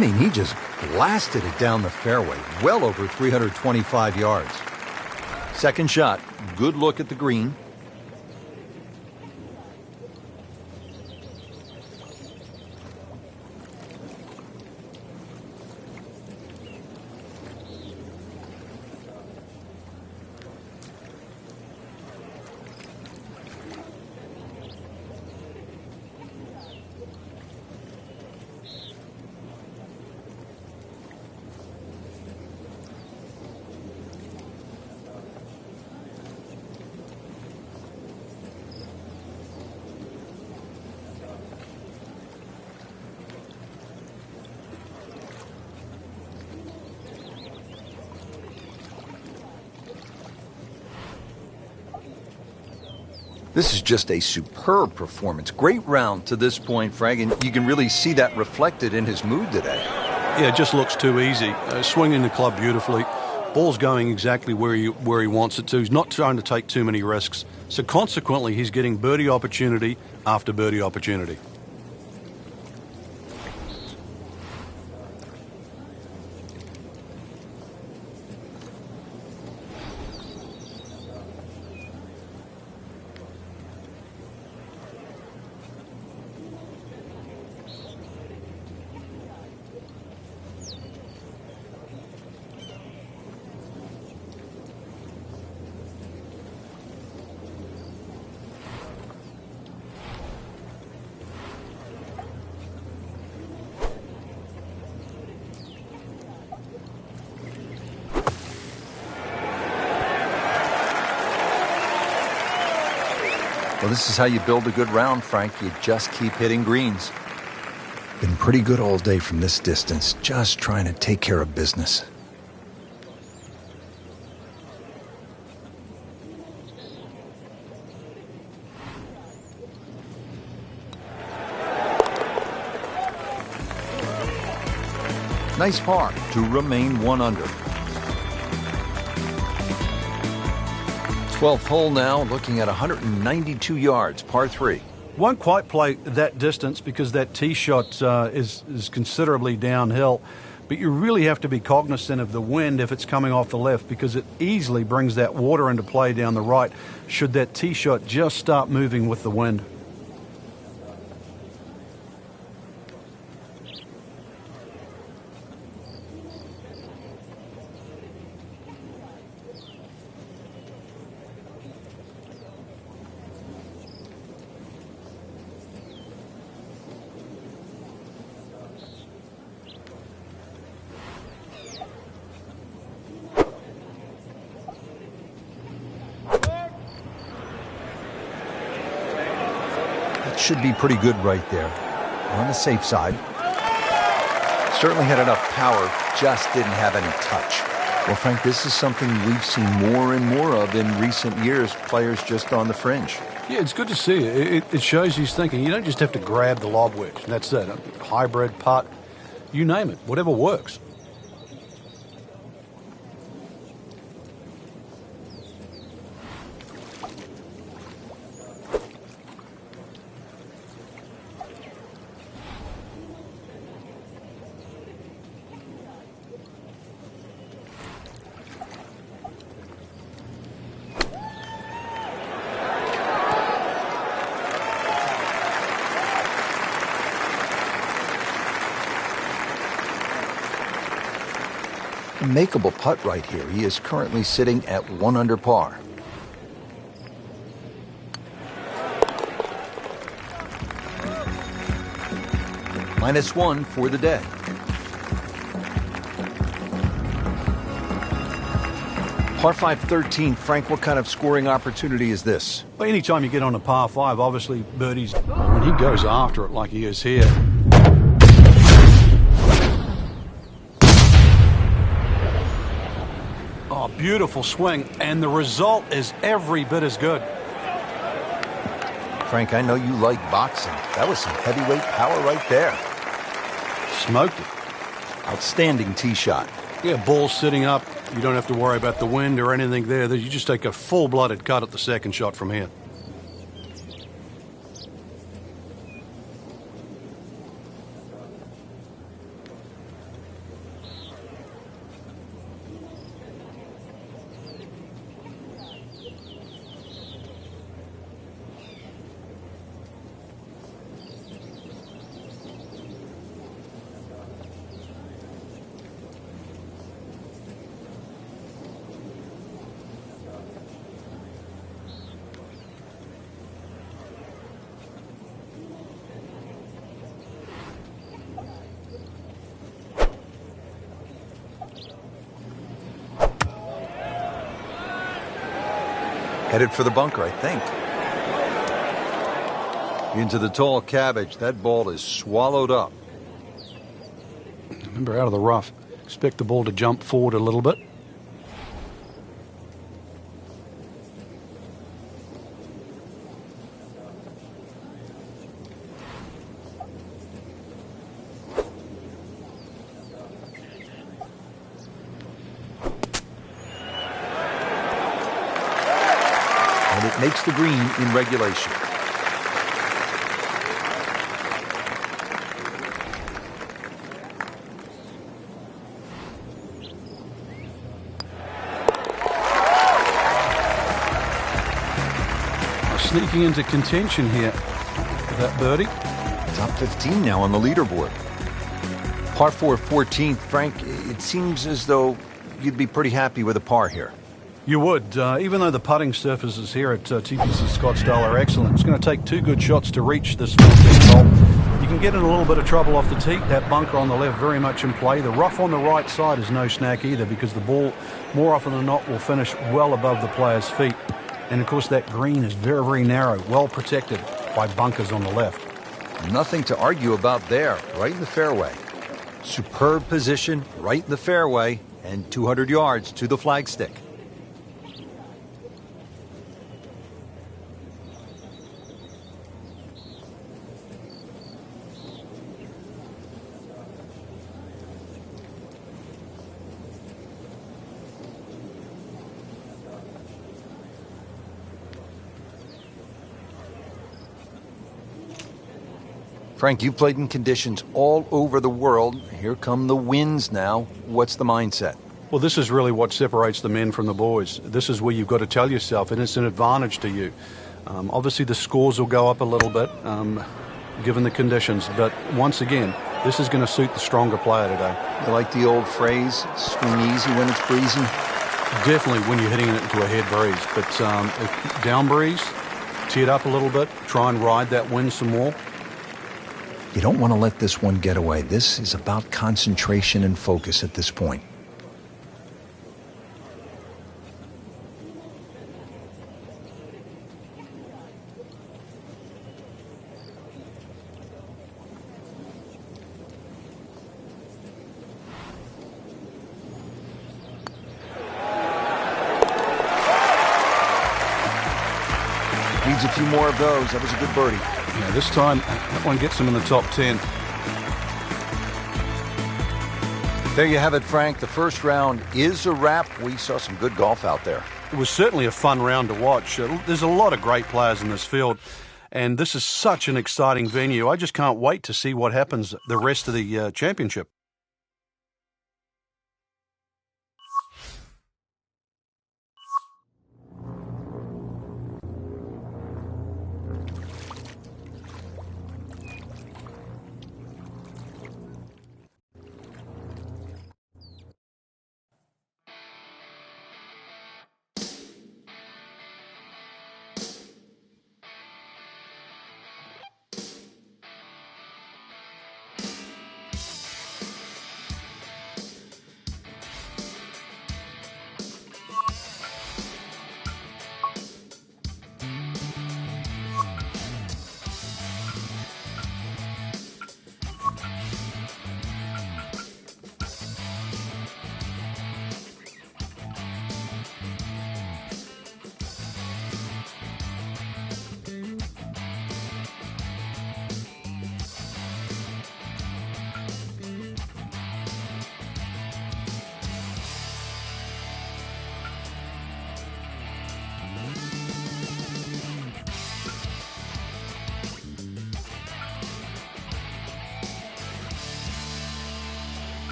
mean, he just blasted it down the fairway, well over 325 yards. Second shot, good look at the green. This is just a superb performance. Great round to this point, Frank, and you can really see that reflected in his mood today. Yeah, it just looks too easy. Swinging the club beautifully. Ball's going exactly where he wants it to. He's not trying to take too many risks. So consequently, he's getting birdie opportunity after birdie opportunity. Well, this is how you build a good round, Frank. You just keep hitting greens. Been pretty good all day from this distance, just trying to take care of business. Nice par to remain 1 under. 12th hole now, looking at 192 yards, par 3. Won't quite play that distance because that tee shot is considerably downhill. But you really have to be cognizant of the wind if it's coming off the left, because it easily brings that water into play down the right should that tee shot just start moving with the wind. Should be pretty good right there. On the safe side. Certainly had enough power, just didn't have any touch. Well, Frank, this is something we've seen more and more of in recent years, players just on the fringe. Yeah, it's good to see. It shows he's thinking. You don't just have to grab the lob wedge. That's it. A hybrid putt, you name it, whatever works. A makeable putt right here. He is currently sitting at 1 under par. -1 for the day. Par 5 13. Frank, what kind of scoring opportunity is this? Well, anytime you get on a par 5, obviously birdies, when he goes after it like he is here. Oh, beautiful swing, and the result is every bit as good. Frank, I know you like boxing. That was some heavyweight power right there. Smoked it. Outstanding tee shot. Yeah, ball's sitting up. You don't have to worry about the wind or anything there. You just take a full-blooded cut at the second shot from here. Headed for the bunker, I think. Into the tall cabbage. That ball is swallowed up. Remember, out of the rough. Expect the ball to jump forward a little bit. And it makes the green in regulation. Sneaking into contention here, that birdie. Top 15 now on the leaderboard. Par 4, 14th. Frank, it seems as though you'd be pretty happy with a par here. You would, even though the putting surfaces here at TPC Scottsdale are excellent. It's going to take 2 good shots to reach this 14th hole. You can get in a little bit of trouble off the tee. That bunker on the left very much in play. The rough on the right side is no snack either, because the ball, more often than not, will finish well above the player's feet. And, of course, that green is very, very narrow, well protected by bunkers on the left. Nothing to argue about there, right in the fairway. Superb position, right in the fairway, and 200 yards to the flagstick. Frank, you've played in conditions all over the world. Here come the winds now. What's the mindset? Well, this is really what separates the men from the boys. This is where you've got to tell yourself, and it's an advantage to you. Obviously, the scores will go up a little bit, given the conditions. But once again, this is going to suit the stronger player today. You like the old phrase, swing easy when it's breezy? Definitely when you're hitting it into a head breeze. But if down breeze, tee it up a little bit, try and ride that wind some more. You don't want to let this one get away. This is about concentration and focus at this point. Needs a few more of those. That was a good birdie. Yeah, this time, that one gets him in the top 10. There you have it, Frank. The first round is a wrap. We saw some good golf out there. It was certainly a fun round to watch. There's a lot of great players in this field, and this is such an exciting venue. I just can't wait to see what happens the rest of the championship.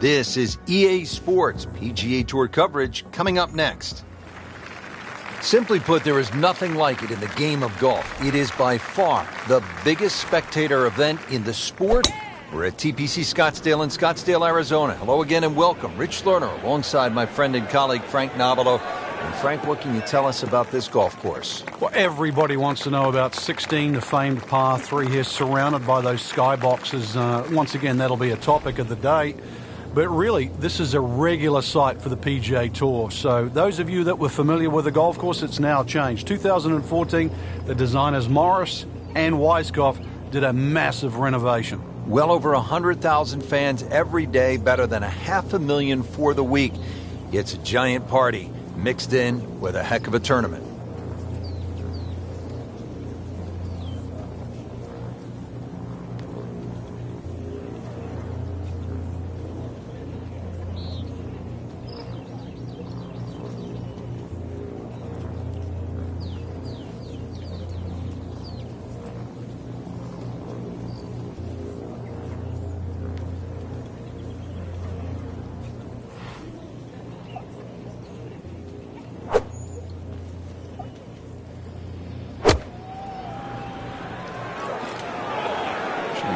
This is EA Sports PGA Tour coverage coming up next. Simply put, there is nothing like it in the game of golf. It is by far the biggest spectator event in the sport. We're at TPC Scottsdale in Scottsdale, Arizona. Hello again and welcome. Rich Lerner alongside my friend and colleague Frank Nobilo. And Frank, what can you tell us about this golf course? Well, everybody wants to know about 16, the famed par 3 here, surrounded by those skyboxes. Once again, that'll be a topic of the day. But really, this is a regular site for the PGA Tour. So those of you that were familiar with the golf course, it's now changed. 2014, the designers Morris and Weiskopf did a massive renovation. Well over 100,000 fans every day, better than 500,000 for the week. It's a giant party mixed in with a heck of a tournament.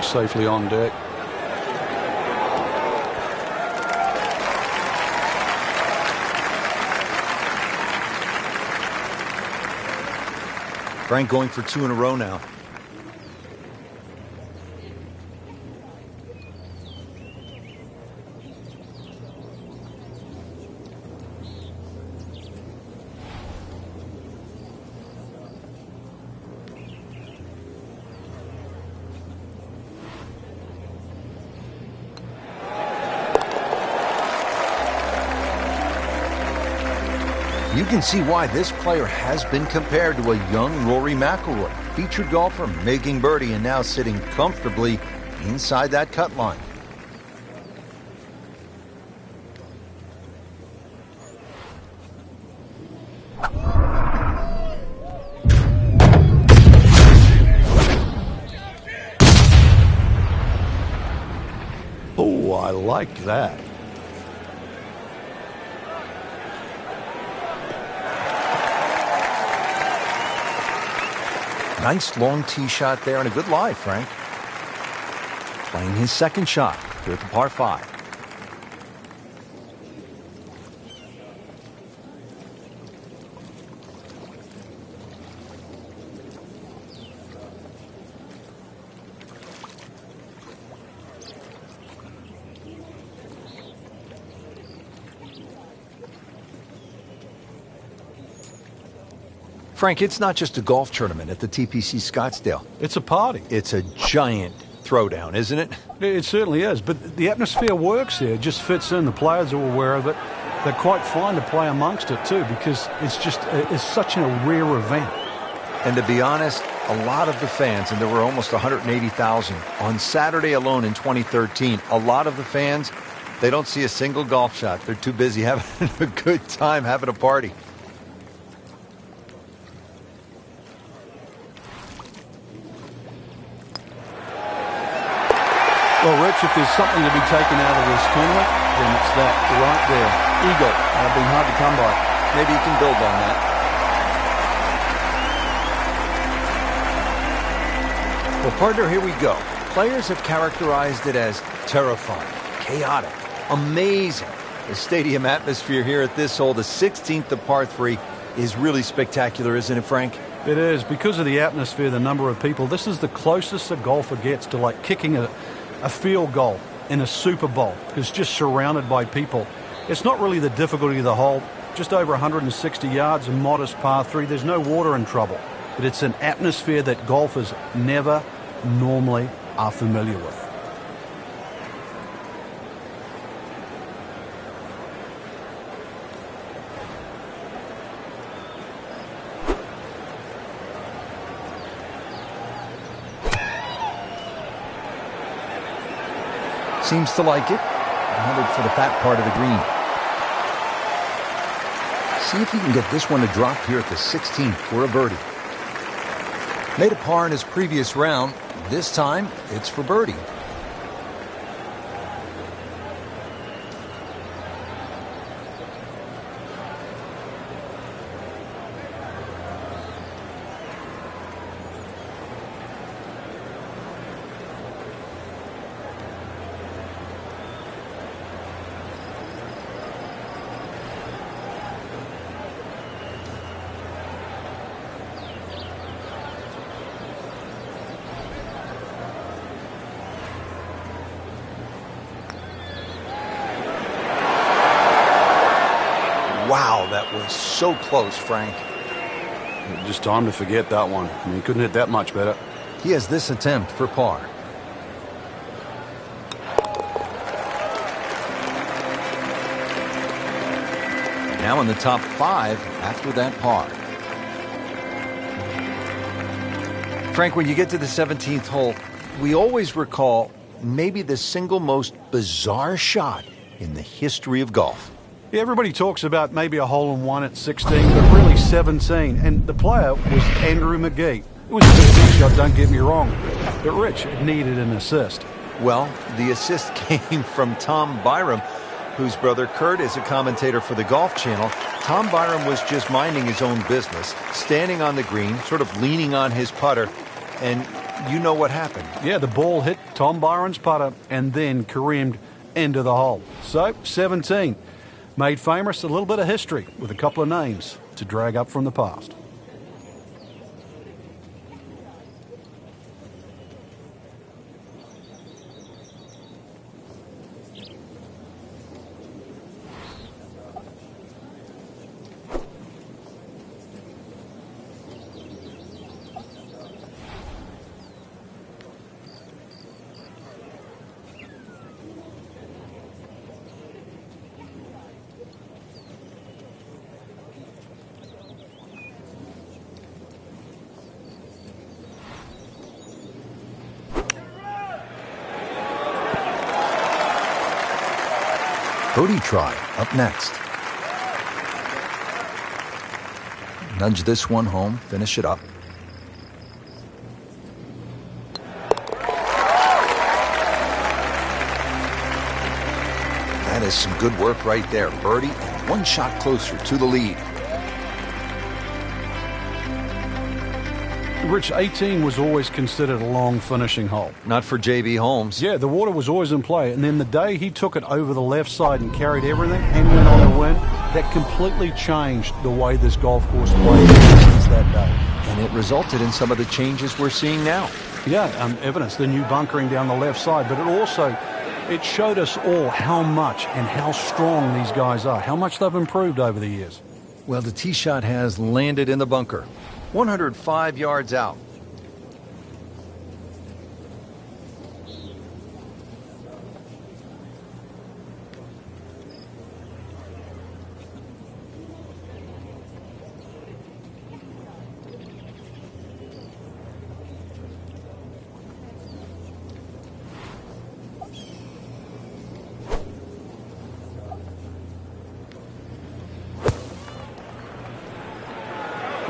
Safely on deck. Frank going for 2 in a row now. You can see why this player has been compared to a young Rory McIlroy, featured golfer making birdie and now sitting comfortably inside that cut line. Oh, I like that. Nice long tee shot there and a good lie, Frank. Playing his second shot here at the par 5. Frank, it's not just a golf tournament at the TPC Scottsdale. It's a party. It's a giant throwdown, isn't it? It certainly is, but the atmosphere works there. It just fits in. The players are aware of it. They're quite fine to play amongst it too, because it's such a rare event. And to be honest, a lot of the fans, and there were almost 180,000 on Saturday alone in 2013, a lot of the fans, they don't see a single golf shot. They're too busy having a good time, having a party. Well, Rich, if there's something to be taken out of this tournament, then it's that right there. Eagle. Been hard to come by. Maybe you can build on that. Well, partner, here we go. Players have characterized it as terrifying, chaotic, amazing. The stadium atmosphere here at this hole, the 16th of par 3, is really spectacular, isn't it, Frank? It is. Because of the atmosphere, the number of people, this is the closest a golfer gets to like kicking a field goal in a Super Bowl, because just surrounded by people. It's not really the difficulty of the hole. Just over 160 yards, a modest par 3. There's no water in trouble. But it's an atmosphere that golfers never normally are familiar with. Seems to like it. Headed for the fat part of the green. See if he can get this one to drop here at the 16th for a birdie. Made a par in his previous round. This time, it's for birdie. That was so close, Frank. Just time to forget that one. I mean, he couldn't hit that much better. He has this attempt for par. Now in the top 5 after that par. Frank, when you get to the 17th hole, we always recall maybe the single most bizarre shot in the history of golf. Yeah, everybody talks about maybe a hole-in-one at 16, but really 17. And the player was Andrew McGee. It was a good tee shot, don't get me wrong. But Rich needed an assist. Well, the assist came from Tom Byram, whose brother Kurt is a commentator for the Golf Channel. Tom Byram was just minding his own business, standing on the green, sort of leaning on his putter, and you know what happened. Yeah, the ball hit Tom Byram's putter and then careened into the hole. So, 17. Made famous, a little bit of history with a couple of names to drag up from the past. Birdie try up next. Nudge this one home, finish it up. That is some good work right there. Birdie and one shot closer to the lead. Rich, 18 was always considered a long finishing hole. Not for J.B. Holmes. Yeah, the water was always in play. And then the day he took it over the left side and carried everything and went on the win, that completely changed the way this golf course played since that day. And it resulted in some of the changes we're seeing now. Yeah, evidence, the new bunkering down the left side. But it showed us all how much and how strong these guys are, how much they've improved over the years. Well, the tee shot has landed in the bunker. 105 yards out.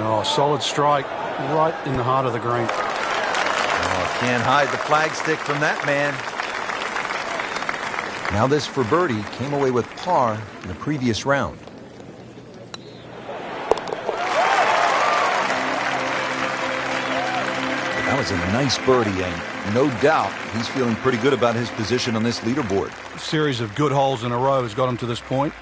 Oh, solid strike right in the heart of the green. Oh, can't hide the flagstick from that man. Now this for birdie, came away with par in the previous round. That was a nice birdie, and no doubt he's feeling pretty good about his position on this leaderboard. A series of good holes in a row has got him to this point.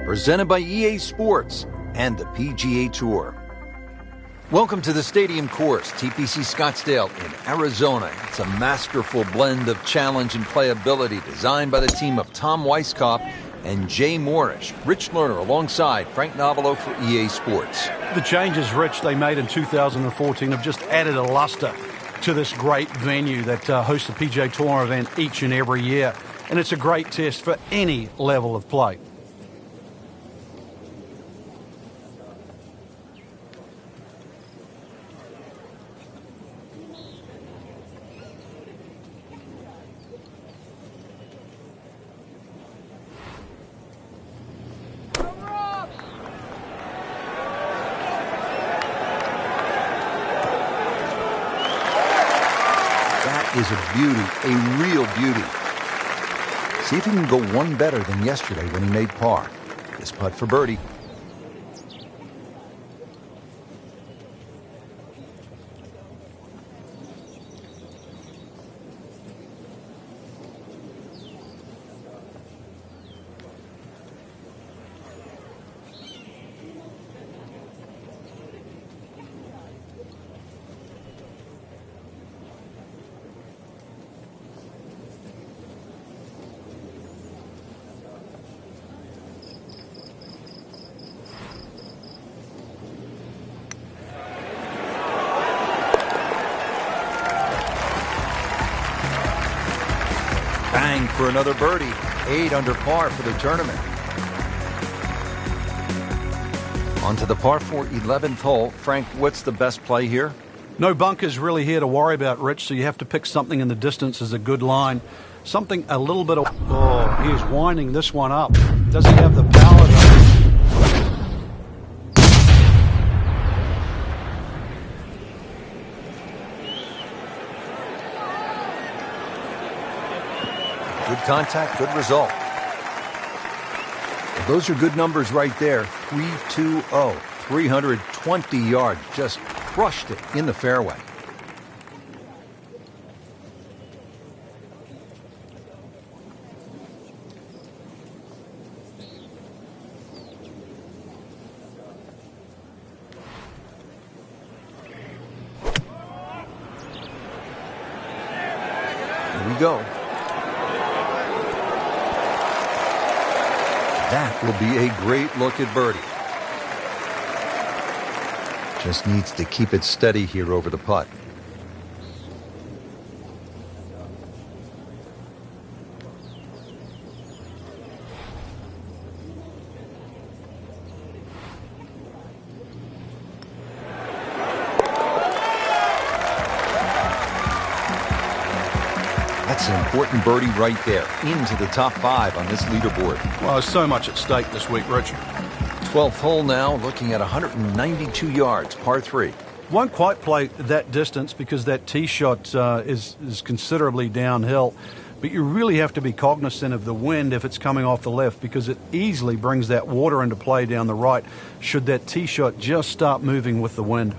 presented by EA Sports and the PGA Tour. Welcome to the Stadium Course, TPC Scottsdale in Arizona. It's a masterful blend of challenge and playability designed by the team of Tom Weisskopf and Jay Morrish. Rich Lerner alongside Frank Novelo for EA Sports. The changes, Rich, they made in 2014 have just added a luster to this great venue that hosts the PGA Tour event each and every year. And it's a great test for any level of play. Is a beauty, a real beauty. See if he can go one better than yesterday when he made par. This putt for birdie. Bang for another birdie. 8 under par for the tournament. On to the par 4 11th hole. Frank, what's the best play here? No bunkers really here to worry about, Rich, so you have to pick something in the distance as a good line. Something a little bit of... Oh, he is winding this one up. Does he have the power though? Good contact, good result. Well, those are good numbers right there. 320, 320 yards. Just crushed it in the fairway. Here we go. That will be a great look at birdie. Just needs to keep it steady here over the putt. That's an important birdie right there, into the top 5 on this leaderboard. Well, there's so much at stake this week, Rich. 12th hole now, looking at 192 yards, par 3. Won't quite play that distance because that tee shot is considerably downhill. But you really have to be cognizant of the wind if it's coming off the left because it easily brings that water into play down the right should that tee shot just start moving with the wind.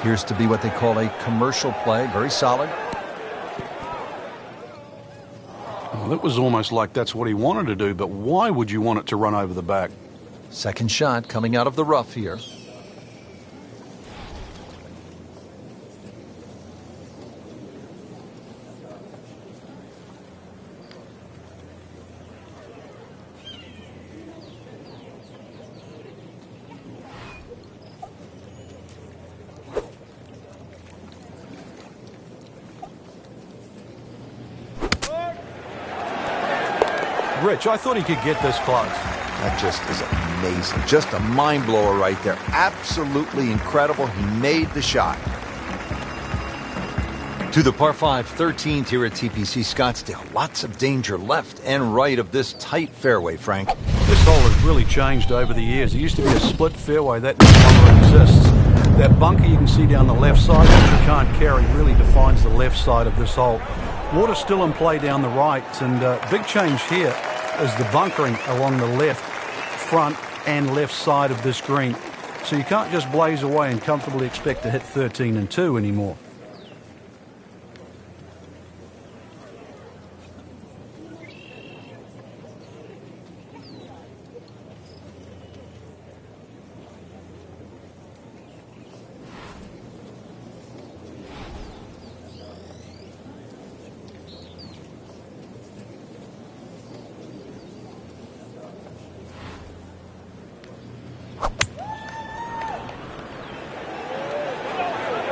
Appears to be what they call a commercial play. Very solid. Well, it was almost like that's what he wanted to do, but why would you want it to run over the back? Second shot coming out of the rough here. Rich, I thought he could get this close. That just is amazing. Just a mind blower right there. Absolutely incredible. He made the shot. To the par 5 13th here at TPC Scottsdale. Lots of danger left and right of this tight fairway, Frank. This hole has really changed over the years. It used to be a split fairway. That no longer exists. That bunker you can see down the left side, which you can't carry, really defines the left side of this hole. Water's still in play down the right, and big change here is the bunkering along the left front and left side of this green. So you can't just blaze away and comfortably expect to hit 13 and 2 anymore.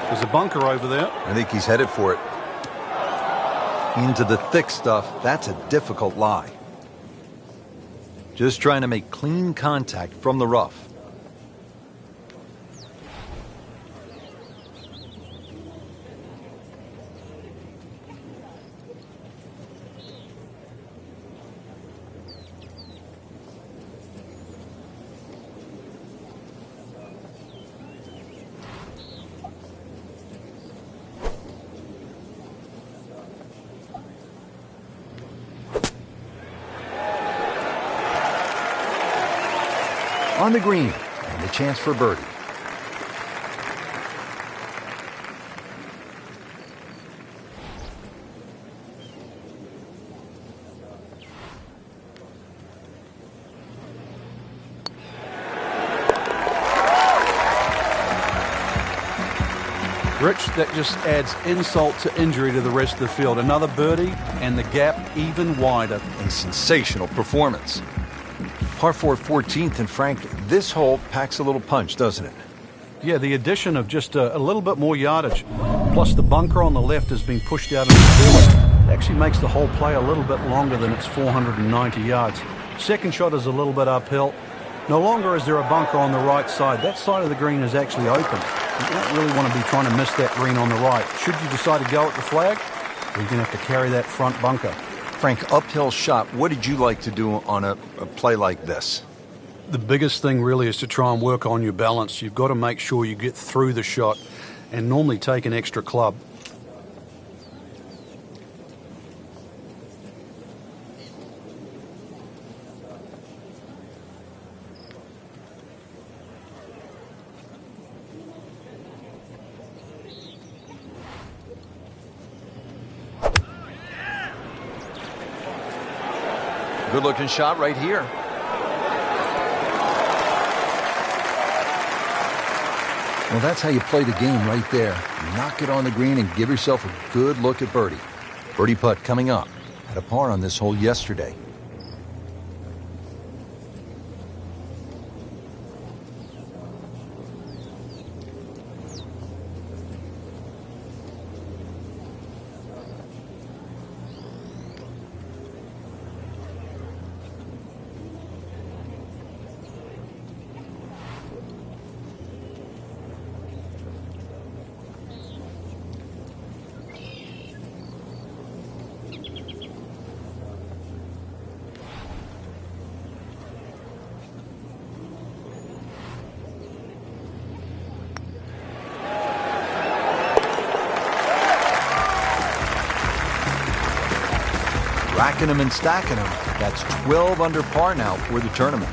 There's a bunker over there. I think he's headed for it. Into the thick stuff, that's a difficult lie. Just trying to make clean contact from the rough. On the green, and a chance for birdie. Rich, that just adds insult to injury to the rest of the field. Another birdie, and the gap even wider. A sensational performance. Par 4 14th, and Frank, this hole packs a little punch, doesn't it? Yeah, the addition of just a little bit more yardage, plus the bunker on the left has been pushed out of the field. It actually makes the whole play a little bit longer than its 490 yards. Second shot is a little bit uphill. No longer is there a bunker on the right side. That side of the green is actually open. You don't really want to be trying to miss that green on the right. Should you decide to go at the flag, you're going to have to carry that front bunker. Frank, uphill shot, what did you like to do on a play like this? The biggest thing really is to try and work on your balance. You've got to make sure you get through the shot and normally take an extra club. Good-looking shot right here. Well, that's how you play the game right there. Knock it on the green and give yourself a good look at birdie. Birdie putt coming up. Had a par on this hole yesterday. Racking them and stacking them. That's 12 under par now for the tournament.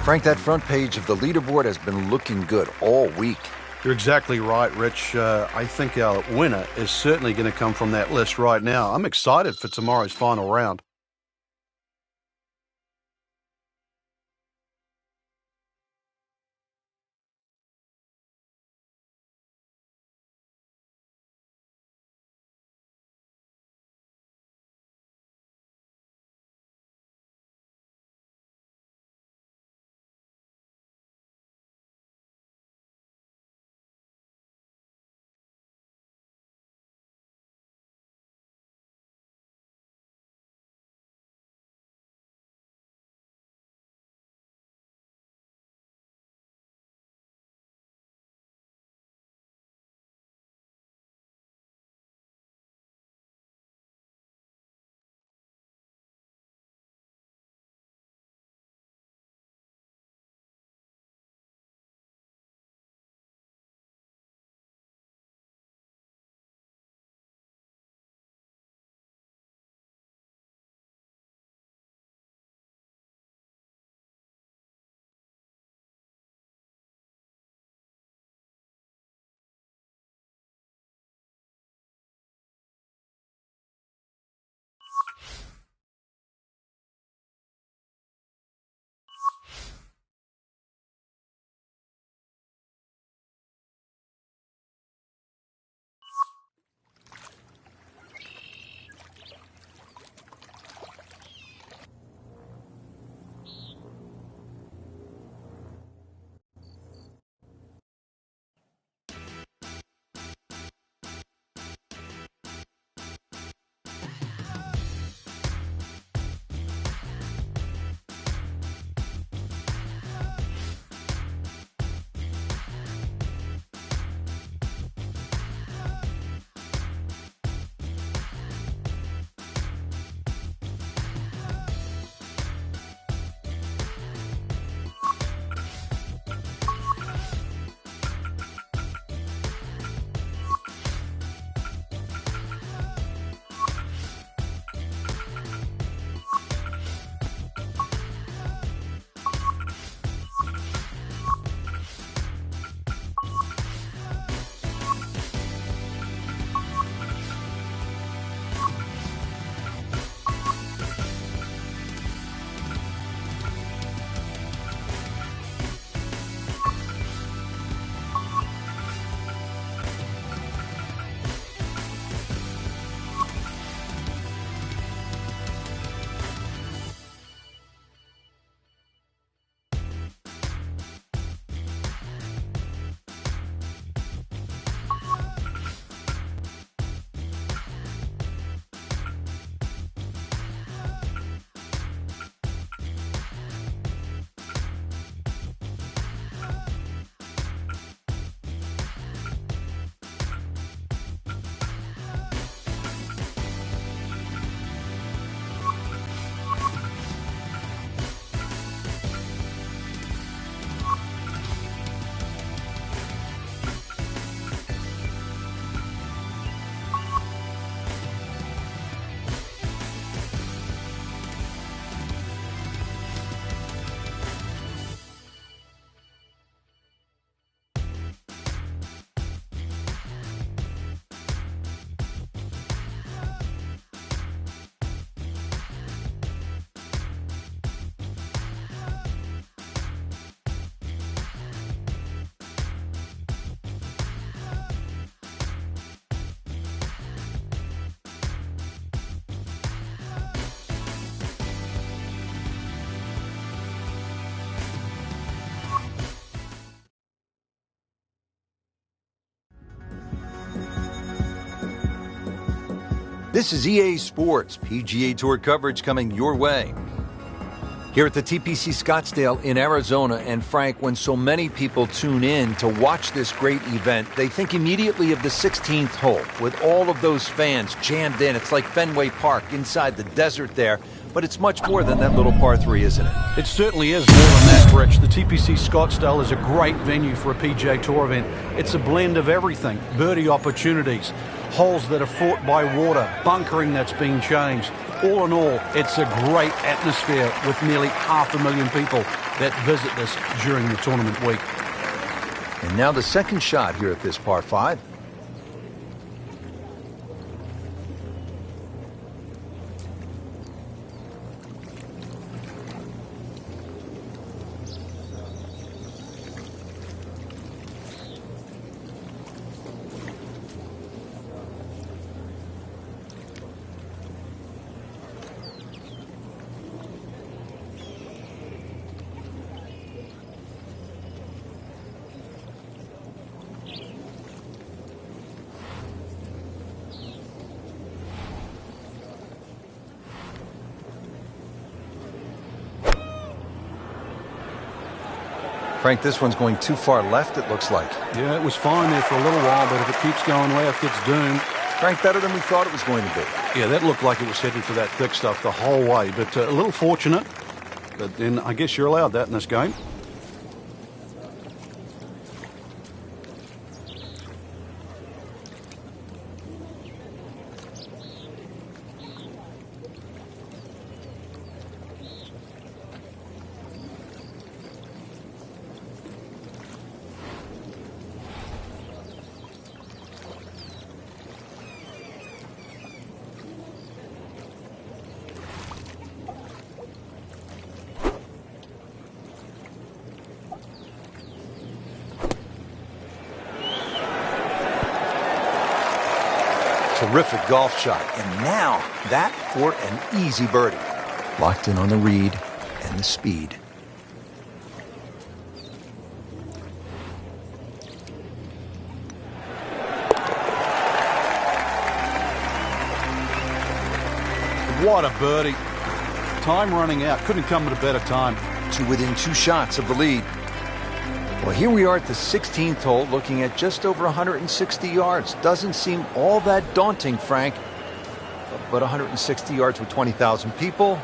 Frank, that front page of the leaderboard has been looking good all week. You're exactly right, Rich. I think our winner is certainly going to come from that list right now. I'm excited for tomorrow's final round. This is EA Sports, PGA Tour coverage coming your way. Here at the TPC Scottsdale in Arizona, and Frank, when so many people tune in to watch this great event, they think immediately of the 16th hole, with all of those fans jammed in. It's like Fenway Park inside the desert there, but it's much more than that little par 3, isn't it? It certainly is more than that, Rich. The TPC Scottsdale is a great venue for a PGA Tour event. It's a blend of everything: birdie opportunities, holes that are fought by water, bunkering that's been changed. All in all, it's a great atmosphere with nearly 500,000 people that visit this during the tournament week. And now the second shot here at this par 5. Frank, this one's going too far left, it looks like. Yeah, it was fine there for a little while, but if it keeps going left, it's doomed. Frank, better than we thought it was going to be. Yeah, that looked like it was heading for that thick stuff the whole way, but a little fortunate. But then I guess you're allowed that in this game. Terrific golf shot, and now that for an easy birdie. Locked in on the read and the speed. What a birdie. Time running out. Couldn't come at a better time. To within 2 shots of the lead. Well, here we are at the 16th hole, looking at just over 160 yards. Doesn't seem all that daunting, Frank. But 160 yards with 20,000 people,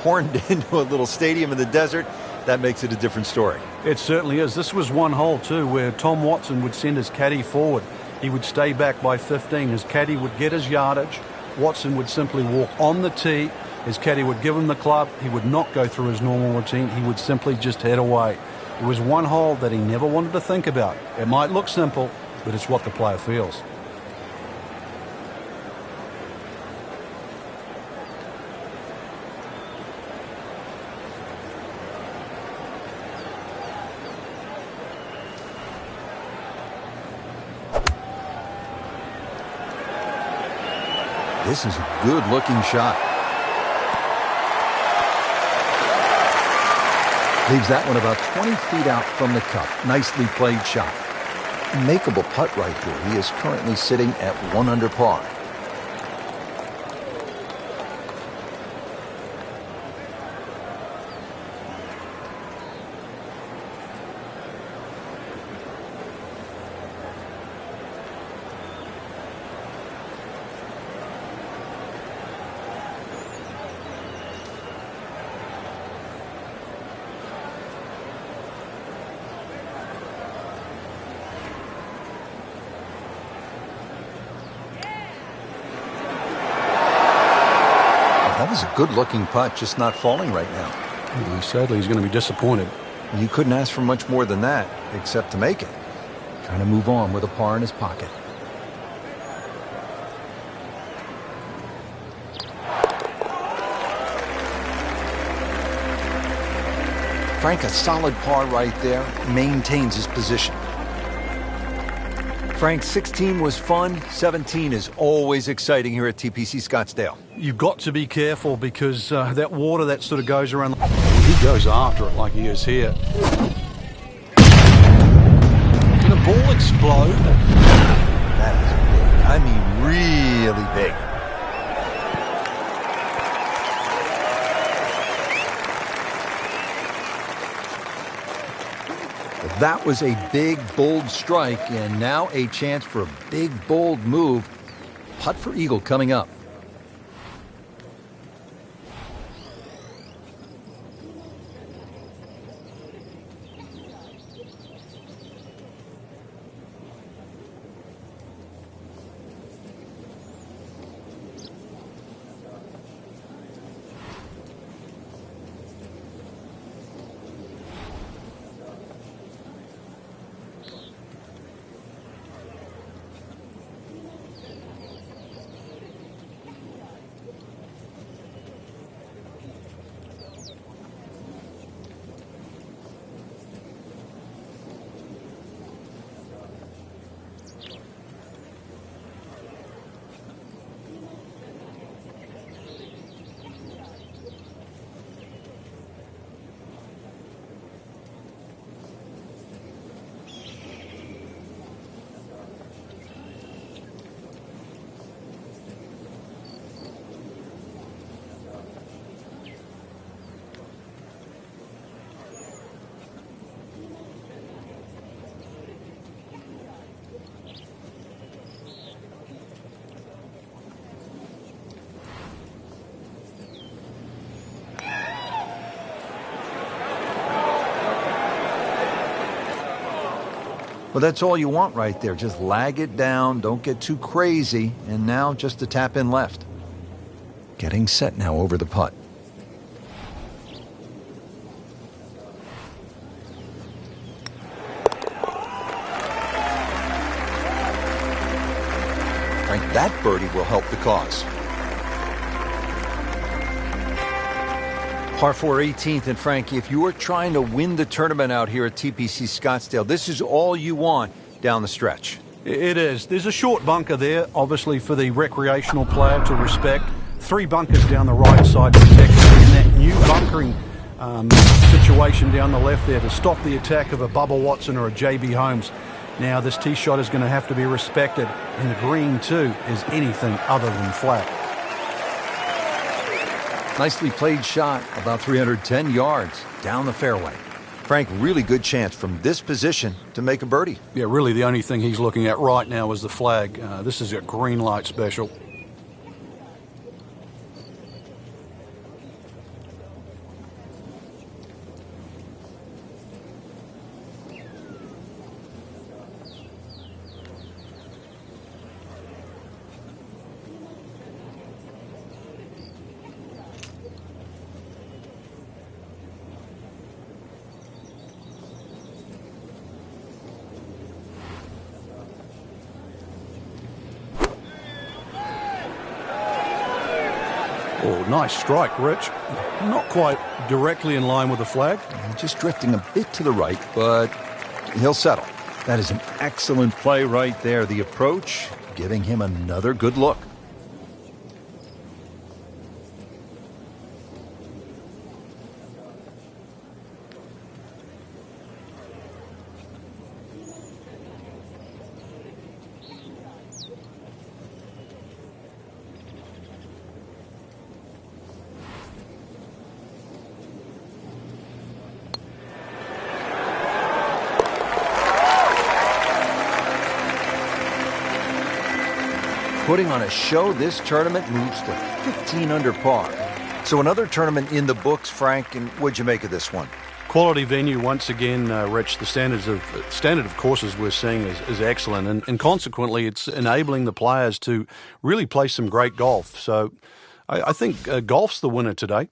horned into a little stadium in the desert, that makes it a different story. It certainly is. This was one hole, too, where Tom Watson would send his caddy forward. He would stay back by 15. His caddy would get his yardage. Watson would simply walk on the tee. His caddy would give him the club. He would not go through his normal routine. He would simply just head away. It was one hole that he never wanted to think about. It might look simple, but it's what the player feels. This is a good-looking shot. Leaves that one about 20 feet out from the cup. Nicely played shot. Makeable putt right there. He is currently sitting at 1 under par. That was a good-looking putt, just not falling right now. Sadly, he's going to be disappointed. You couldn't ask for much more than that, except to make it. Trying to move on with a par in his pocket. Frank, a solid par right there, maintains his position. Frank, 16 was fun. 17 is always exciting here at TPC Scottsdale. You've got to be careful because that water that sort of goes around. He goes after it like he is here. Can a ball explode? That is big. I mean, really big. That was a big, bold strike, and now a chance for a big, bold move. Putt for eagle coming up. Well, that's all you want right there. Just lag it down, don't get too crazy, and now just a tap in left. Getting set now over the putt. Frank, that birdie will help the cause. Par 4 18th, and Frankie, if you are trying to win the tournament out here at TPC Scottsdale, this is all you want down the stretch. It is. There's a short bunker there, obviously, for the recreational player to respect. 3 bunkers down the right side protected, and that new bunkering situation down the left there to stop the attack of a Bubba Watson or a JB Holmes. Now, this tee shot is going to have to be respected, and the green, too, is anything other than flat. Nicely played shot, about 310 yards down the fairway. Frank, really good chance from this position to make a birdie. Yeah, really the only thing he's looking at right now is the flag. This is a green light special. Oh, nice strike, Rich. Not quite directly in line with the flag. Just drifting a bit to the right, but he'll settle. That is an excellent play right there. The approach, giving him another good look. Putting on a show, this tournament moves to 15 under par. So another tournament in the books, Frank, and what'd you make of this one? Quality venue once again, Rich. The standard of courses we're seeing is excellent, and consequently it's enabling the players to really play some great golf. So I think golf's the winner today.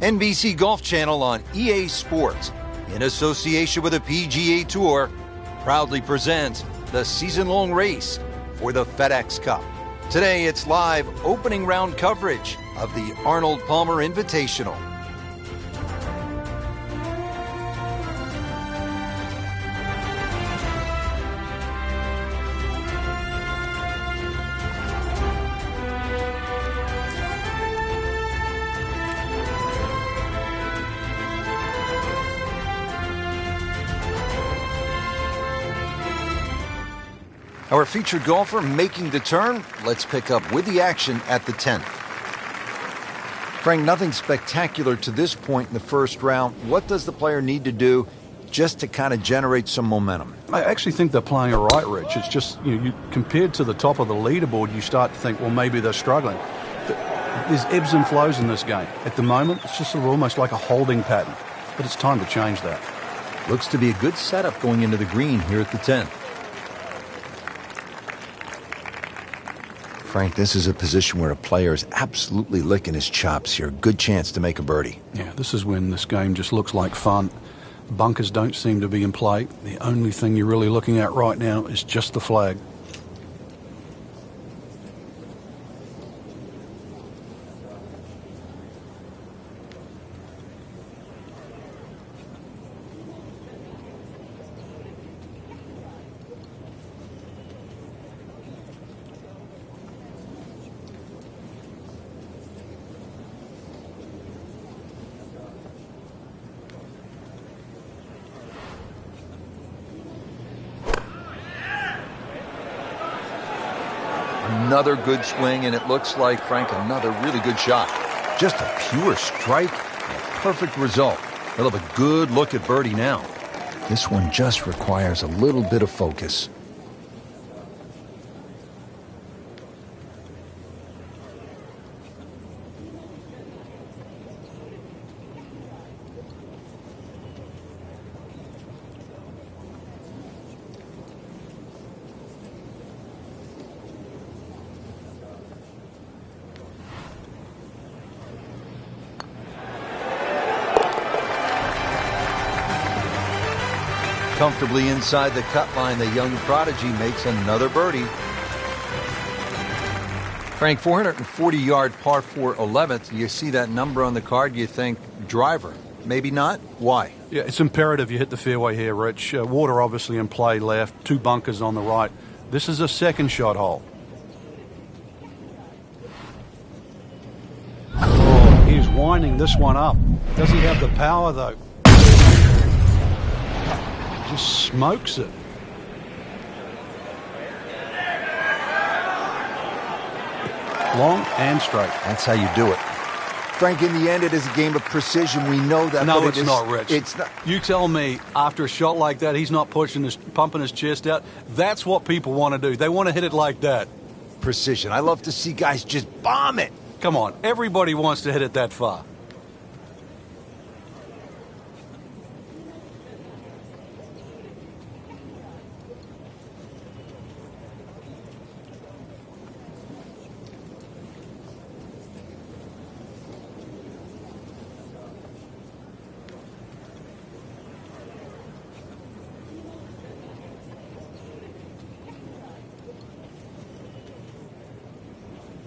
NBC Golf Channel on EA Sports, in association with the PGA Tour, proudly presents the season-long race for the FedEx Cup. Today, it's live opening round coverage of the Arnold Palmer Invitational. Our featured golfer making the turn. Let's pick up with the action at the 10th. Frank, nothing spectacular to this point in the first round. What does the player need to do just to kind of generate some momentum? I actually think they're playing all right, Rich. It's just, you compared to the top of the leaderboard, you start to think, well, maybe they're struggling. There's ebbs and flows in this game. At the moment, it's just almost like a holding pattern. But it's time to change that. Looks to be a good setup going into the green here at the 10th. Frank, this is a position where a player is absolutely licking his chops here. Good chance to make a birdie. Yeah, this is when this game just looks like fun. Bunkers don't seem to be in play. The only thing you're really looking at right now is just the flag. Another good swing, and it looks like, Frank, another really good shot. Just a pure strike and a perfect result. He'll have a good look at birdie now. This one just requires a little bit of focus. Comfortably inside the cut line, the young prodigy makes another birdie. Frank, 440-yard par 4 11th. You see that number on the card, you think driver. Maybe not. Why? Yeah, it's imperative you hit the fairway here, Rich. Water obviously in play left, 2 bunkers on the right. This is a second shot hole. Oh, he's winding this one up. Does he have the power, though? Just smokes it. Long and straight. That's how you do it. Frank, in the end, it is a game of precision. We know that. No, but it's not, Rich. It's not. You tell me, after a shot like that, he's not pumping his chest out. That's what people want to do. They want to hit it like that. Precision. I love to see guys just bomb it. Come on, everybody wants to hit it that far.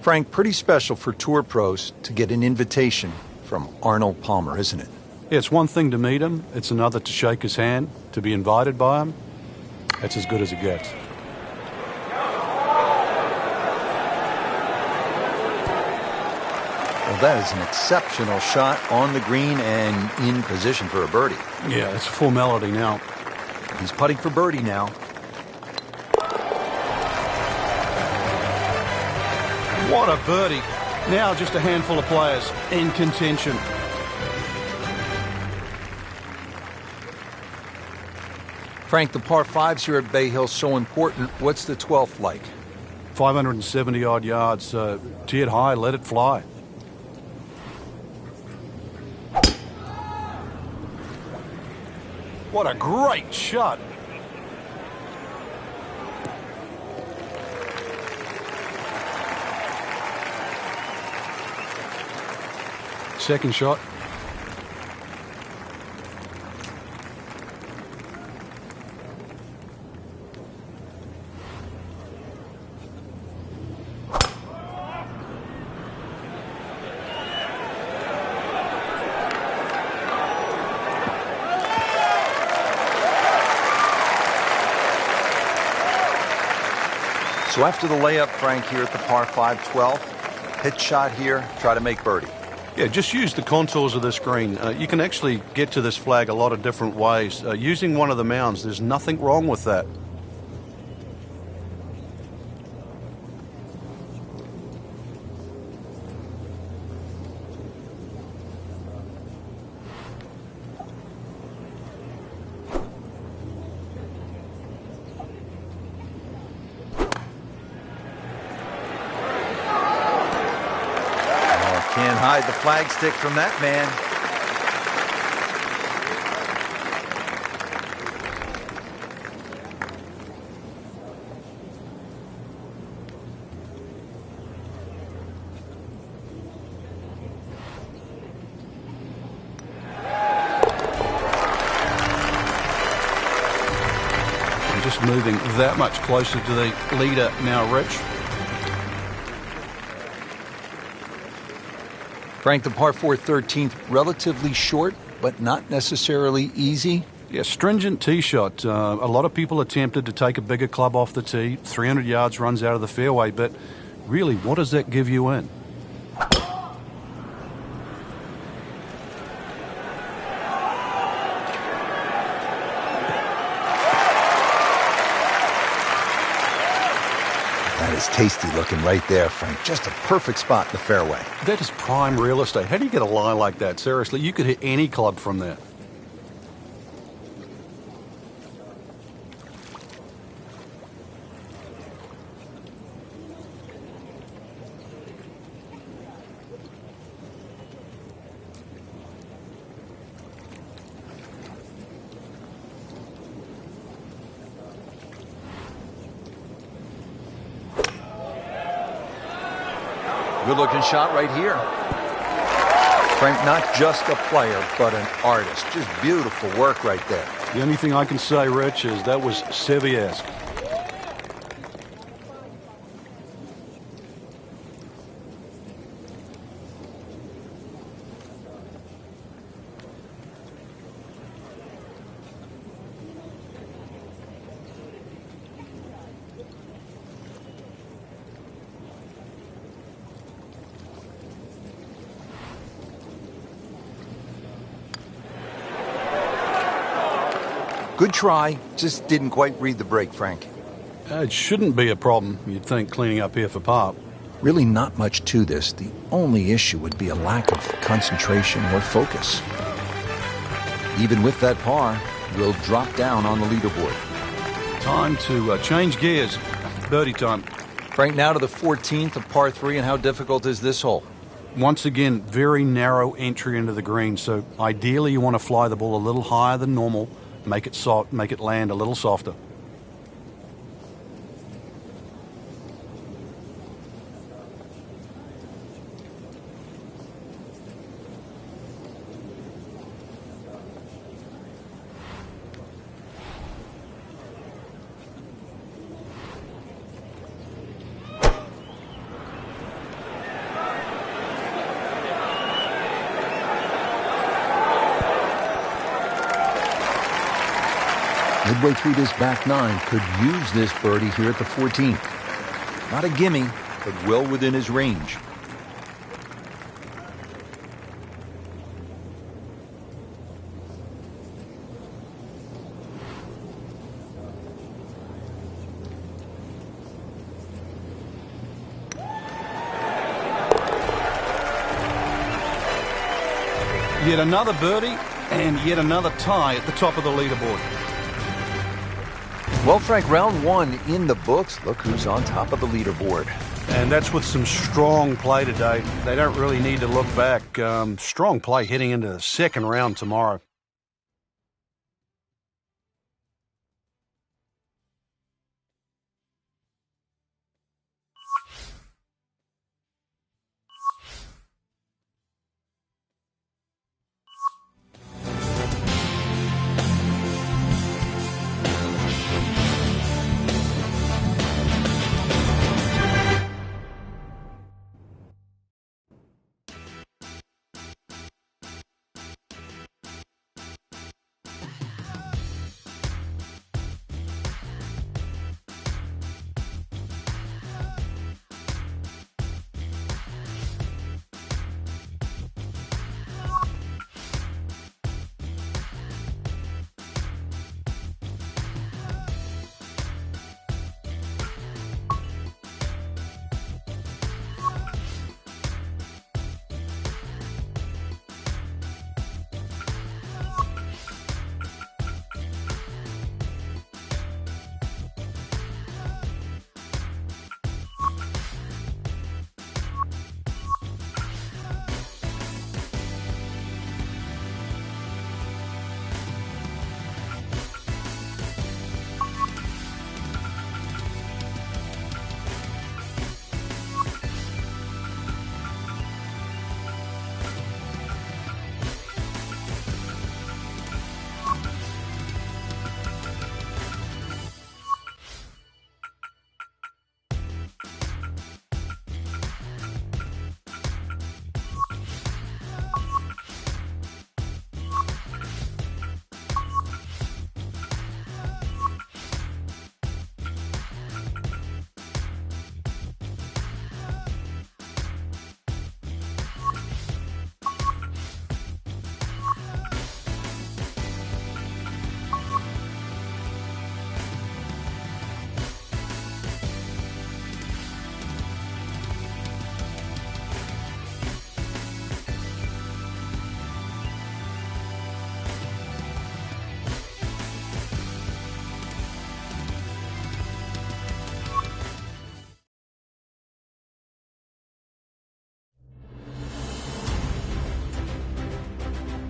Frank, pretty special for tour pros to get an invitation from Arnold Palmer, isn't it? Yeah, it's one thing to meet him. It's another to shake his hand, to be invited by him. That's as good as it gets. Well, that is an exceptional shot on the green and in position for a birdie. Yeah, it's a formality now. He's putting for birdie now. What a birdie. Now just a handful of players in contention. Frank, the par 5s here at Bay Hill so important. What's the 12th like? 570-odd yards. Tiered high, let it fly. What a great shot. Second shot. So after the layup, Frank, here at the par 5 12, hit shot here, try to make birdie. Yeah, just use the contours of this green. You can actually get to this flag a lot of different ways. Using one of the mounds, there's nothing wrong with that. Can't hide the flagstick from that man. I'm just moving that much closer to the leader now, Rich. Frank, the par 4 13th, relatively short, but not necessarily easy. Yeah, stringent tee shot. A lot of people are tempted to take a bigger club off the tee. 300 yards runs out of the fairway, but really, what does that give you in? That is tasty looking right there, Frank. Just a perfect spot in the fairway. That is prime real estate. How do you get a lie like that? Seriously, you could hit any club from there. Good-looking shot right here. Frank, not just a player, but an artist. Just beautiful work right there. The only thing I can say, Rich, is that was Seve-esque. Good try, just didn't quite read the break, Frank. It shouldn't be a problem, you'd think, cleaning up here for par. Really not much to this. The only issue would be a lack of concentration or focus. Even with that par, we'll drop down on the leaderboard. Time to change gears. Birdie time. Frank, now to the 14th of par 3, and how difficult is this hole? Once again, very narrow entry into the green, so ideally you want to fly the ball a little higher than normal. Make it soft, make it land a little softer. Midway through this back nine, could use this birdie here at the 14th. Not a gimme, but well within his range. Yet another birdie and yet another tie at the top of the leaderboard. Well, Frank, round one in the books. Look who's on top of the leaderboard. And that's with some strong play today. They don't really need to look back. Strong play heading into the second round tomorrow.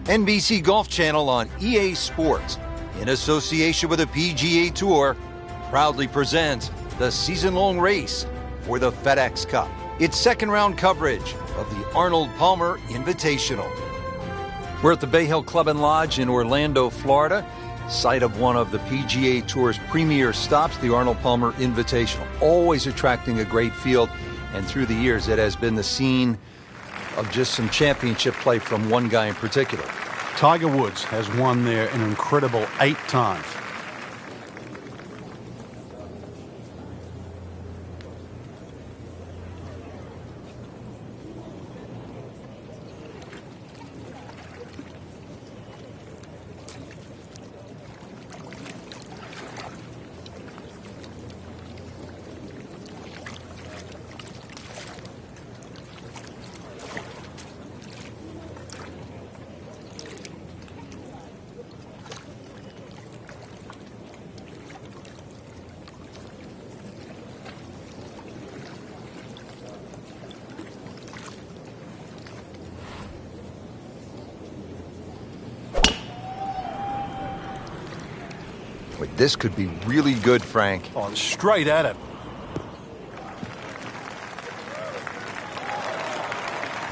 NBC Golf Channel on EA Sports, in association with the PGA Tour, proudly presents the season-long race for the FedEx Cup. It's second-round coverage of the Arnold Palmer Invitational. We're at the Bay Hill Club and Lodge in Orlando, Florida, site of one of the PGA Tour's premier stops, the Arnold Palmer Invitational. Always attracting a great field, and through the years it has been the scene of just some championship play from one guy in particular. Tiger Woods has won there an incredible 8 times. But this could be really good, Frank. Oh, straight at it.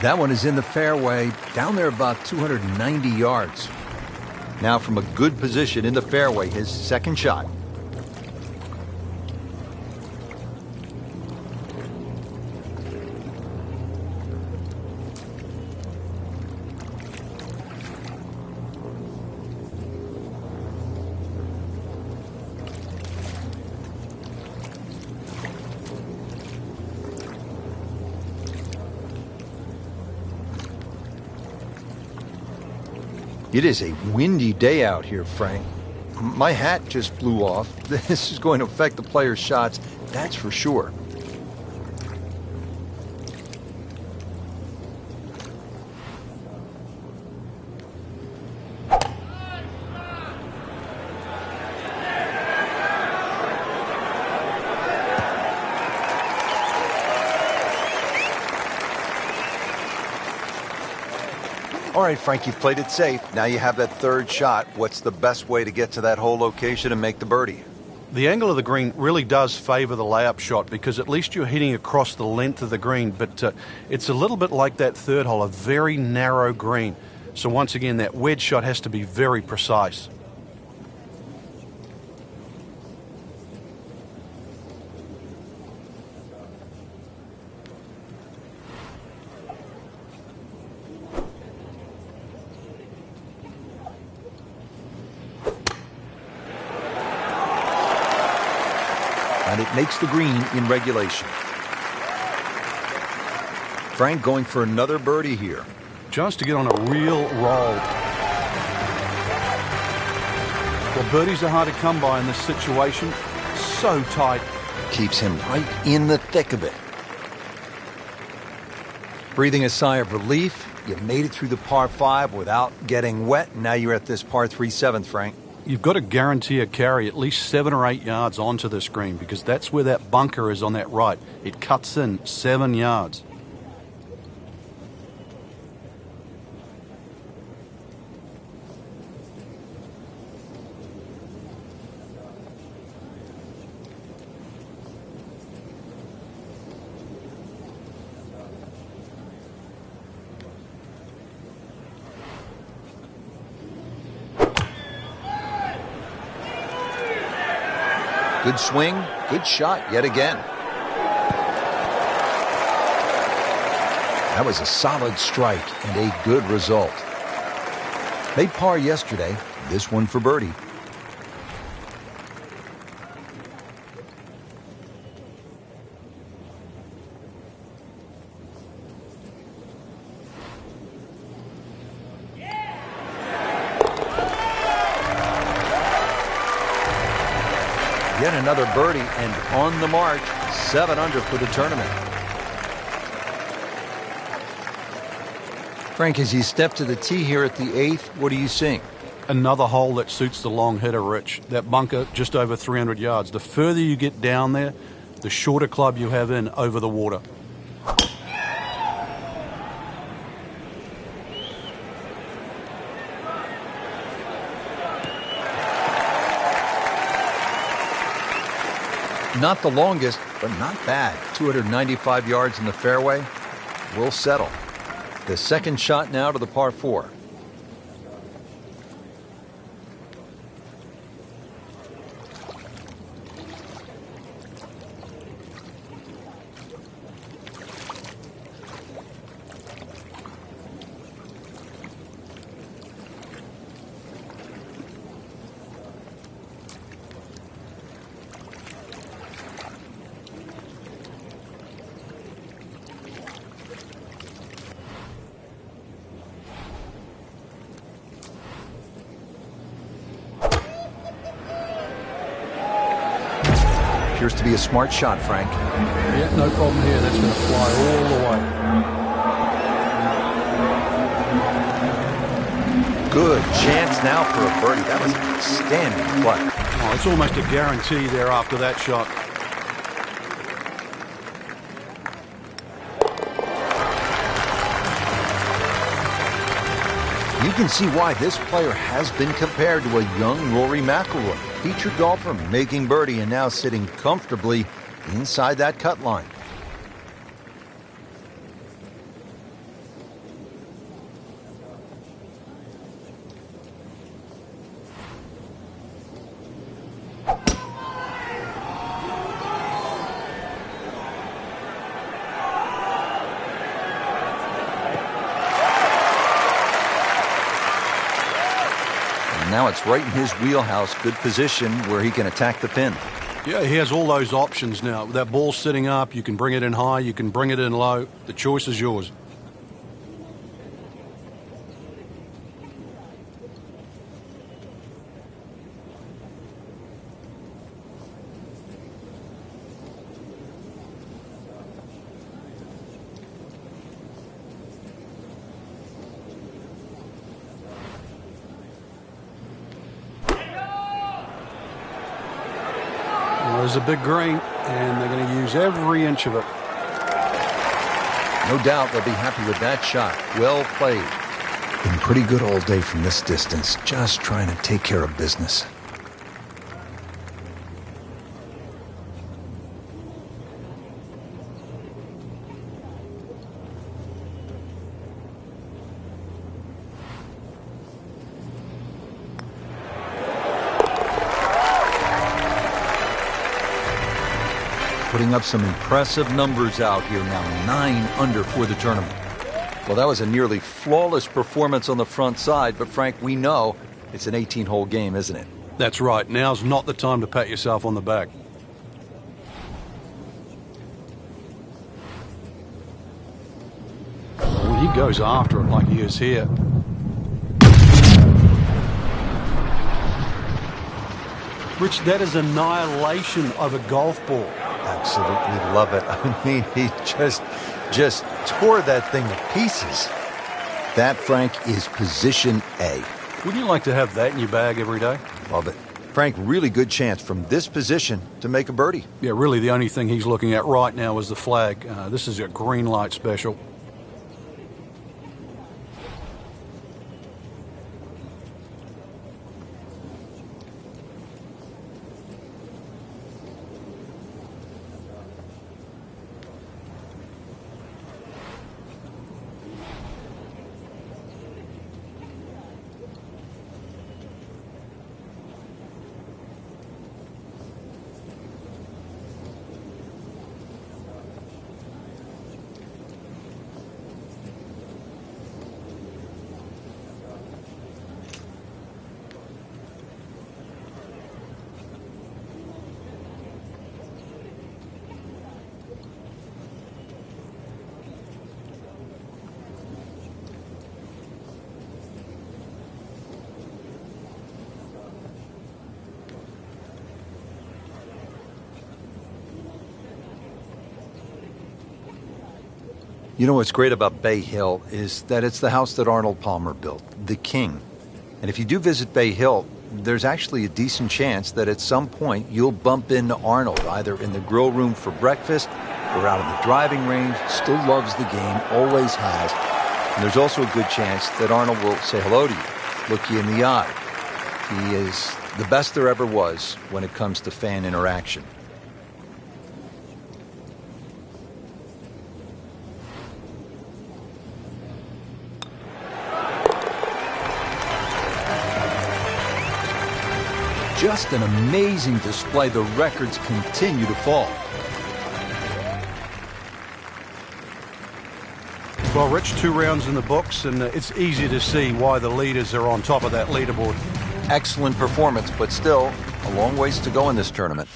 That one is in the fairway, down there about 290 yards. Now from a good position in the fairway, his second shot. It is a windy day out here, Frank. My hat just blew off. This is going to affect the players' shots, that's for sure. All right, Frank, you've played it safe. Now you have that third shot. What's the best way to get to that hole location and make the birdie? The angle of the green really does favor the layup shot because at least you're hitting across the length of the green, but it's a little bit like that third hole, a very narrow green. So once again, that wedge shot has to be very precise. And it makes the green in regulation. Frank going for another birdie here. Just to get on a real roll. Well, birdies are hard to come by in this situation. So tight. Keeps him right in the thick of it. Breathing a sigh of relief. You made it through the par 5 without getting wet. Now you're at this par 3 7th, Frank. You've got to guarantee a carry at least 7 or 8 yards onto this green because that's where that bunker is on that right. It cuts in 7 yards. Good swing, good shot yet again. That was a solid strike and a good result. Made par yesterday, this one for birdie. Yet another birdie and on the march, 7 under for the tournament. Frank, as you step to the tee here at the 8th, what are you seeing? Another hole that suits the long hitter, Rich. That bunker just over 300 yards. The further you get down there, the shorter club you have in over the water. Not the longest, but not bad. 295 yards in the fairway. Will settle. The second shot now to the par 4. Appears to be a smart shot, Frank. Yeah, no problem here. That's going to fly all the way. Good chance now for a birdie. That was an outstanding play. Oh, it's almost a guarantee there after that shot. You can see why this player has been compared to a young Rory McIlroy, featured golfer making birdie and now sitting comfortably inside that cut line. Now it's right in his wheelhouse. Good position where he can attack the pin. Yeah, he has all those options now. That ball's sitting up. You can bring it in high. You can bring it in low. The choice is yours. There's a big green, and they're going to use every inch of it. No doubt they'll be happy with that shot. Well played. Been pretty good all day from this distance, just trying to take care of business. Putting up some impressive numbers out here now, 9 under for the tournament. Well, that was a nearly flawless performance on the front side, but Frank, we know it's an 18-hole game, isn't it? That's right. Now's not the time to pat yourself on the back. Well, he goes after it like he is here. Rich, that is annihilation of a golf ball. Absolutely love it. I mean, he just tore that thing to pieces. That, Frank, is position A. Wouldn't you like to have that in your bag every day? Love it. Frank, really good chance from this position to make a birdie. Yeah, really the only thing he's looking at right now is the flag. This is a green light special. You know what's great about Bay Hill is that it's the house that Arnold Palmer built, the King. And if you do visit Bay Hill, there's actually a decent chance that at some point you'll bump into Arnold, either in the grill room for breakfast or out on the driving range. Still loves the game, always has. And there's also a good chance that Arnold will say hello to you, look you in the eye. He is the best there ever was when it comes to fan interaction. Just an amazing display. The records continue to fall. Well, Rich, 2 rounds in the books, and it's easy to see why the leaders are on top of that leaderboard. Excellent performance, but still a long ways to go in this tournament.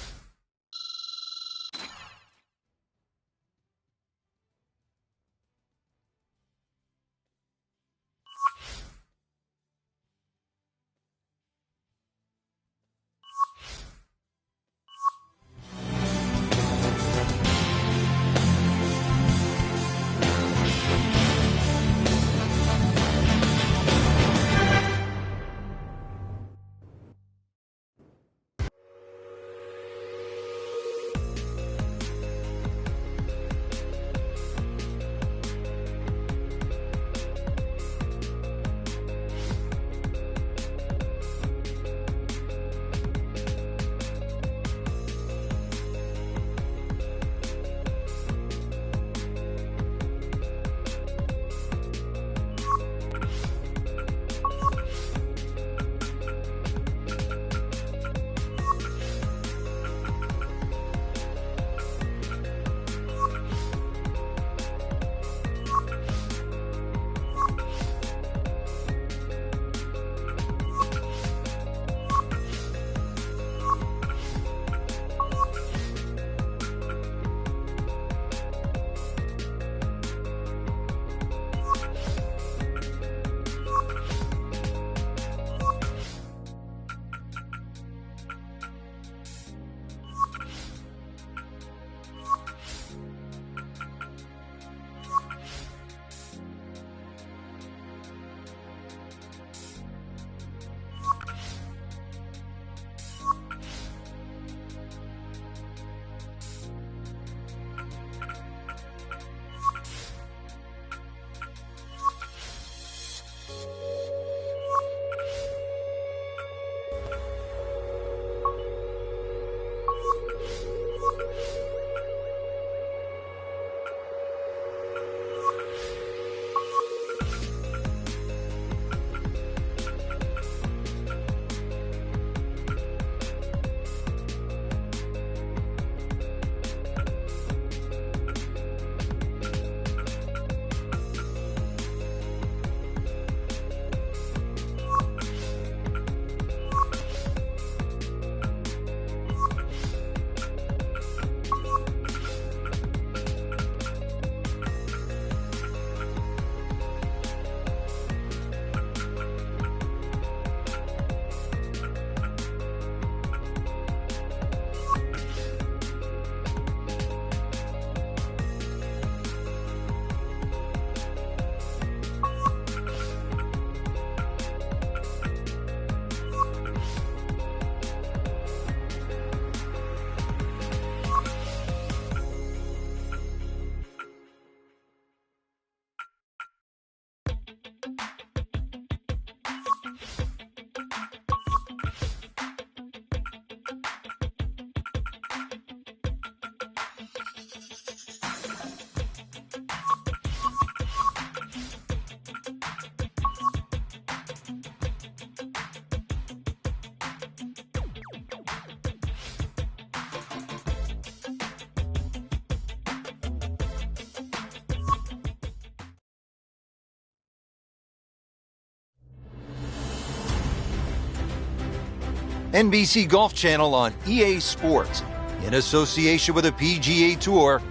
NBC Golf Channel on EA Sports, in association with the PGA Tour,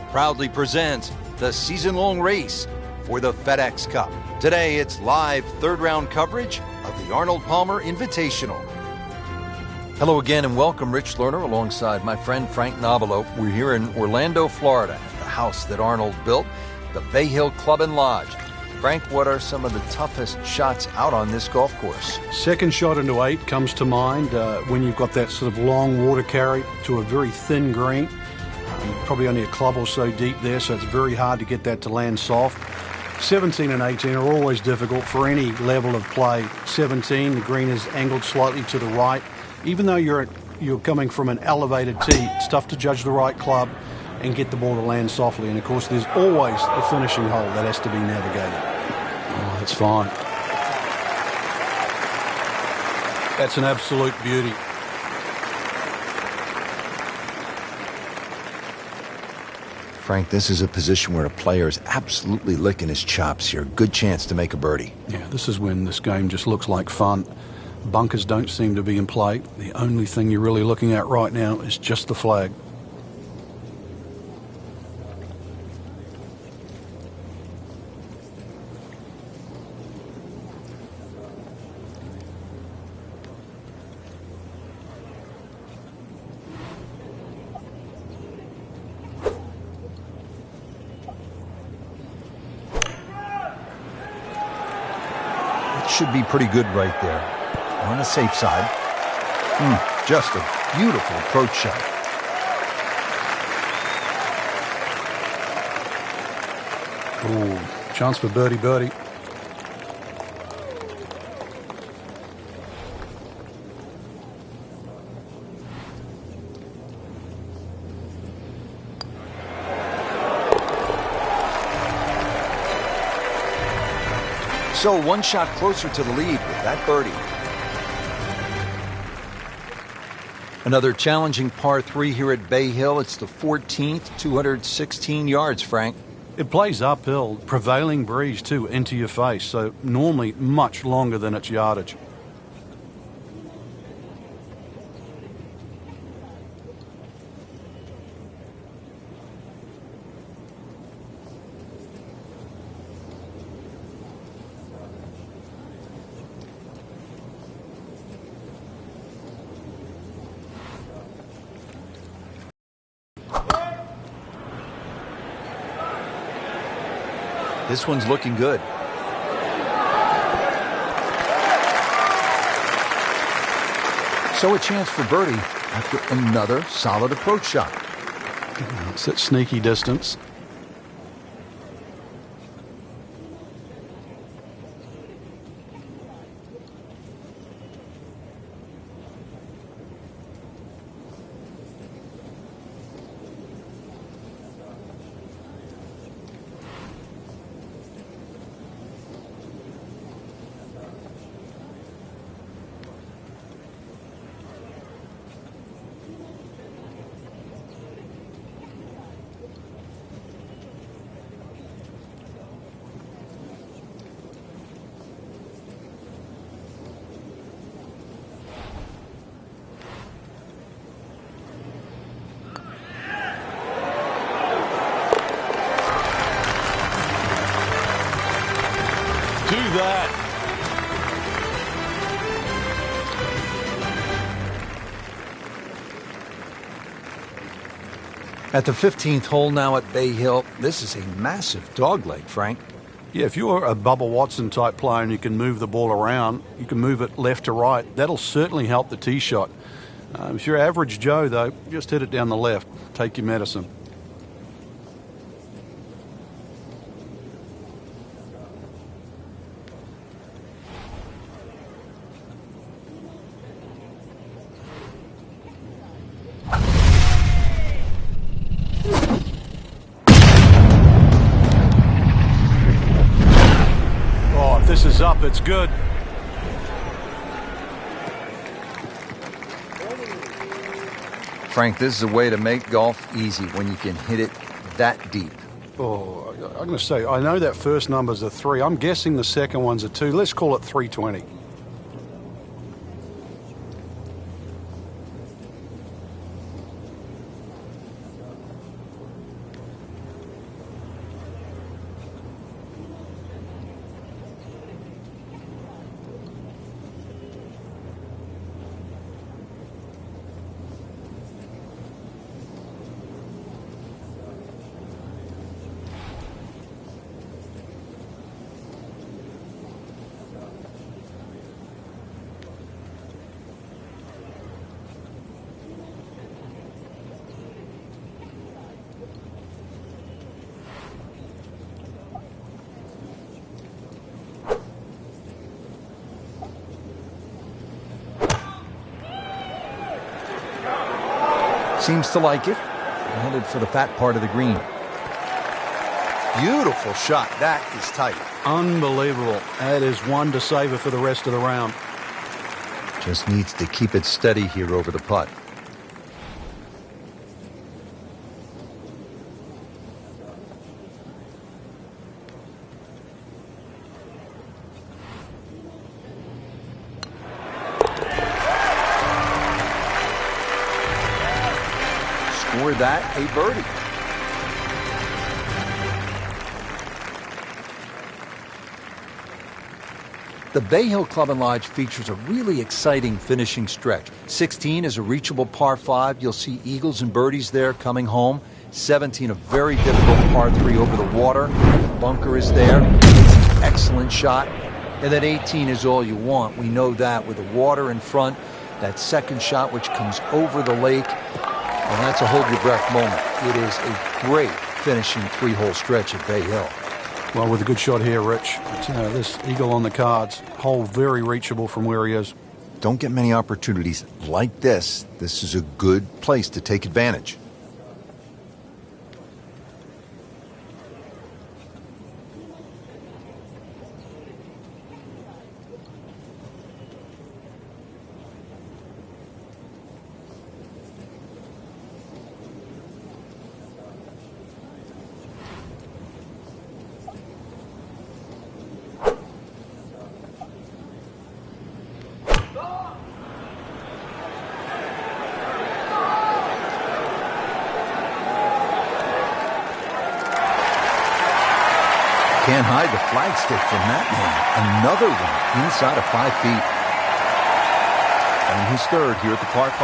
proudly presents the season-long race for the FedEx Cup. Today, it's live third-round coverage of the Arnold Palmer Invitational. Hello again and welcome, Rich Lerner, alongside my friend Frank Nobilo. We're here in Orlando, Florida, at the house that Arnold built, the Bay Hill Club and Lodge. Frank, what are some of the toughest shots out on this golf course? Second shot into 8 comes to mind when you've got that sort of long water carry to a very thin green. Probably only a club or so deep there, so it's very hard to get that to land soft. 17 and 18 are always difficult for any level of play. 17, the green is angled slightly to the right. Even though you're coming from an elevated tee, it's tough to judge the right club and get the ball to land softly. And, of course, there's always the finishing hole that has to be navigated. Oh, that's fine. That's an absolute beauty. Frank, this is a position where a player is absolutely licking his chops here. Good chance to make a birdie. Yeah, this is when this game just looks like fun. Bunkers don't seem to be in play. The only thing you're really looking at right now is just the flag. Should be pretty good right there. On the safe side. Just a beautiful approach shot. Ooh, chance for birdie. So one shot closer to the lead with that birdie. Another challenging par 3 here at Bay Hill. It's the 14th, 216 yards, Frank. It plays uphill, prevailing breeze too, into your face, so normally much longer than its yardage. This one's looking good. So a chance for birdie after another solid approach shot. It's at sneaky distance. That. At the 15th hole now at Bay Hill, this is a massive dogleg, Frank. Yeah, if you're a Bubba Watson type player and you can move the ball around, you can move it left to right, that'll certainly help the tee shot. If you're average Joe, though, just hit it down the left. Take your medicine. This is up, it's good. Frank, this is a way to make golf easy when you can hit it that deep. Oh, I'm going to say, I know that first number's a 3. I'm guessing the second one's a 2. Let's call it 320. Seems to like it. Headed for the fat part of the green. Beautiful shot. That is tight. Unbelievable. That is one to savor for the rest of the round. Just needs to keep it steady here over the putt. for that a birdie. The Bay Hill Club and Lodge features a really exciting finishing stretch. 16 is a reachable par 5. You'll see eagles and birdies there coming home. 17, a very difficult par 3 over the water. The bunker is there. It's an excellent shot. And then 18 is all you want. We know that with the water in front. That second shot which comes over the lake. And that's a hold-your-breath moment. It is a great finishing 3-hole stretch at Bay Hill. Well, with a good shot here, Rich. This eagle on the cards, hole very reachable from where he is. Don't get many opportunities like this. This is a good place to take advantage. Can't hide the flagstick from that man. Another one inside of 5 feet. And his third here at the par 5.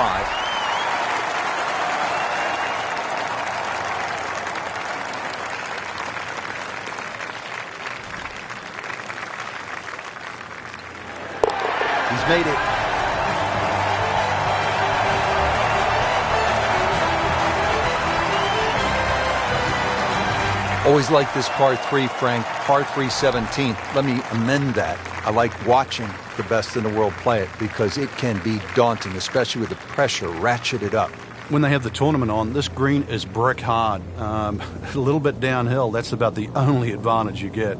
He's made it. Always like this par 3, Frank. Par 3 17th. Let me amend that. I like watching the best in the world play it because it can be daunting, especially with the pressure ratcheted up. When they have the tournament on, this green is brick hard. A little bit downhill. That's about the only advantage you get.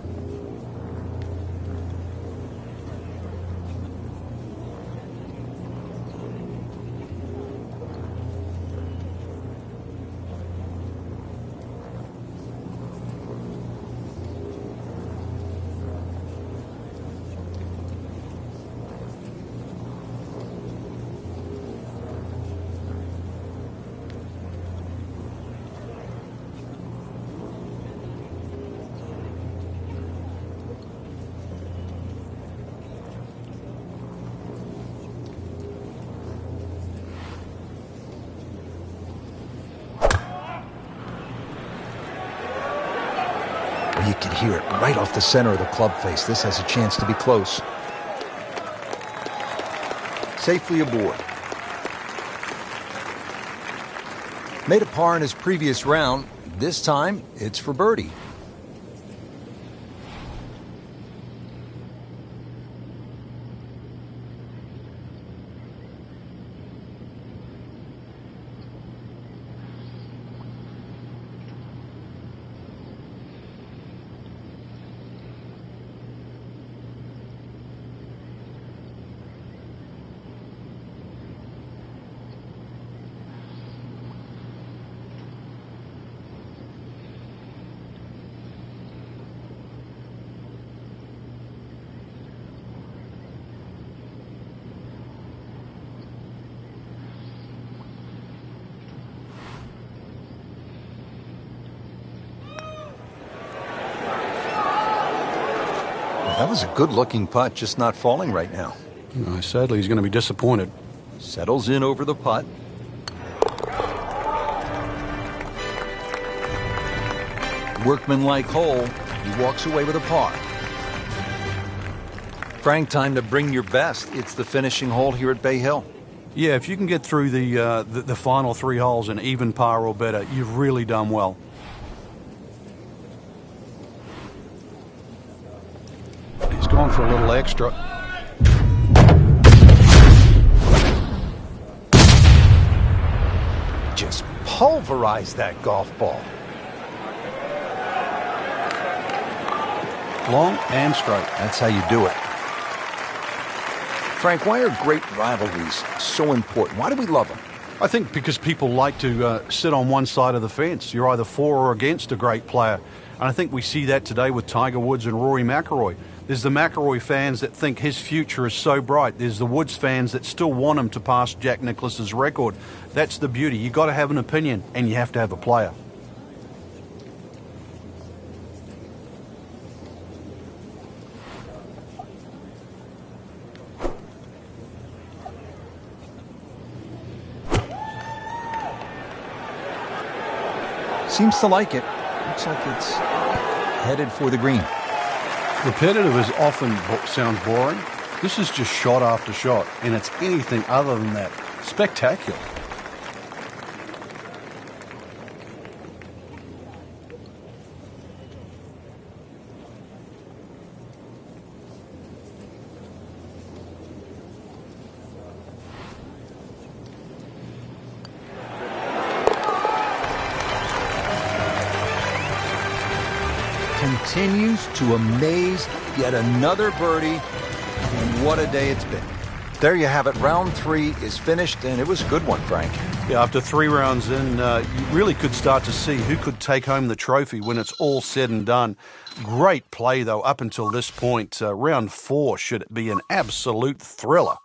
You can hear it right off the center of the club face. This has a chance to be close. Safely aboard. Made a par in his previous round. This time, it's for birdie. That was a good-looking putt, just not falling right now. Sadly, he's going to be disappointed. Settles in over the putt. Workmanlike hole. He walks away with a par. Frank, time to bring your best. It's the finishing hole here at Bay Hill. Yeah, if you can get through the final 3 holes in even par or better, you've really done well. He's gone for a little extra. Just pulverized that golf ball. Long and straight. That's how you do it. Frank, why are great rivalries so important? Why do we love them? I think because people like to sit on one side of the fence. You're either for or against a great player. And I think we see that today with Tiger Woods and Rory McIlroy. There's the McIlroy fans that think his future is so bright. There's the Woods fans that still want him to pass Jack Nicklaus's record. That's the beauty. You've got to have an opinion, and you have to have a player. Seems to like it. Looks like it's headed for the green. Repetitive is often sounds boring. This is just shot after shot, and it's anything other than that. Spectacular. Continues to amaze. Yet another birdie. And what a day it's been. There you have it. Round 3 is finished, and it was a good one, Frank. Yeah, after 3 rounds in, you really could start to see who could take home the trophy when it's all said and done. Great play, though, up until this point. Round 4 should be an absolute thriller.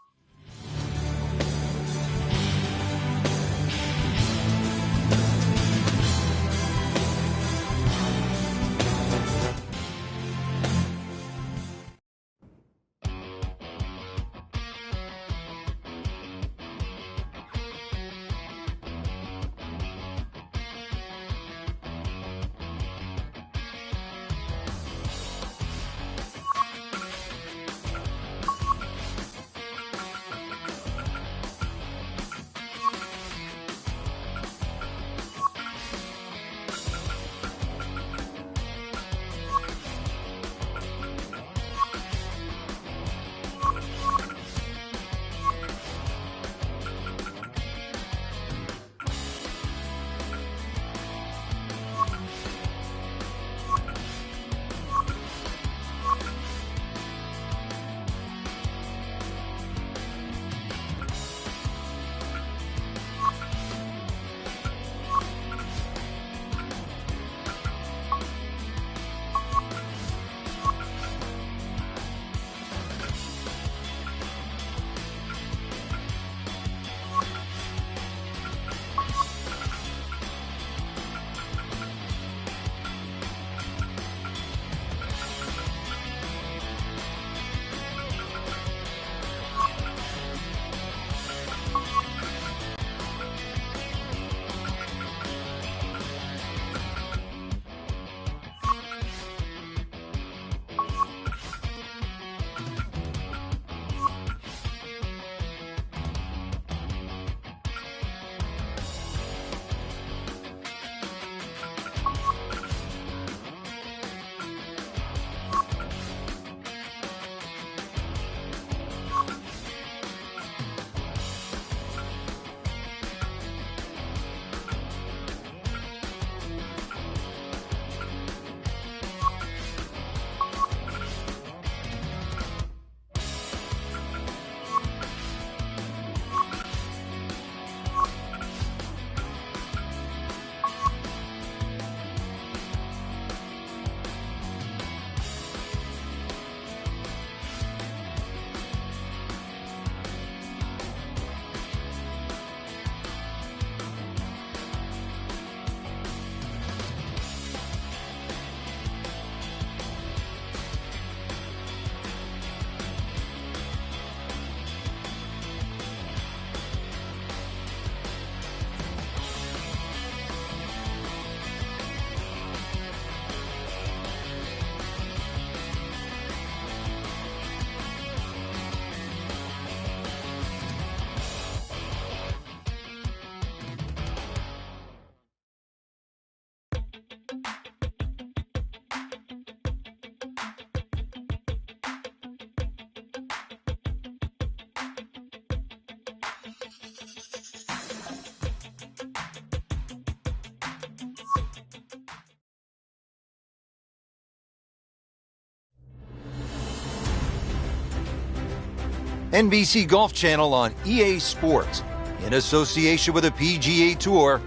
NBC Golf Channel on EA Sports, in association with the PGA Tour,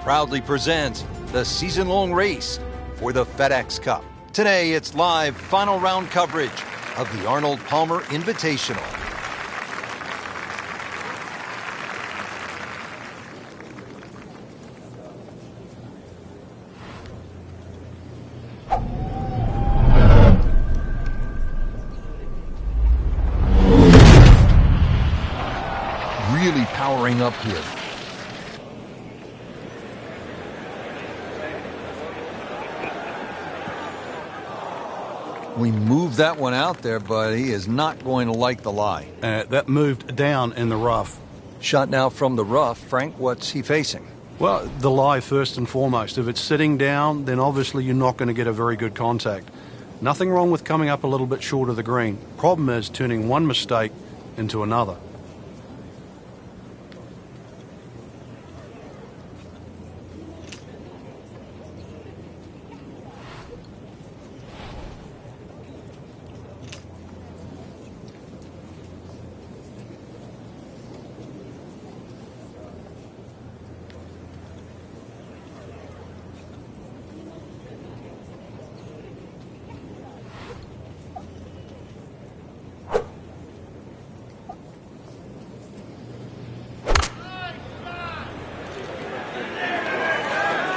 proudly presents the season-long race for the FedEx Cup. Today, it's live final round coverage of the Arnold Palmer Invitational. Really powering up here. We moved that one out there, but he is not going to like the lie. That moved down in the rough. Shot now from the rough. Frank, what's he facing? Well, the lie first and foremost. If it's sitting down, then obviously you're not going to get a very good contact. Nothing wrong with coming up a little bit short of the green. Problem is turning one mistake into another.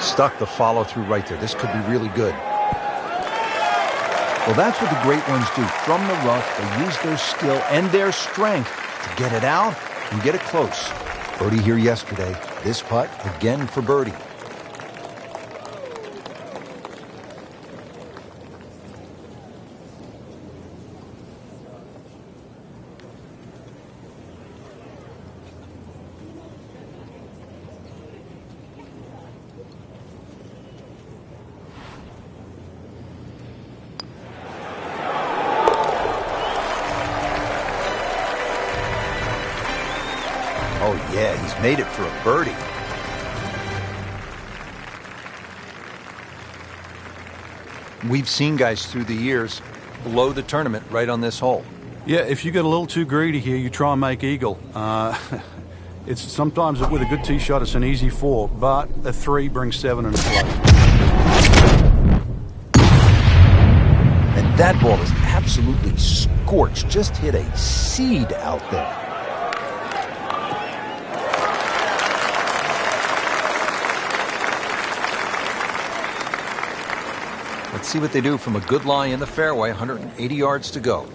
Stuck the follow through right there. This could be really good. Well, that's what the great ones do. From the rough, they use their skill and their strength to get it out and get it close. Birdie here yesterday. This putt again for birdie. Oh, yeah, he's made it for a birdie. We've seen guys through the years blow the tournament right on this hole. Yeah, if you get a little too greedy here, you try and make eagle. It's sometimes with a good tee shot, it's an easy 4, but a 3 brings 7 into play. And that ball is absolutely scorched. Just hit a seed out there. Let's see what they do from a good lie in the fairway. 180 yards to go.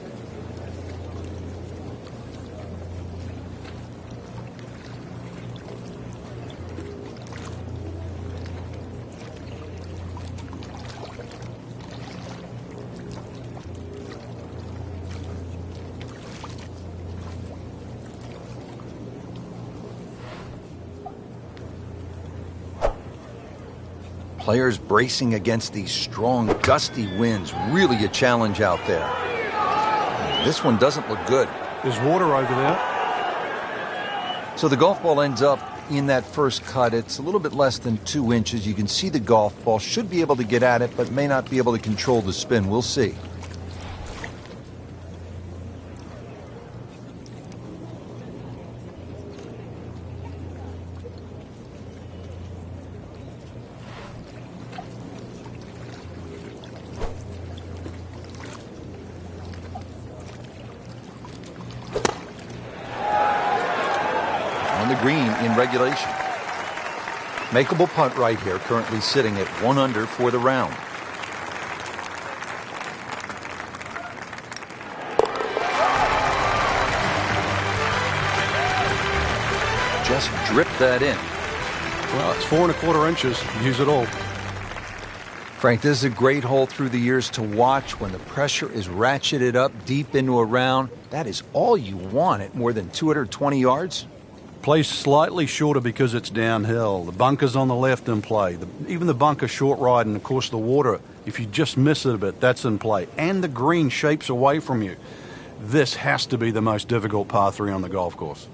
Players bracing against these strong, gusty winds. Really a challenge out there. This one doesn't look good. There's water over there. So the golf ball ends up in that first cut. It's a little bit less than 2 inches. You can see the golf ball. Should be able to get at it, but may not be able to control the spin. We'll see. On the green in regulation. Makeable putt right here, currently sitting at 1 under for the round. Just drip that in. Well, it's 4 1/4 inches. Use it all. Frank, this is a great hole through the years to watch when the pressure is ratcheted up deep into a round. That is all you want at more than 220 yards. Plays slightly shorter because it's downhill. The bunker's on the left in play. Even the bunker short right, and of course the water, if you just miss it a bit, that's in play. And the green shapes away from you. This has to be the most difficult par 3 on the golf course.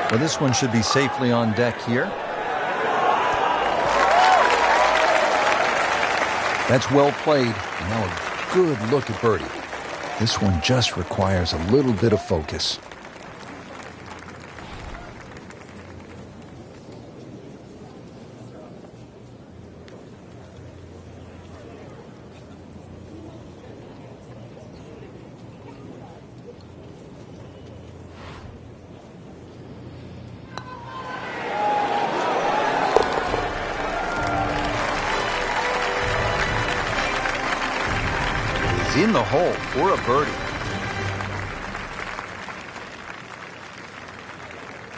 Well, this one should be safely on deck here. That's well played. Now a good look at birdie. This one just requires a little bit of focus. in the hole for a birdie.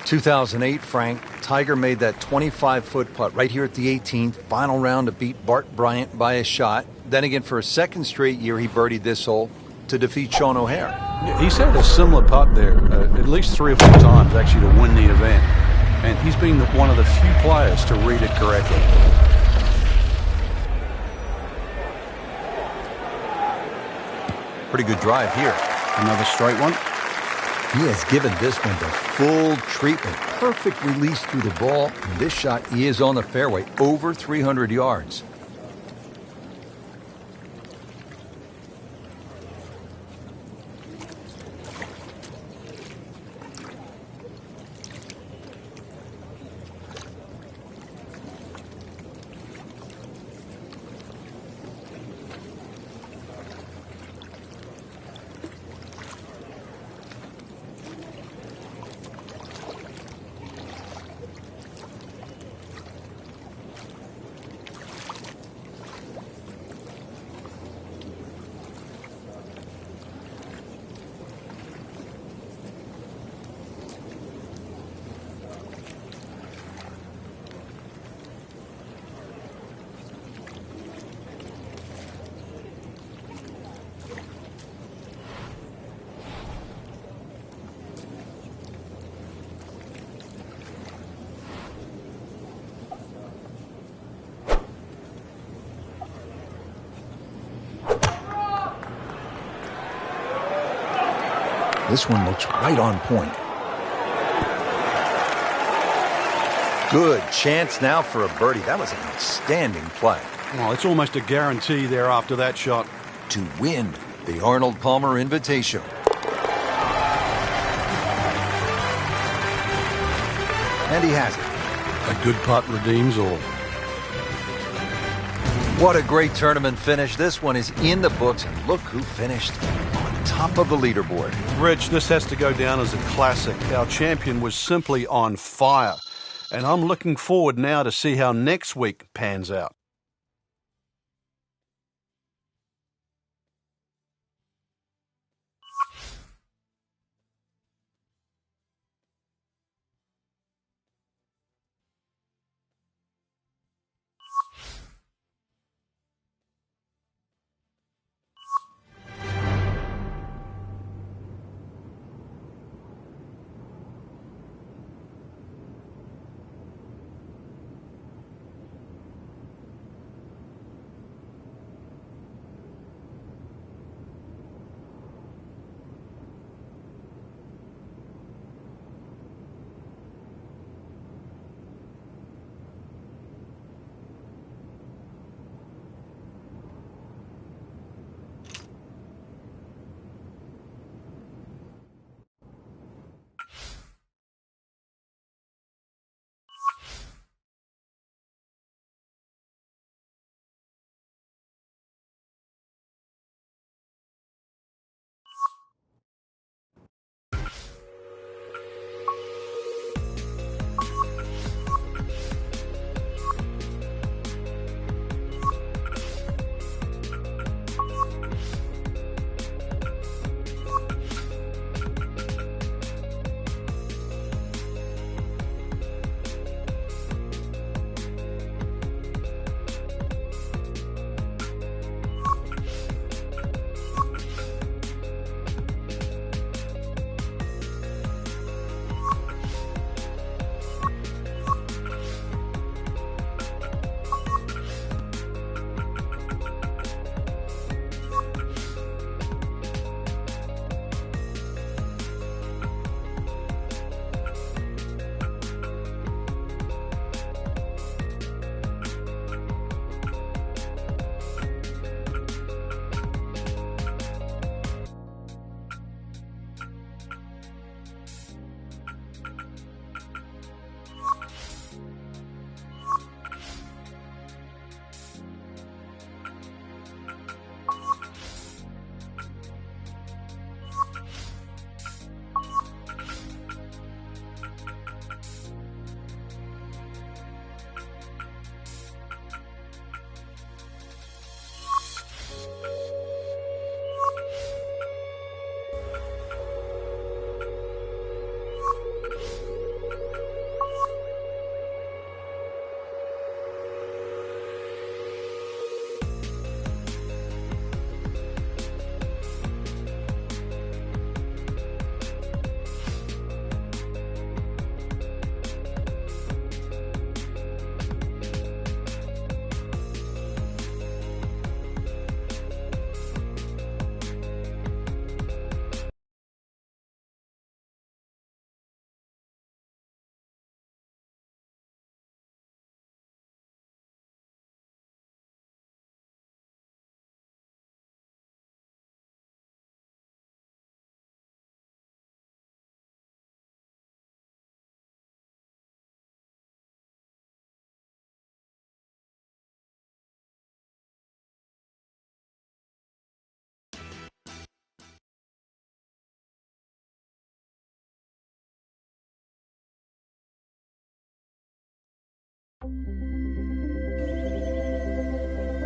2008, Frank, Tiger made that 25-foot putt right here at the 18th, final round to beat Bart Bryant by a shot. Then again, for a second straight year, he birdied this hole to defeat Sean O'Hare. Yeah, he's had a similar putt there at least 3 or 4 times, actually, to win the event. And he's been one of the few players to read it correctly. Pretty good drive here. Another straight one. He has given this one the full treatment. Perfect release through the ball. And this shot is on the fairway, over 300 yards. This one looks right on point. Good chance now for a birdie. That was an outstanding play. Well, it's almost a guarantee there after that shot. To win the Arnold Palmer Invitational. And he has it. A good putt redeems all. What a great tournament finish. This one is in the books, and look who finished on top of the leaderboard. Rich, this has to go down as a classic. Our champion was simply on fire. And I'm looking forward now to see how next week pans out.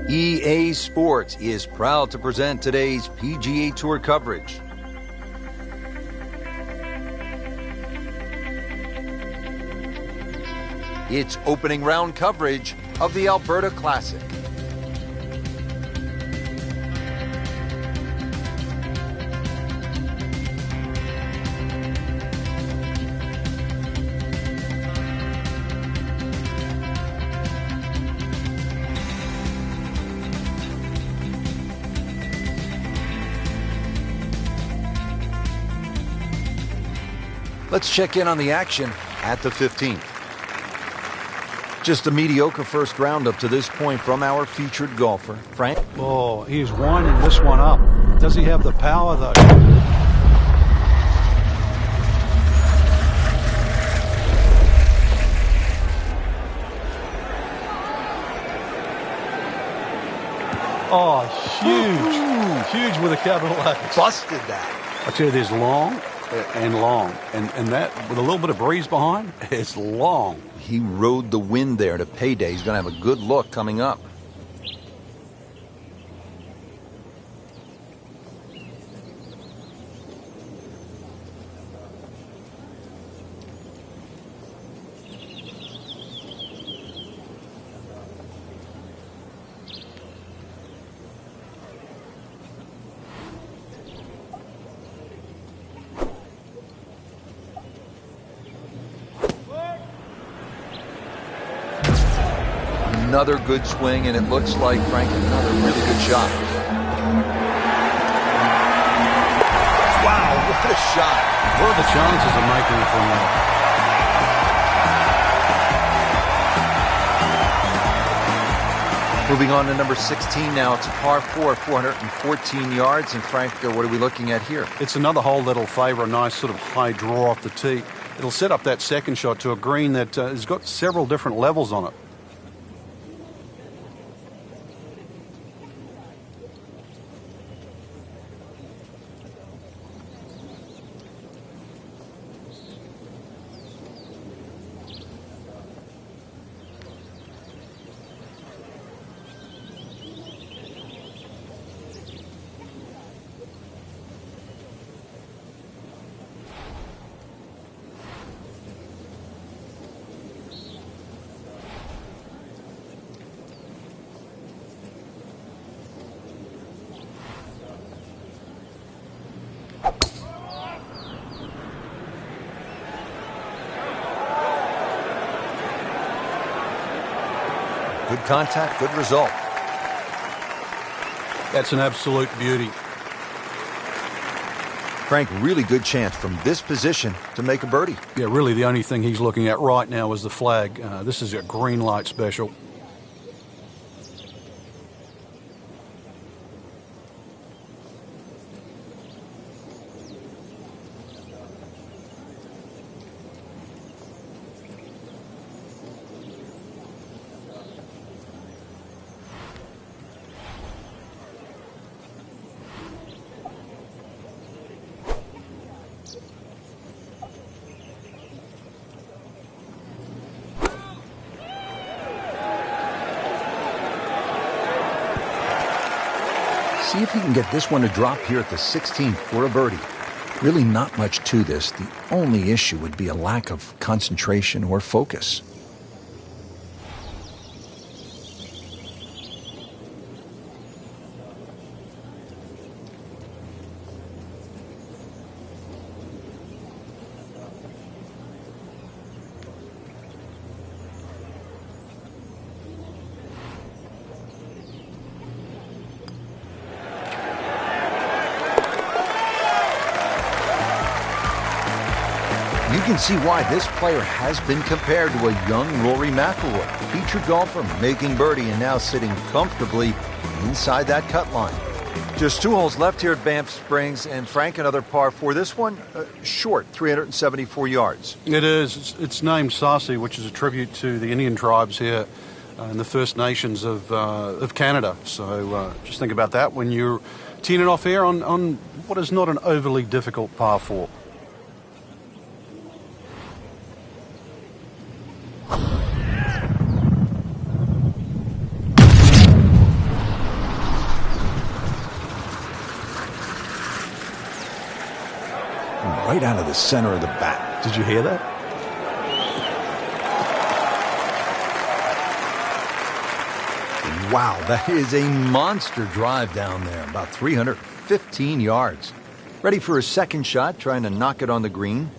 EA Sports is proud to present today's PGA Tour coverage. It's opening round coverage of the Alberta Classic. Let's check in on the action at the 15th. Just a mediocre first round up to this point from our featured golfer, Frank. Oh, he's winding this one up. Does he have the power, though? Oh, huge. Huge with a capital H. Busted that. I tell you, there's long and long. And that, with a little bit of breeze behind, it's long. He rode the wind there to payday. He's going to have a good look coming up. Another good swing, and it looks like, Frank, another really good shot. Wow, what a shot. What are the chances of making it from that? Moving on to number 16 now. It's a par 4, 414 yards. And Frank, what are we looking at here? It's another hole that'll favour a nice sort of high draw off the tee. It'll set up that second shot to a green that has got several different levels on it. Good contact, good result. That's an absolute beauty. Frank, really good chance from this position to make a birdie. Yeah, really the only thing he's looking at right now is the flag. This is a green light special. See if he can get this one to drop here at the 16th for a birdie. Really not much to this. The only issue would be a lack of concentration or focus. You can see why this player has been compared to a young Rory McIlroy, featured golfer making birdie and now sitting comfortably inside that cut line. Just 2 holes left here at Banff Springs, and Frank, another par 4. This one short, 374 yards. It is. It's named Sarsi, which is a tribute to the Indian tribes here and the First Nations of Canada. So just think about that when you're teeing it off here on what is not an overly difficult par 4. right out of the center of the bat. Did you hear that? Wow, that is a monster drive down there, about 315 yards. Ready for a second shot, trying to knock it on the green.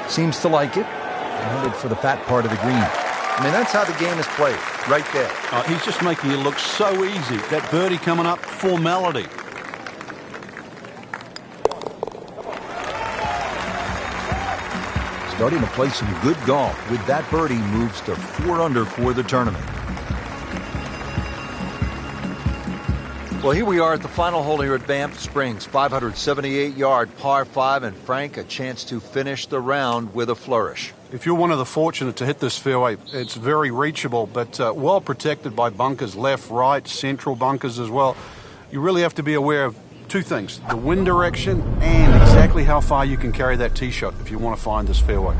Seems to like it. Headed for the fat part of the green. I mean, that's how the game is played, right there. He's just making it look so easy. That birdie coming up, formality. Starting to play some good golf. With that birdie, moves to 4 under for the tournament. Well, here we are at the final hole here at Banff Springs. 578-yard par 5, and Frank, a chance to finish the round with a flourish. If you're one of the fortunate to hit this fairway, it's very reachable, but well protected by bunkers, left, right, central bunkers as well. You really have to be aware of two things: the wind direction and exactly how far you can carry that tee shot if you want to find this fairway.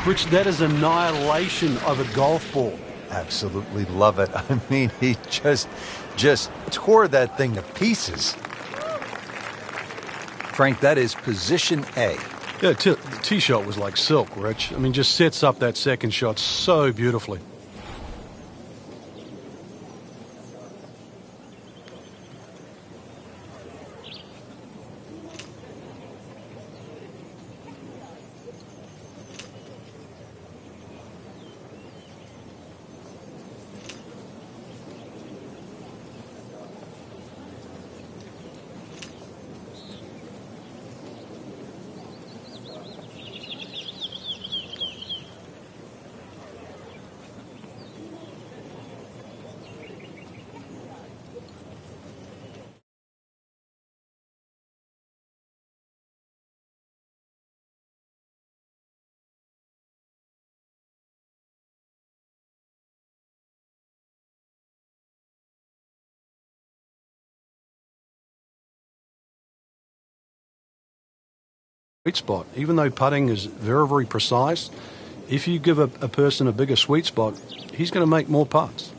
Rich, that is annihilation of a golf ball. Absolutely love it. I mean, he just tore that thing to pieces. Frank, that is position A. Yeah, the tee shot was like silk, Rich. I mean, just sets up that second shot so beautifully. Sweet spot. Even though putting is very, very precise, if you give a person a bigger sweet spot, he's going to make more putts.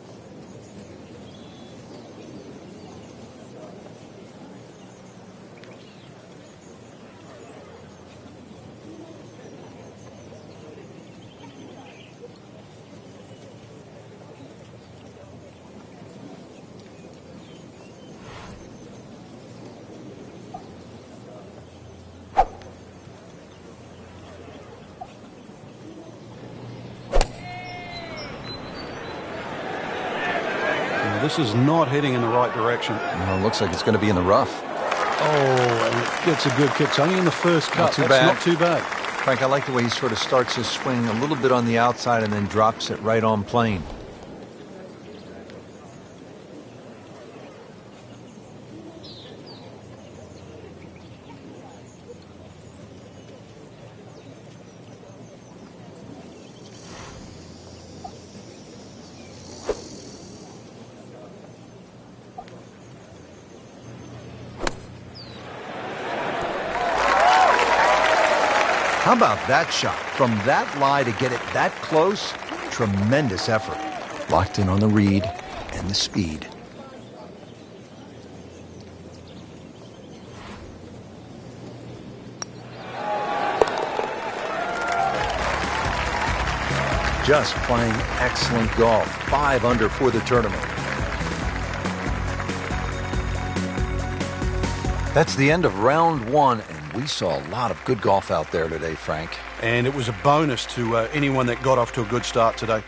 This is not heading in the right direction. Well, it looks like it's going to be in the rough. Oh, and it gets a good kick. It's only in the first cut. Not too bad. Not too bad. Frank, I like the way he sort of starts his swing a little bit on the outside and then drops it right on plane. How about that shot? From that lie to get it that close, tremendous effort. Locked in on the read and the speed. Just playing excellent golf. 5 under for the tournament. That's the end of round 1. We saw a lot of good golf out there today, Frank. And it was a bonus to anyone that got off to a good start today.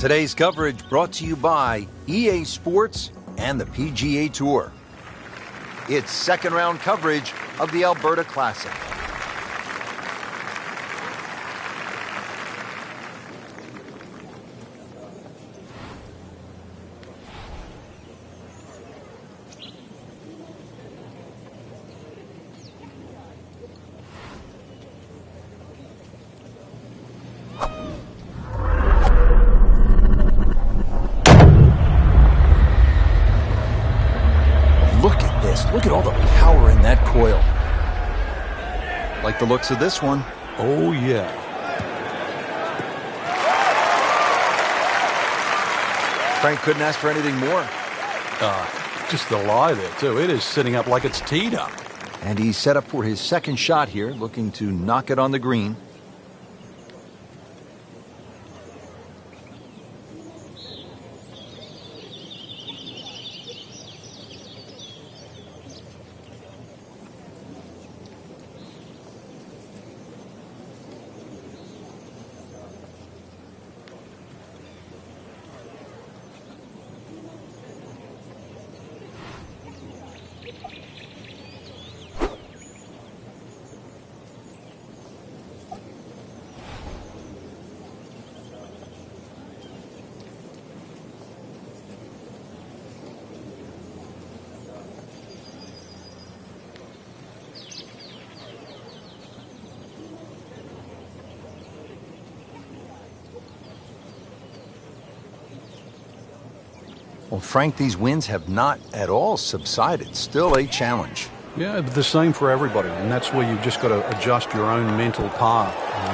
Today's coverage brought to you by EA Sports and the PGA Tour. It's second round coverage of the Alberta Classic. Look at all the power in that coil. Like the looks of this one. Oh, yeah. Frank couldn't ask for anything more. Just the lie there, too. It is sitting up like it's teed up. And he's set up for his second shot here, looking to knock it on the green. Well, Frank, these winds have not at all subsided. Still a challenge. Yeah, but the same for everybody, and that's where you've just got to adjust your own mental par.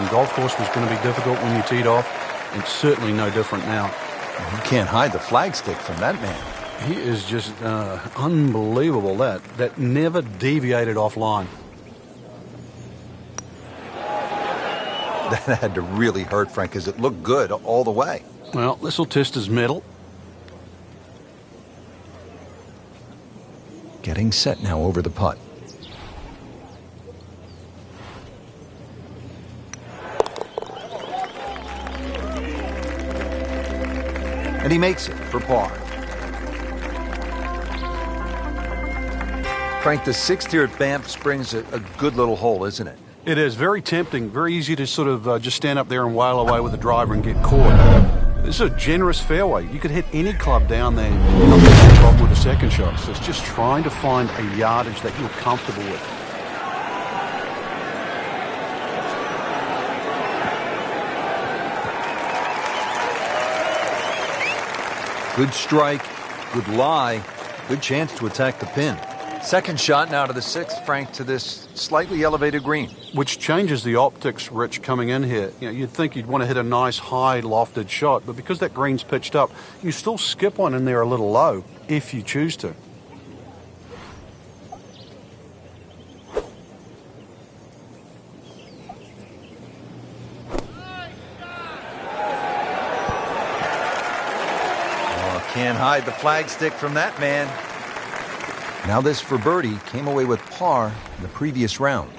Golf course was going to be difficult when you teed off. It's certainly no different now. You can't hide the flagstick from that man. He is just unbelievable, that never deviated offline. That had to really hurt, Frank, because it looked good all the way. Well, this will test his mettle. Getting set now over the putt. And he makes it for par. Frank, the sixth here at Banff Springs, a good little hole, isn't it? It is very tempting, very easy to sort of just stand up there and wail away with the driver and get caught. This is a generous fairway. You could hit any club down there and not have any problem with the second shot. So it's just trying to find a yardage that you're comfortable with. Good strike, good lie, good chance to attack the pin. Second shot now to the sixth, Frank, to this slightly elevated green. Which changes the optics, Rich, coming in here. You know, you'd think you'd want to hit a nice, high, lofted shot, but because that green's pitched up, you still skip one in there a little low, if you choose to. Oh, can't hide the flagstick from that man. Now this for birdie, came away with par in the previous round.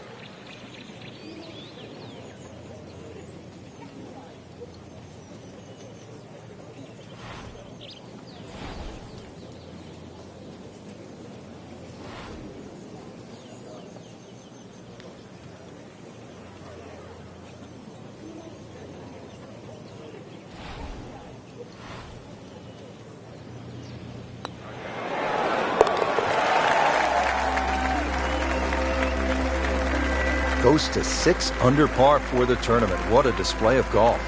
Goes to 6 under par for the tournament. What a display of golf.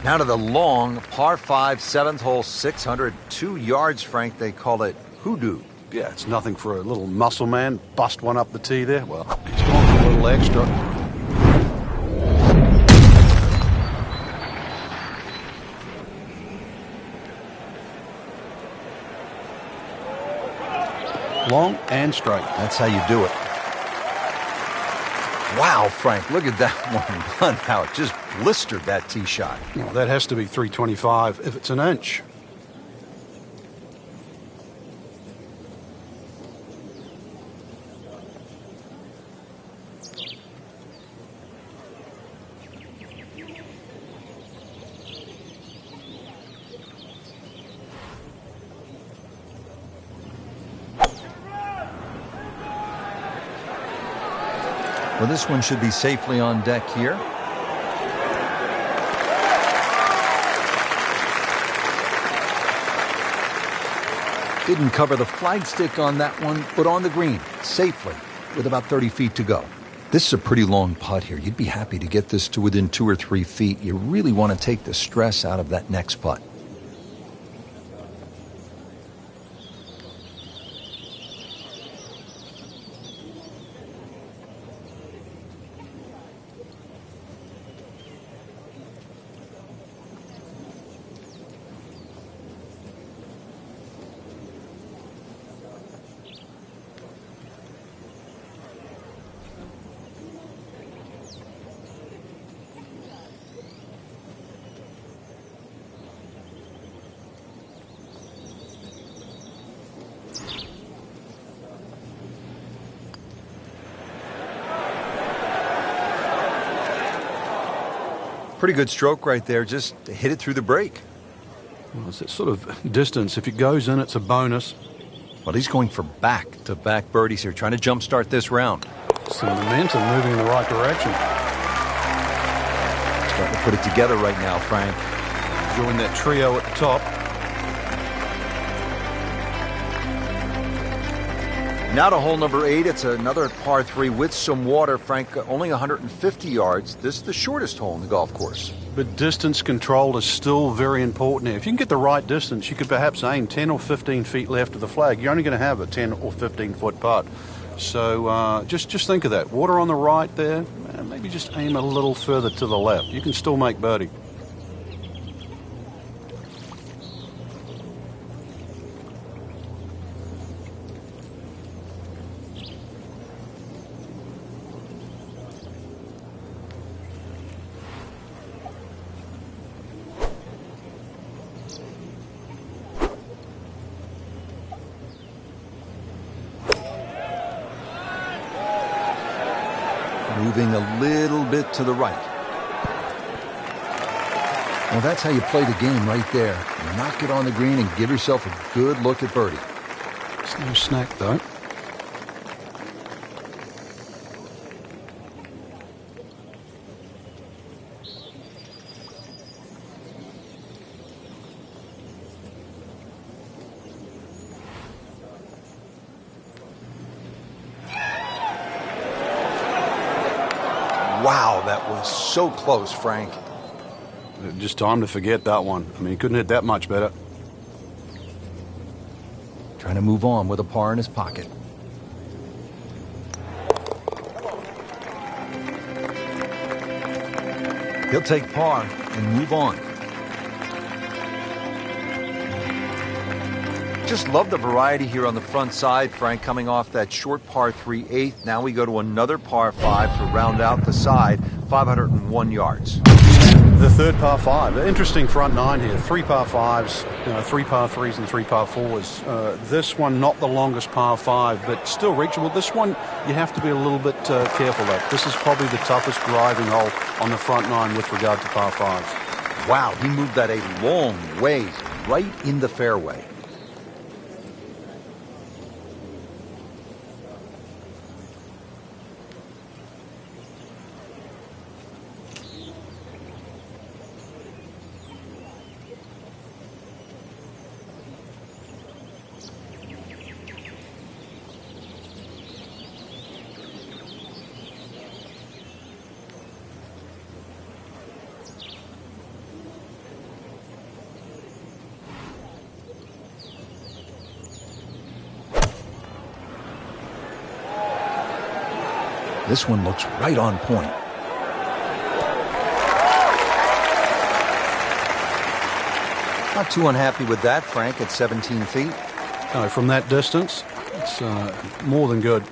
Now to the long par 5, 7th hole, 602 yards, Frank. They call it hoodoo. Yeah, it's nothing for a little muscle man. Bust one up the tee there. Well, he's gone for a little extra. Long and straight. That's how you do it. Wow, Frank, look at that one. How it just blistered that tee shot. Well, that has to be 325 if it's an inch. Well, this one should be safely on deck here. Didn't cover the flagstick on that one, but on the green, safely, with about 30 feet to go. This is a pretty long putt here. You'd be happy to get this to within 2 or 3 feet. You really want to take the stress out of that next putt. Pretty good stroke right there, just hit it through the break. Well, it's that sort of distance. If it goes in, it's a bonus. Well, he's going for back-to-back birdies here, trying to jumpstart this round. Some momentum moving in the right direction. Starting to put it together right now, Frank. Enjoying that trio at the top. Now to hole number 8. It's another par 3 with some water, Frank. Only 150 yards. This is the shortest hole in the golf course. But distance control is still very important here. If you can get the right distance, you could perhaps aim 10 or 15 feet left of the flag. You're only going to have a 10 or 15-foot putt. So just think of that. Water on the right there. Maybe just aim a little further to the left. You can still make birdie. Moving a little bit to the right. Well, that's how you play the game right there. Knock it on the green and give yourself a good look at birdie. It's no snack, though. Wow, that was so close, Frank. Just time to forget that one. I mean, he couldn't hit that much better. Trying to move on with a par in his pocket. He'll take par and move on. Just love the variety here on the front side, Frank, coming off that short par 3/8. Now we go to another par 5 to round out the side, 501 yards. The third par 5. Interesting front 9 here. 3 par 5s, 3 par 3s and 3 par 4s. This one not the longest par 5, but still reachable. This one you have to be a little bit careful of. This is probably the toughest driving hole on the front 9 with regard to par 5s. Wow, he moved that a long ways right in the fairway. This one looks right on point. Not too unhappy with that, Frank, at 17 feet. No, from that distance, it's more than good.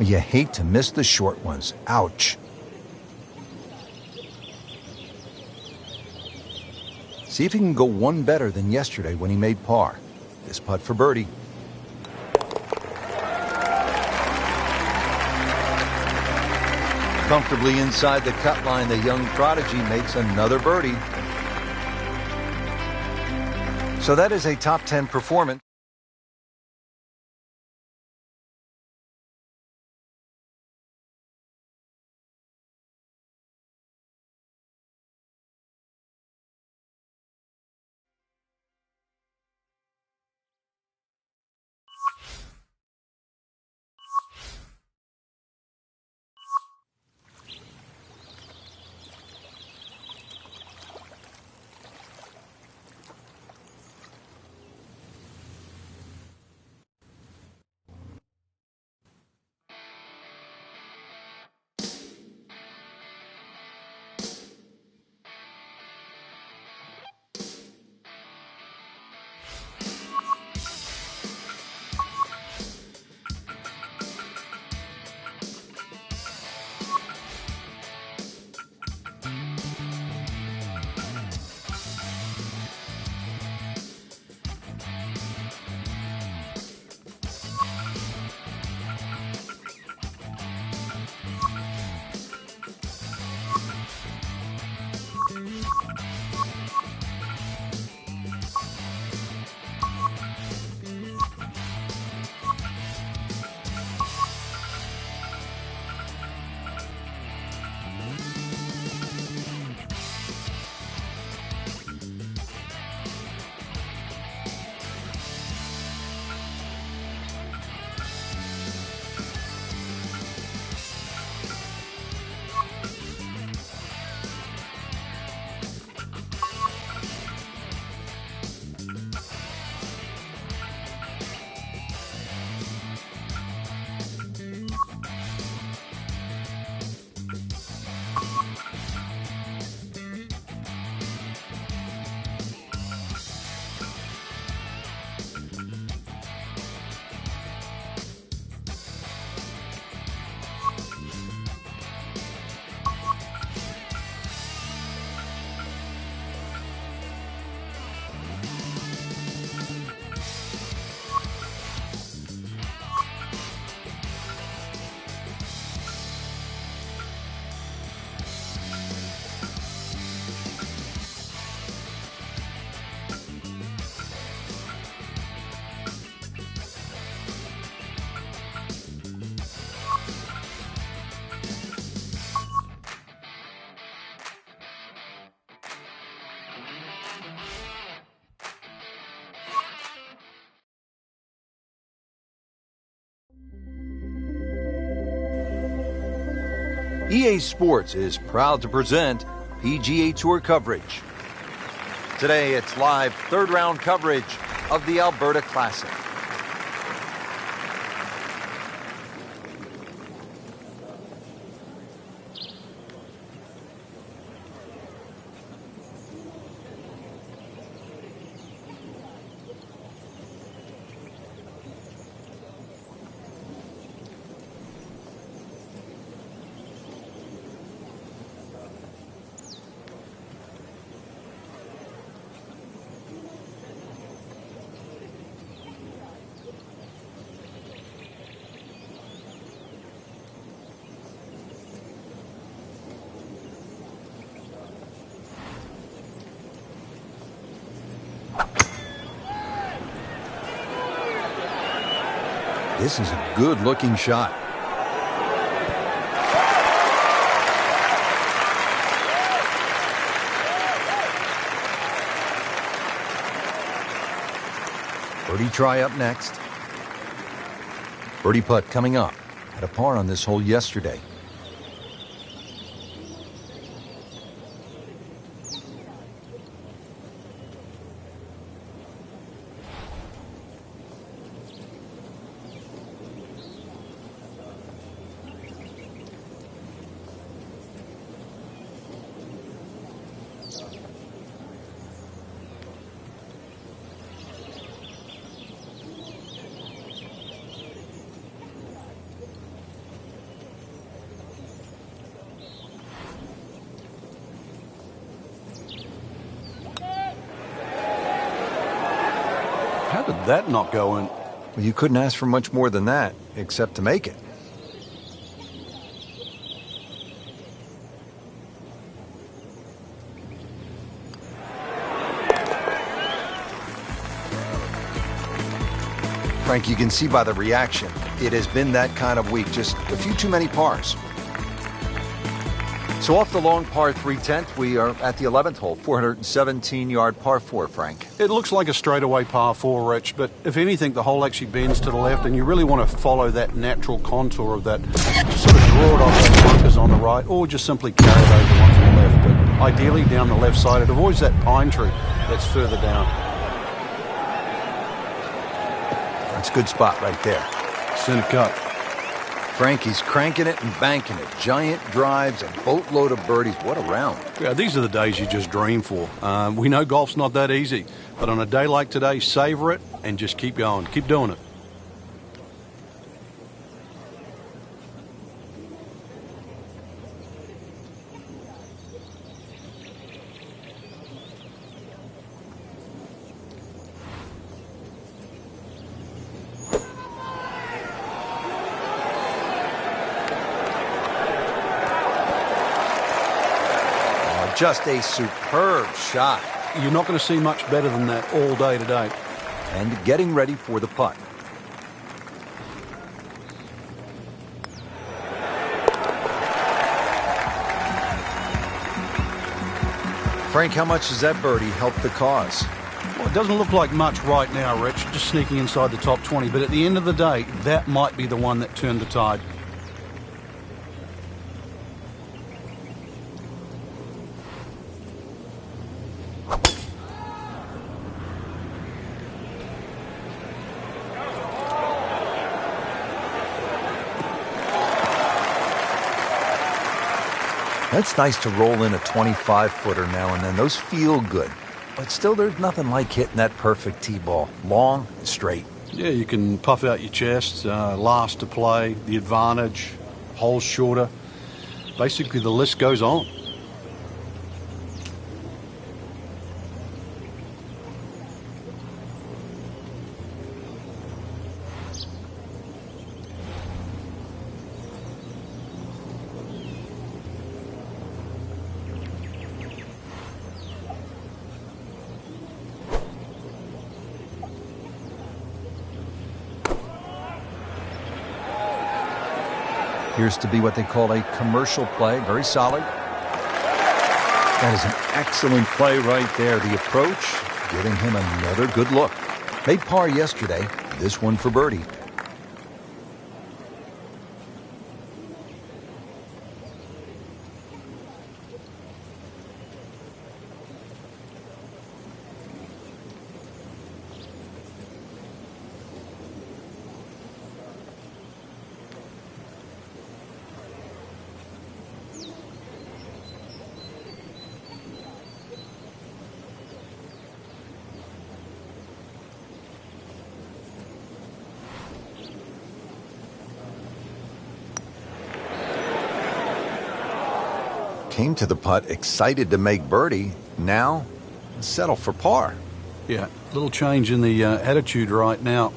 But you hate to miss the short ones. Ouch. See if he can go one better than yesterday when he made par. This putt for birdie. Comfortably inside the cut line, the young prodigy makes another birdie. So that is a top 10 performance. EA Sports is proud to present PGA Tour coverage. Today, it's live third-round coverage of the Alberta Classic. This is a good-looking shot. Birdie try up next. Birdie putt coming up. Had a par on this hole yesterday. that not go in? Well, you couldn't ask for much more than that, except to make it. Frank, you can see by the reaction, it has been that kind of week. Just a few too many pars. So off the long par 3 10th, we are at the 11th hole, 417-yard par 4, Frank. It looks like a straightaway par 4, Rich, but if anything, the hole actually bends to the left, and you really want to follow that natural contour of that. Just sort of draw it off those bunkers on the right, or just simply carry it over onto the left. But ideally down the left side. It avoids that pine tree that's further down. That's a good spot right there. Center cut. Frankie's cranking it and banking it. Giant drives, a boatload of birdies. What a round. Yeah, these are the days you just dream for. We know golf's not that easy, but on a day like today, savor it and just keep going. Keep doing it. Just a superb shot. You're not going to see much better than that all day today. And getting ready for the putt. Frank, how much does that birdie help the cause? Well, it doesn't look like much right now, Rich, just sneaking inside the top 20. But at the end of the day, that might be the one that turned the tide. It's nice to roll in a 25-footer now and then. Those feel good. But still, there's nothing like hitting that perfect tee ball. Long and straight. Yeah, you can puff out your chest, last to play, the advantage, holes shorter. Basically, the list goes on. Appears to be what they call a commercial play. Very solid. That is an excellent play right there. The approach, giving him another good look. Made par yesterday. This one for birdie. Came to the putt, excited to make birdie. Now, settle for par. Yeah, little change in the attitude right now.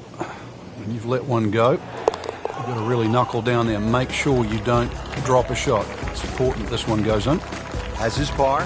When you've let one go, you've got to really knuckle down there and make sure you don't drop a shot. It's important this one goes in. Has his par.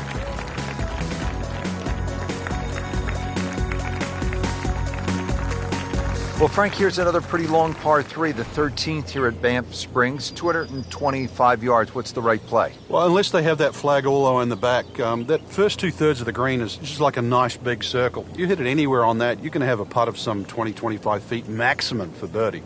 Well, Frank, here's another pretty long par 3, the 13th here at Banff Springs, 225 yards. What's the right play? Well, unless they have that flag all the way in the back, that first 2/3 of the green is just like a nice big circle. You hit it anywhere on that, you can have a putt of some 20, 25 feet maximum for birdie.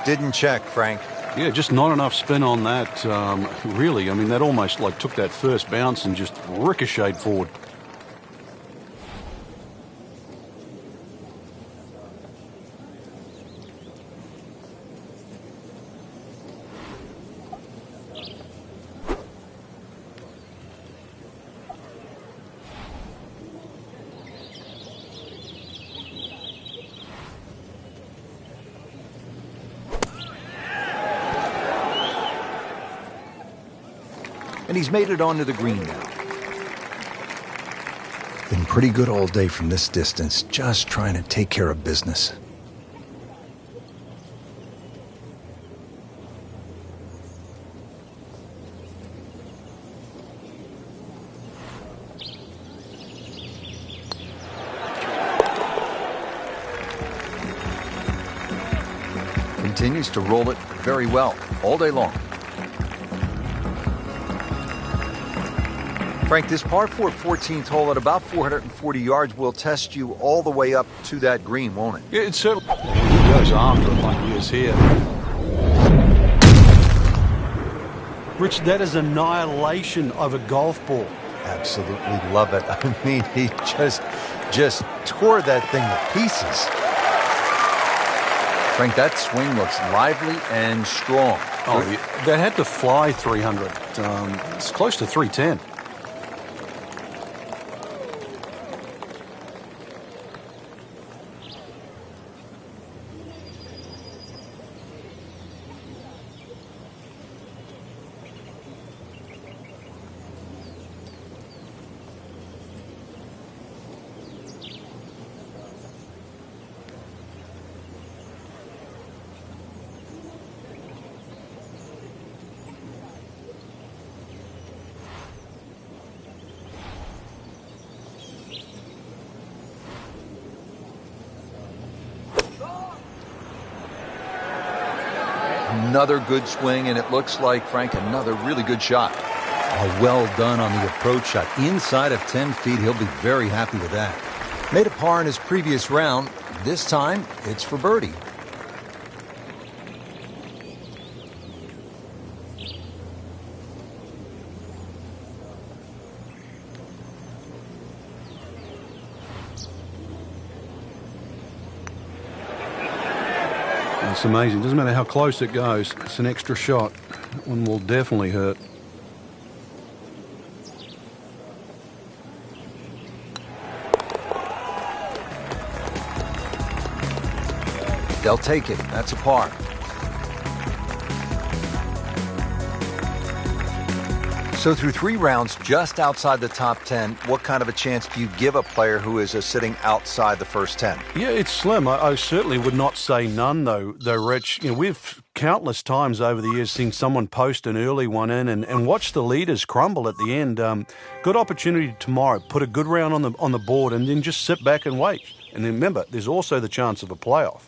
Didn't check, Frank. Yeah, just not enough spin on that, really. I mean, that almost like took that first bounce and just ricocheted forward. and he's made it onto the green now. Been pretty good all day from this distance, just trying to take care of business. Continues to roll it very well all day long. Frank, this par 4 14th hole at about 440 yards will test you all the way up to that green, won't it? Yeah, it certainly he goes after it like he is here. Rich, that is annihilation of a golf ball. Absolutely love it. I mean, he just tore that thing to pieces. Frank, that swing looks lively and strong. Oh, yeah, that had to fly 300. It's close to 310. Another good swing, and it looks like, Frank, another really good shot. Oh, well done on the approach shot. Inside of 10 feet, he'll be very happy with that. Made a par in his previous round. This time, it's for birdie. It's amazing. Doesn't matter how close it goes. It's an extra shot. That one will definitely hurt. They'll take it. That's a par. So through 3 rounds, just outside the top 10, what kind of a chance do you give a player who is sitting outside the first 10? Yeah, it's slim. I certainly would not say none, though, Rich. You know, we've countless times over the years seen someone post an early one in and watch the leaders crumble at the end. Good opportunity tomorrow. Put a good round on the board and then just sit back and wait. And then remember, there's also the chance of a playoff.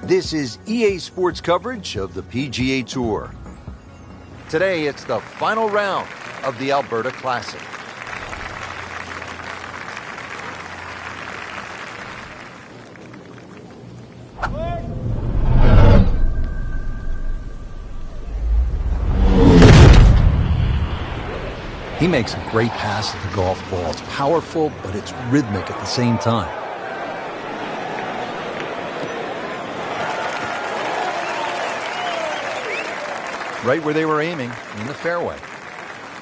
This is EA Sports coverage of the PGA Tour. Today, it's the final round of the Alberta Classic. He makes a great pass at the golf ball. It's powerful, but it's rhythmic at the same time. Right where they were aiming, in the fairway.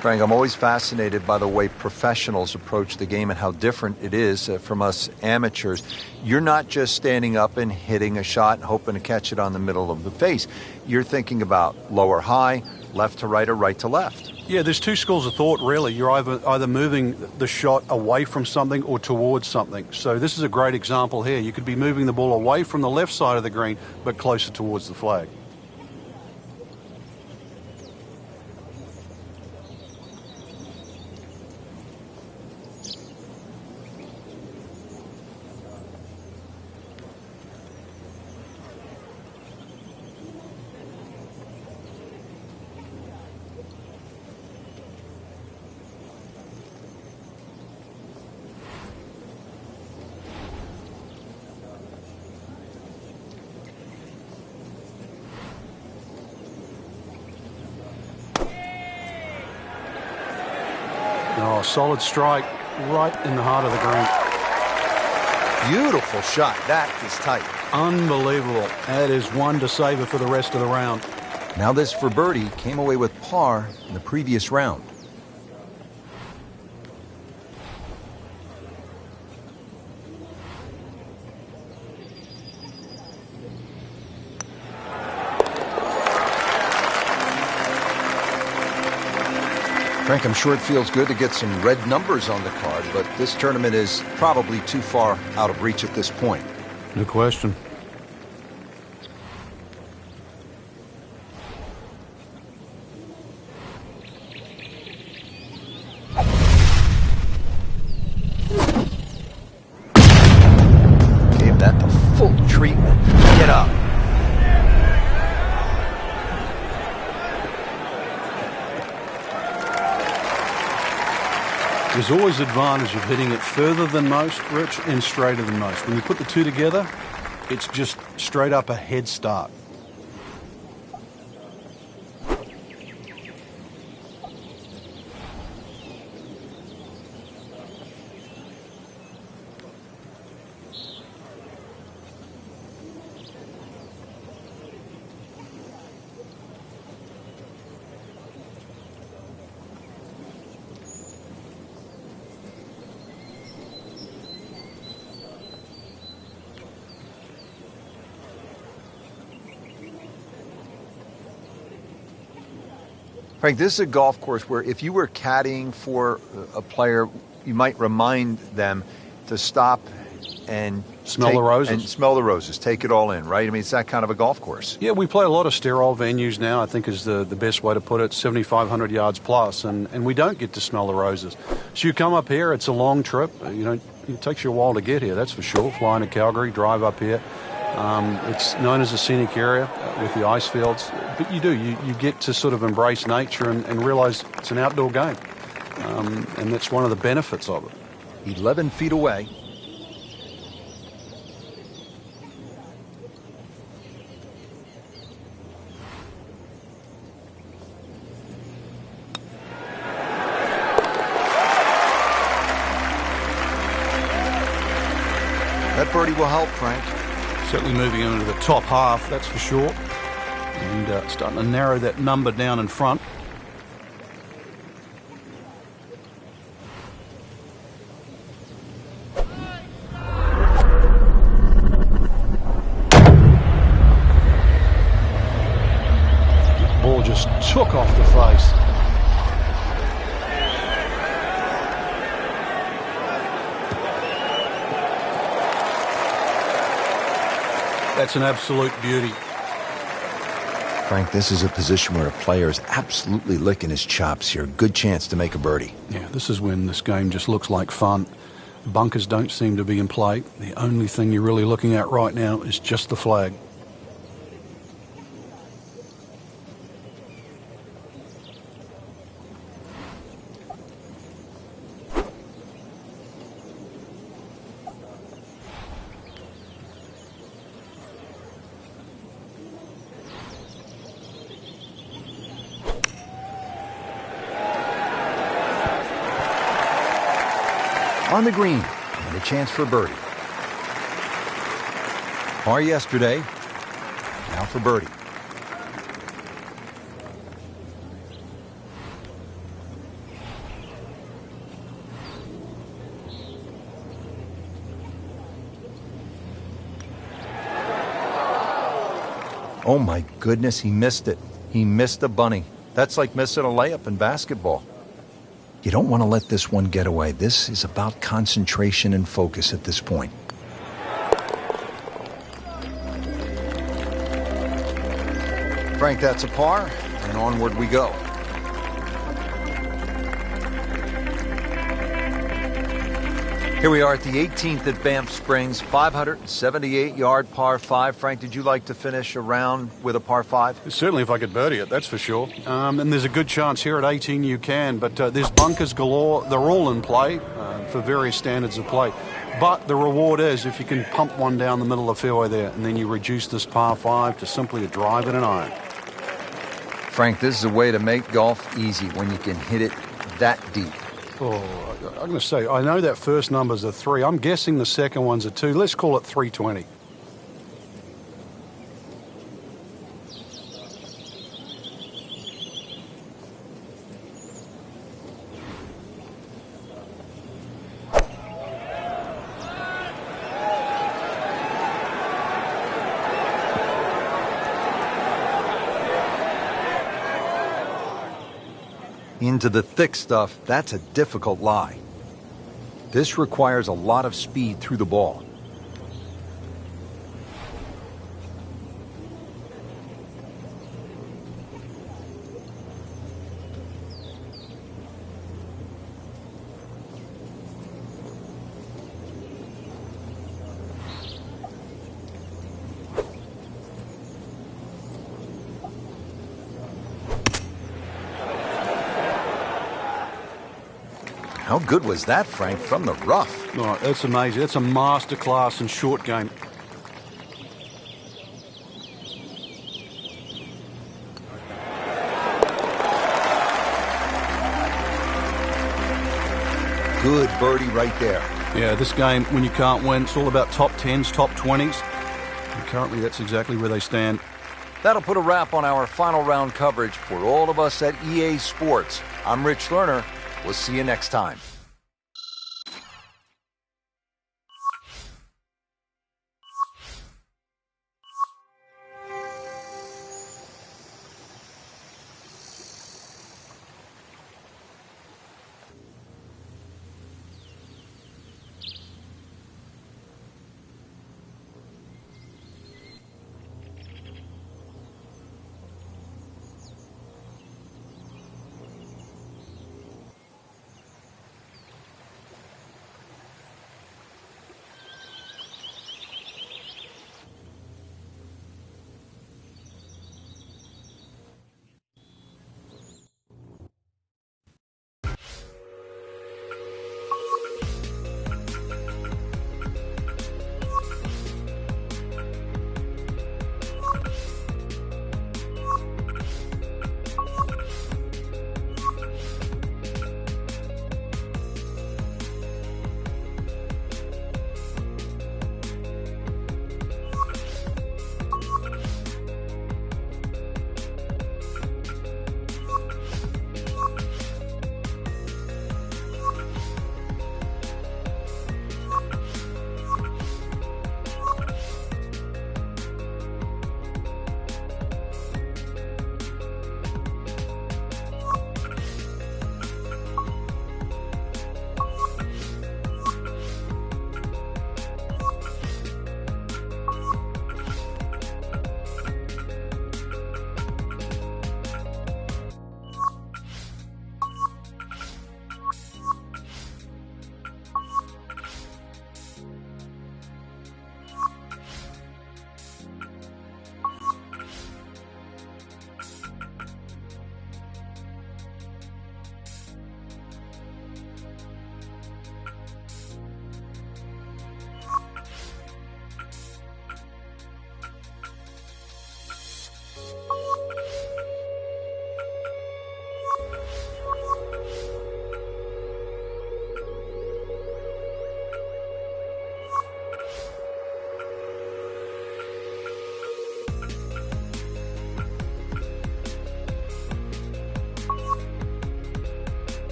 Frank, I'm always fascinated by the way professionals approach the game and how different it is from us amateurs. You're not just standing up and hitting a shot and hoping to catch it on the middle of the face. You're thinking about lower high, left to right, or right to left. Yeah, there's two schools of thought, really. You're either moving the shot away from something or towards something. So this is a great example here. You could be moving the ball away from the left side of the green, but closer towards the flag. Oh, solid strike right in the heart of the green. Beautiful shot. That is tight. Unbelievable. That is one to savor for the rest of the round. Now this for birdie came away with par in the previous round. Frank, I'm sure it feels good to get some red numbers on the card, but this tournament is probably too far out of reach at this point. No question. Gave that the full treatment. Get up. There's always advantage of hitting it further than most, Rich, and straighter than most. When you put the two together, it's just straight up a head start. Frank, this is a golf course where if you were caddying for a player, you might remind them to stop and Smell the roses. And smell the roses. Take it all in, right? I mean, it's that kind of a golf course. Yeah, we play a lot of sterile venues now, I think is the best way to put it, 7,500 yards plus, and we don't get to smell the roses. So you come up here, it's a long trip. It takes you a while to get here, that's for sure. Flying to Calgary, drive up here. It's known as a scenic area with the ice fields, but you get to sort of embrace nature and realize it's an outdoor game, and that's one of the benefits of it. 11 feet away. That birdie will help, Frank. Certainly moving into the top half, that's for sure. And starting to narrow that number down in front. The ball just took off the face. That's an absolute beauty. Frank, this is a position where a player is absolutely licking his chops here. Good chance to make a birdie. Yeah, this is when this game just looks like fun. Bunkers don't seem to be in play. The only thing you're really looking at right now is just the flag. on the green, and a chance for birdie. Par yesterday, now for birdie. Oh my goodness, he missed it. He missed a bunny. That's like missing a layup in basketball. You don't want to let this one get away. This is about concentration and focus at this point. Frank, that's a par, and onward we go. Here we are at the 18th at Banff Springs, 578-yard par 5. Frank, did you like to finish a round with a par 5? Certainly if I could birdie it, that's for sure. And there's a good chance here at 18 you can, but there's bunkers galore. They're all in play for various standards of play. But the reward is if you can pump one down the middle of the fairway there, and then you reduce this par 5 to simply a drive and an iron. Frank, this is a way to make golf easy when you can hit it that deep. Oh, I'm going to say, I know that first number's a 3. I'm guessing the second one's a 2. Let's call it 320. Into the thick stuff, that's a difficult lie. This requires a lot of speed through the ball. How good was that, Frank, from the rough? Oh, that's amazing. That's a masterclass in short game. Good birdie right there. Yeah, this game, when you can't win, it's all about top 10s, top 20s. And currently, that's exactly where they stand. That'll put a wrap on our final round coverage for all of us at EA Sports. I'm Rich Lerner. We'll see you next time.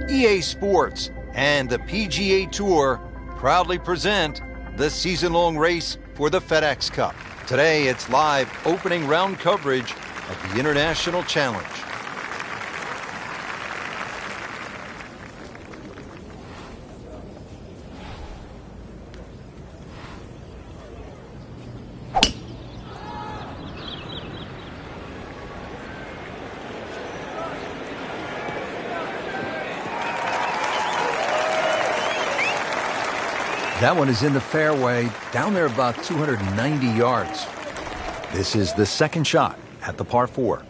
EA Sports and the PGA Tour proudly present the season-long race for the FedEx Cup. Today, it's live opening round coverage of the International Challenge. That one is in the fairway, down there about 290 yards. This is the second shot at the par 4.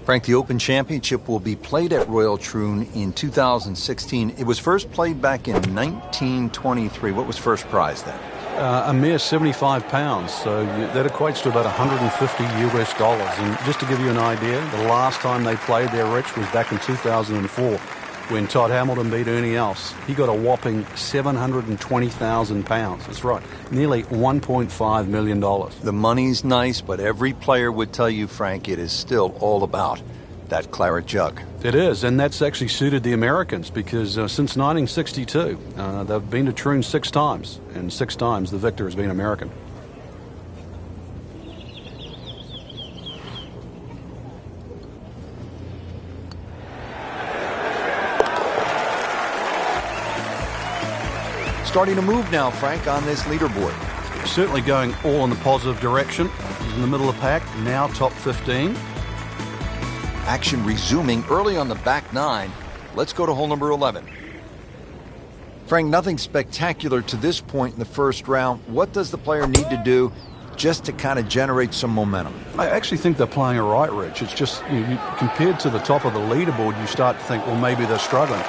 Frank, the Open Championship will be played at Royal Troon in 2016. It was first played back in 1923. What was first prize then? A mere £75, so that equates to about $150 US. And just to give you an idea, the last time they played there, Rich, was back in 2004 when Todd Hamilton beat Ernie Els. He got a whopping £720,000. That's right, nearly $1.5 million. The money's nice, but every player would tell you, Frank, it is still all about that claret jug. It is, and that's actually suited the Americans because since 1962, they've been to Troon 6 times, and 6 times the victor has been American. Starting to move now, Frank, on this leaderboard. Certainly going all in the positive direction. He's in the middle of the pack, now top 15. Action resuming early on the back 9. Let's go to hole number 11. Frank, nothing spectacular to this point in the first round. What does the player need to do just to kind of generate some momentum? I actually think they're playing it right, Rich. It's just, compared to the top of the leaderboard, you start to think, well, maybe they're struggling.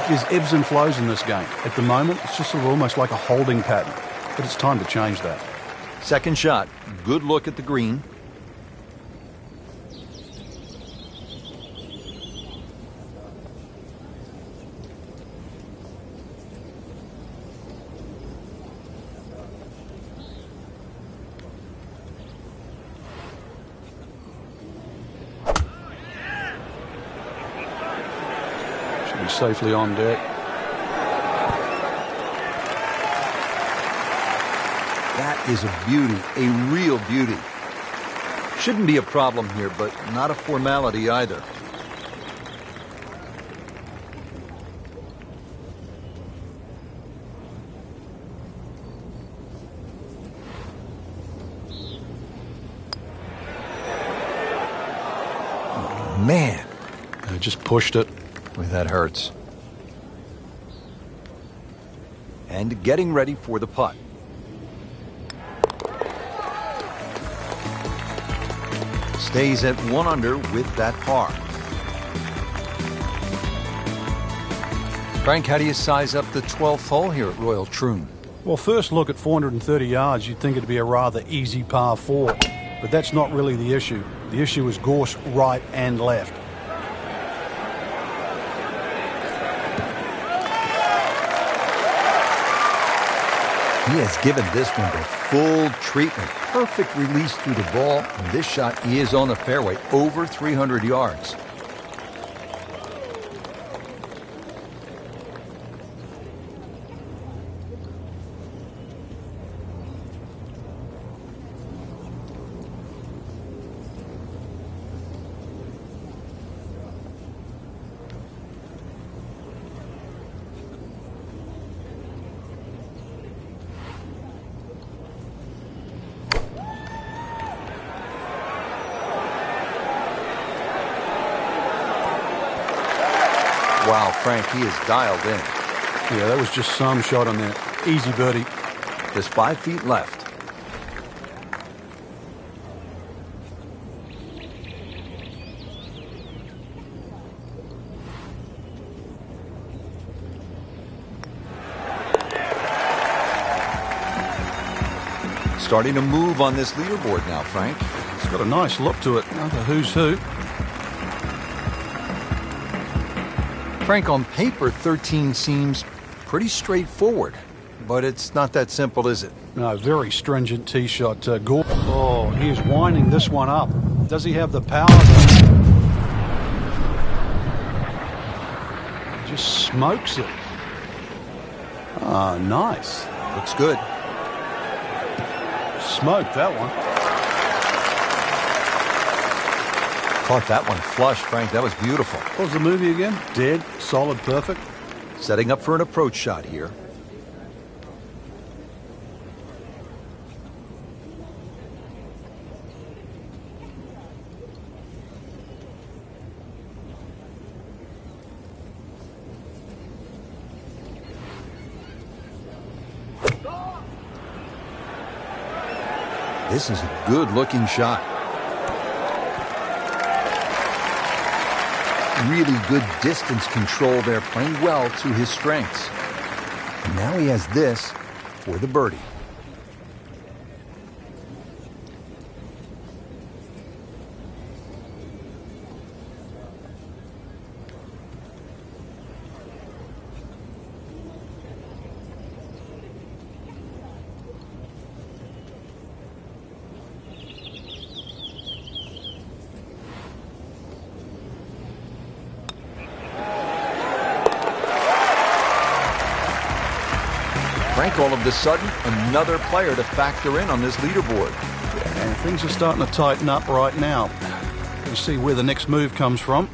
There's ebbs and flows in this game. At the moment, it's just sort of almost like a holding pattern. But it's time to change that. Second shot. Good look at the green. Safely on deck. That is a beauty, a real beauty. Shouldn't be a problem here, but not a formality either. Oh, man. I just pushed it. Boy, that hurts. And getting ready for the putt. Stays at 1 under with that par. Frank, how do you size up the 12th hole here at Royal Troon? Well, first look at 430 yards, you'd think it'd be a rather easy par 4. But that's not really the issue. The issue is course right and left. He has given this one the full treatment. Perfect release through the ball. And this shot is on the fairway, over 300 yards. Wow, Frank, he is dialed in. Yeah, that was just some shot on there. Easy birdie. Just 5 feet left. Starting to move on this leaderboard now, Frank. It's got a nice look to it. Another who's who. Frank, on paper, 13 seems pretty straightforward, but it's not that simple, is it? No, very stringent tee shot. Gore. Oh, he's winding this one up. Does he have the power? Just smokes it. Ah, nice. Looks good. Smoked that one. Caught that one flush, Frank. That was beautiful. What was the movie again? Dead, solid, perfect. Setting up for an approach shot here. This is a good-looking shot. Really good distance control there, playing well to his strengths. And now he has this for the birdie. Frank, all of a sudden, another player to factor in on this leaderboard. And things are starting to tighten up right now. Going to see where the next move comes from.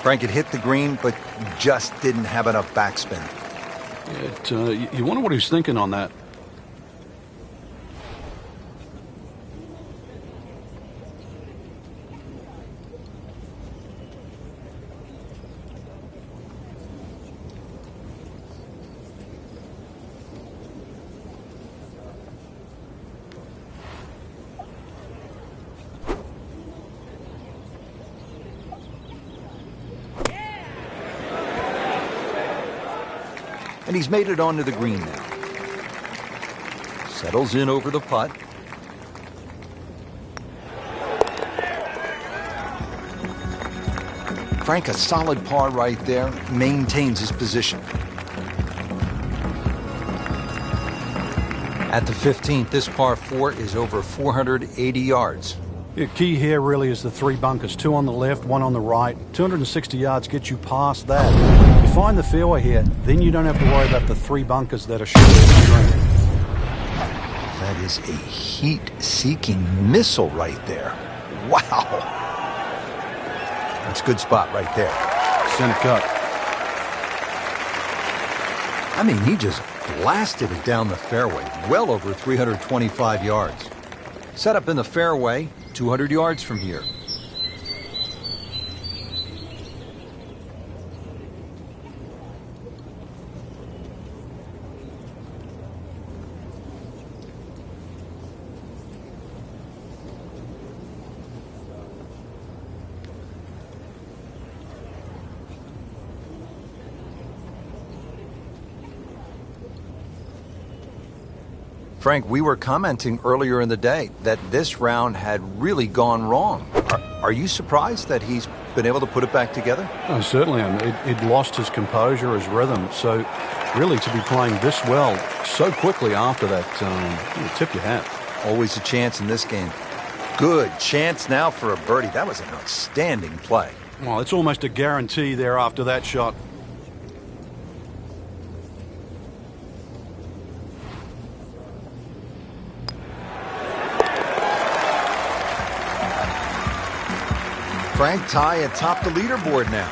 Frank had hit the green, but just didn't have enough backspin. You wonder what he's thinking on that. And he's made it onto the green now. Settles in over the putt. Frank, a solid par right there, maintains his position. At the 15th, this par 4 is over 480 yards. The key here really is the 3 bunkers, 2 on the left, 1 on the right. 260 yards gets you past that. If you find the fairway here, then you don't have to worry about the 3 bunkers that are short of the green. That is a heat-seeking missile right there. Wow. That's a good spot right there. Center cut. I mean, he just blasted it down the fairway, well over 325 yards. Set up in the fairway, 200 yards from here. Frank, we were commenting earlier in the day that this round had really gone wrong. Are you surprised that he's been able to put it back together? I certainly am. He'd lost his composure, his rhythm. So really to be playing this well so quickly after that, you tip your hat. Always a chance in this game. Good chance now for a birdie. That was an outstanding play. Well, it's almost a guarantee there after that shot. Frank, tie atop the leaderboard now.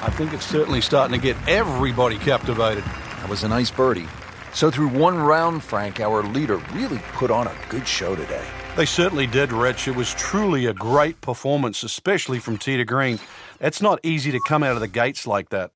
I think it's certainly starting to get everybody captivated. That was a nice birdie. So through one round, Frank, our leader really put on a good show today. They certainly did, Rich. It was truly a great performance, especially from tee to green. It's not easy to come out of the gates like that.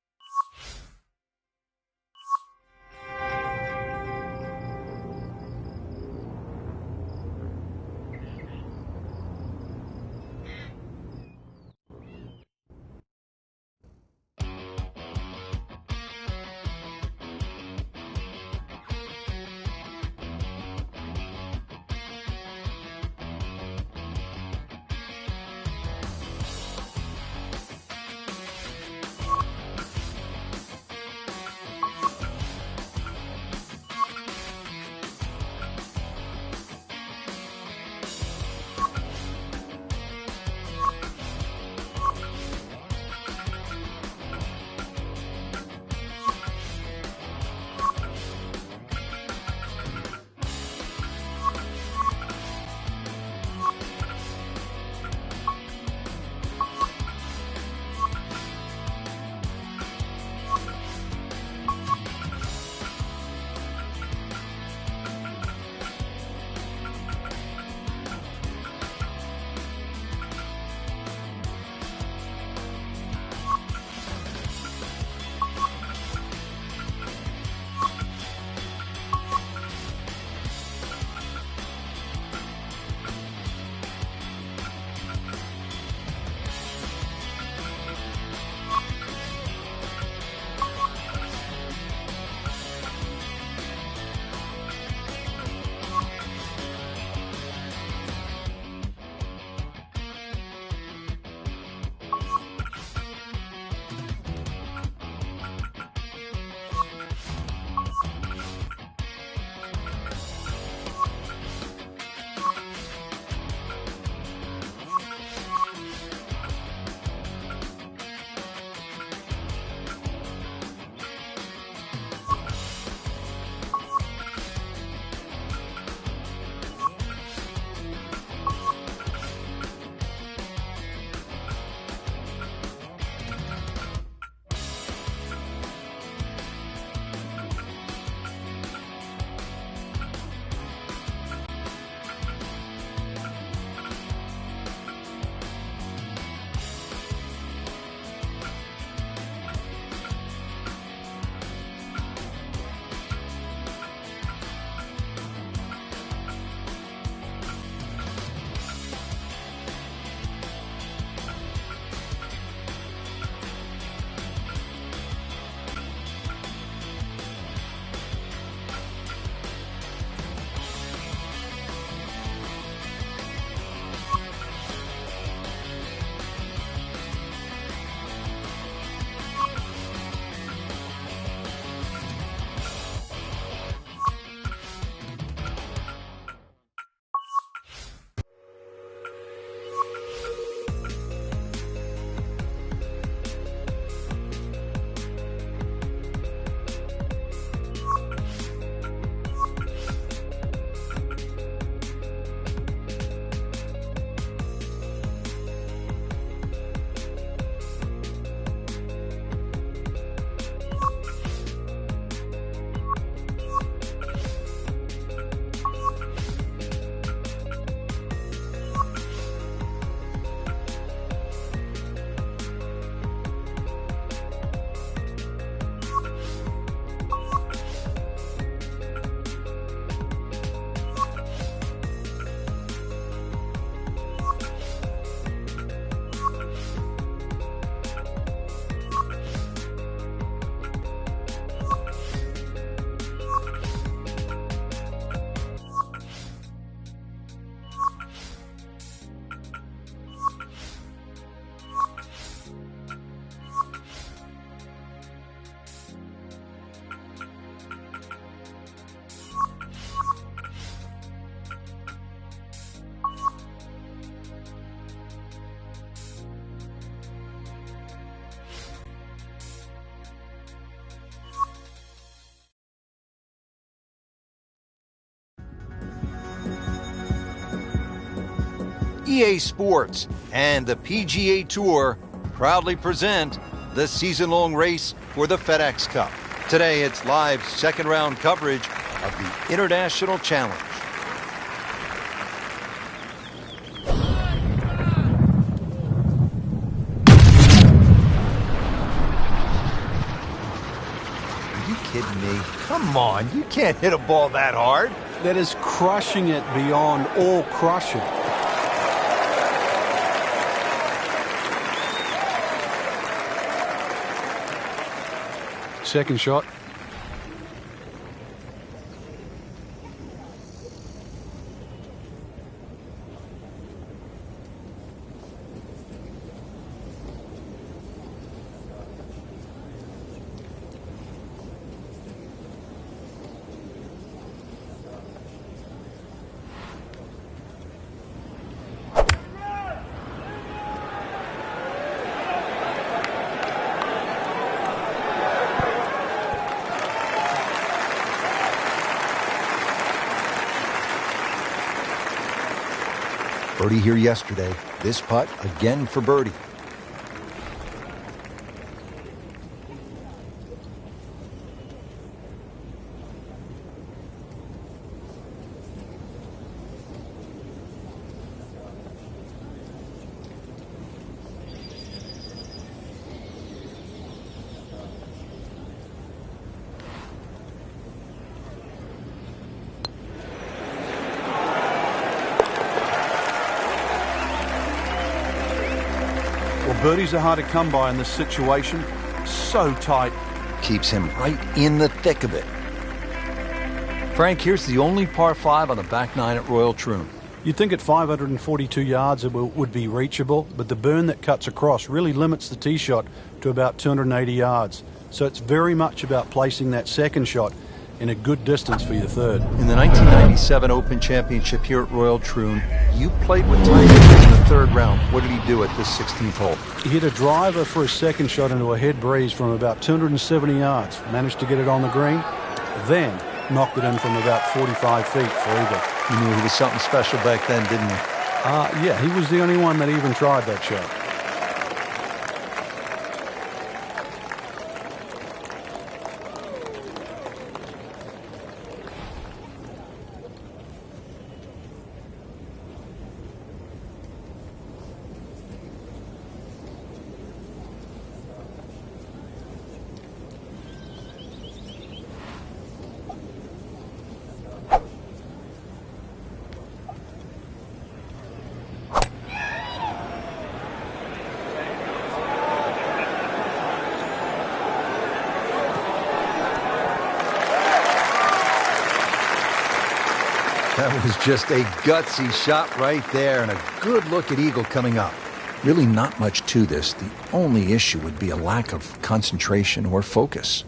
EA Sports and the PGA Tour proudly present the season-long race for the FedEx Cup. Today, it's live second-round coverage of the International Challenge. Are you kidding me? Come on, you can't hit a ball that hard. That is crushing it beyond all crushing. Second shot. Birdie here yesterday. This putt again for birdie. Well, birdies are hard to come by in this situation. So tight. Keeps him right in the thick of it. Frank, here's the only par 5 on the back 9 at Royal Troon. You'd think at 542 yards it would be reachable, but the burn that cuts across really limits the tee shot to about 280 yards. So it's very much about placing that second shot in a good distance for your third. In the 1997 Open Championship here at Royal Troon, you played with Tiger in the third round. What did he do at this 16th hole? He hit a driver for his second shot into a head breeze from about 270 yards. Managed to get it on the green, then knocked it in from about 45 feet for eagle. You knew he was something special back then, didn't you? Yeah, he was the only one that even tried that shot. That was just a gutsy shot right there, and a good look at eagle coming up. Really not much to this. The only issue would be a lack of concentration or focus.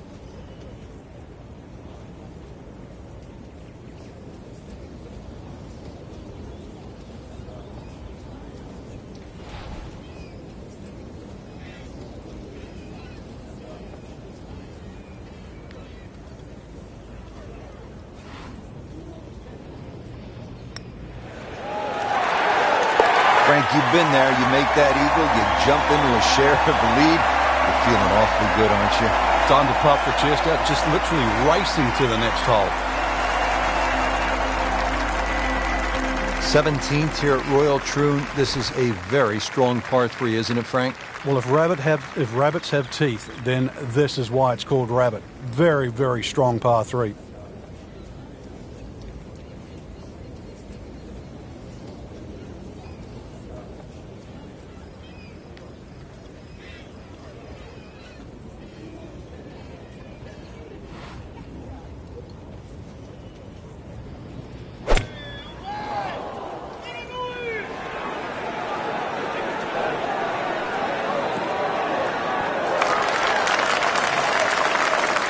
Frank, you've been there. You make that eagle, you jump into a share of the lead. You're feeling awfully good, aren't you? Time to puff the chest out, just literally racing to the next hole. 17th here at Royal Troon. This is a very strong par 3, isn't it, Frank? Well, if rabbits have teeth, then this is why it's called rabbit. Very, very strong par 3.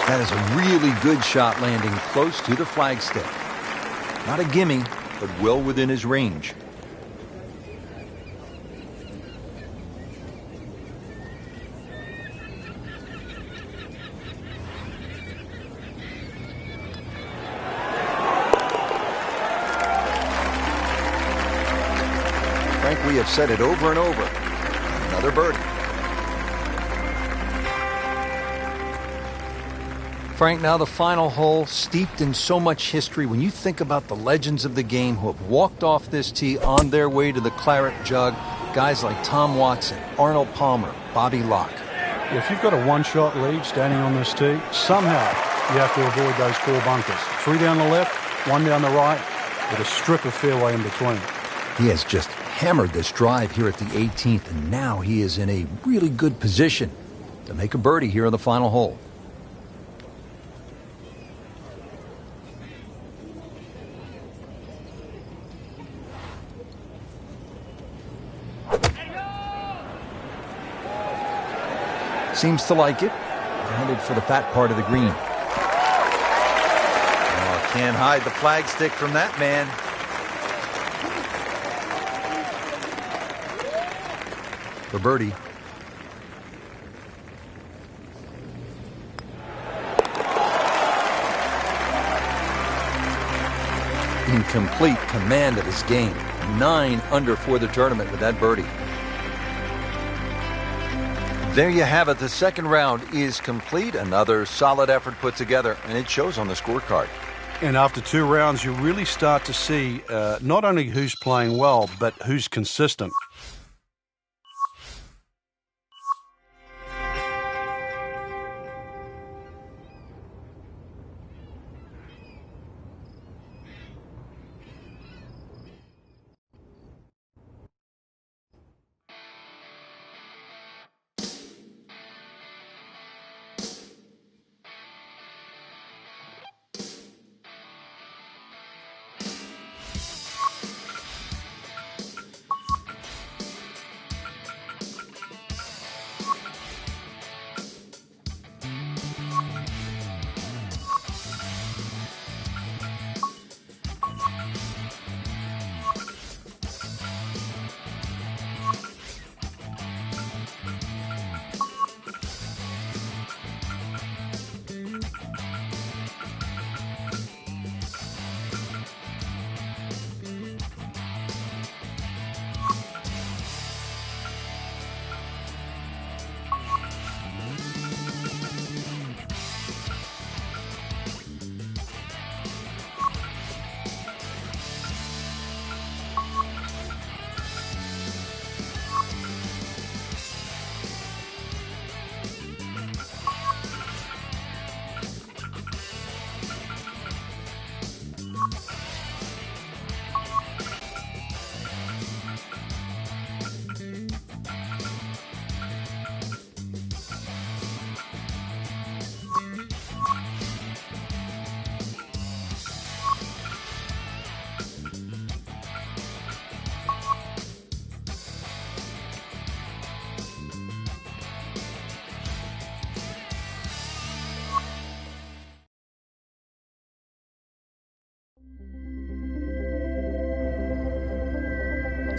That is a really good shot landing close to the flagstick. Not a gimme, but well within his range. Frank, we I've said it over and over. Another birdie. Frank, now the final hole, steeped in so much history. When you think about the legends of the game who have walked off this tee on their way to the claret jug, guys like Tom Watson, Arnold Palmer, Bobby Locke. If you've got a one-shot lead standing on this tee, somehow you have to avoid those 4 bunkers. 3 down the left, 1 down the right, with a strip of fairway in between. He has just hammered this drive here at the 18th, and now he is in a really good position to make a birdie here on the final hole. Seems to like it. Headed for the fat part of the green. Oh, can't hide the flagstick from that man. For birdie. In complete command of his game. 9 under for the tournament with that birdie. There you have it. The second round is complete. Another solid effort put together, and it shows on the scorecard. And after 2 rounds, you really start to see not only who's playing well, but who's consistent.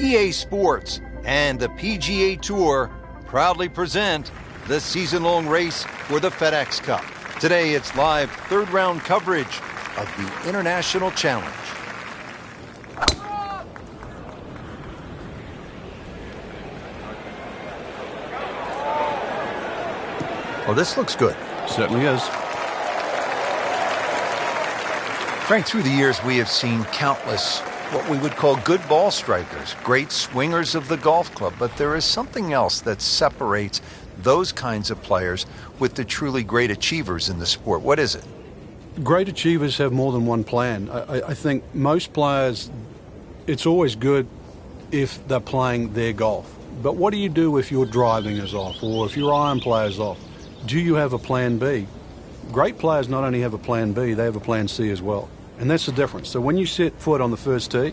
EA Sports and the PGA Tour proudly present the season-long race for the FedEx Cup. Today, it's live third-round coverage of the International Challenge. Well, this looks good. Certainly is. Frank, through the years, we have seen countless what we would call good ball strikers, great swingers of the golf club, but there is something else that separates those kinds of players with the truly great achievers in the sport. What is it? Great achievers have more than one plan. I think most players, it's always good if they're playing their golf. But what do you do if your driving is off or if your iron play is off? Do you have a plan B? Great players not only have a plan B, they have a plan C as well. And that's the difference. So when you set foot on the first tee,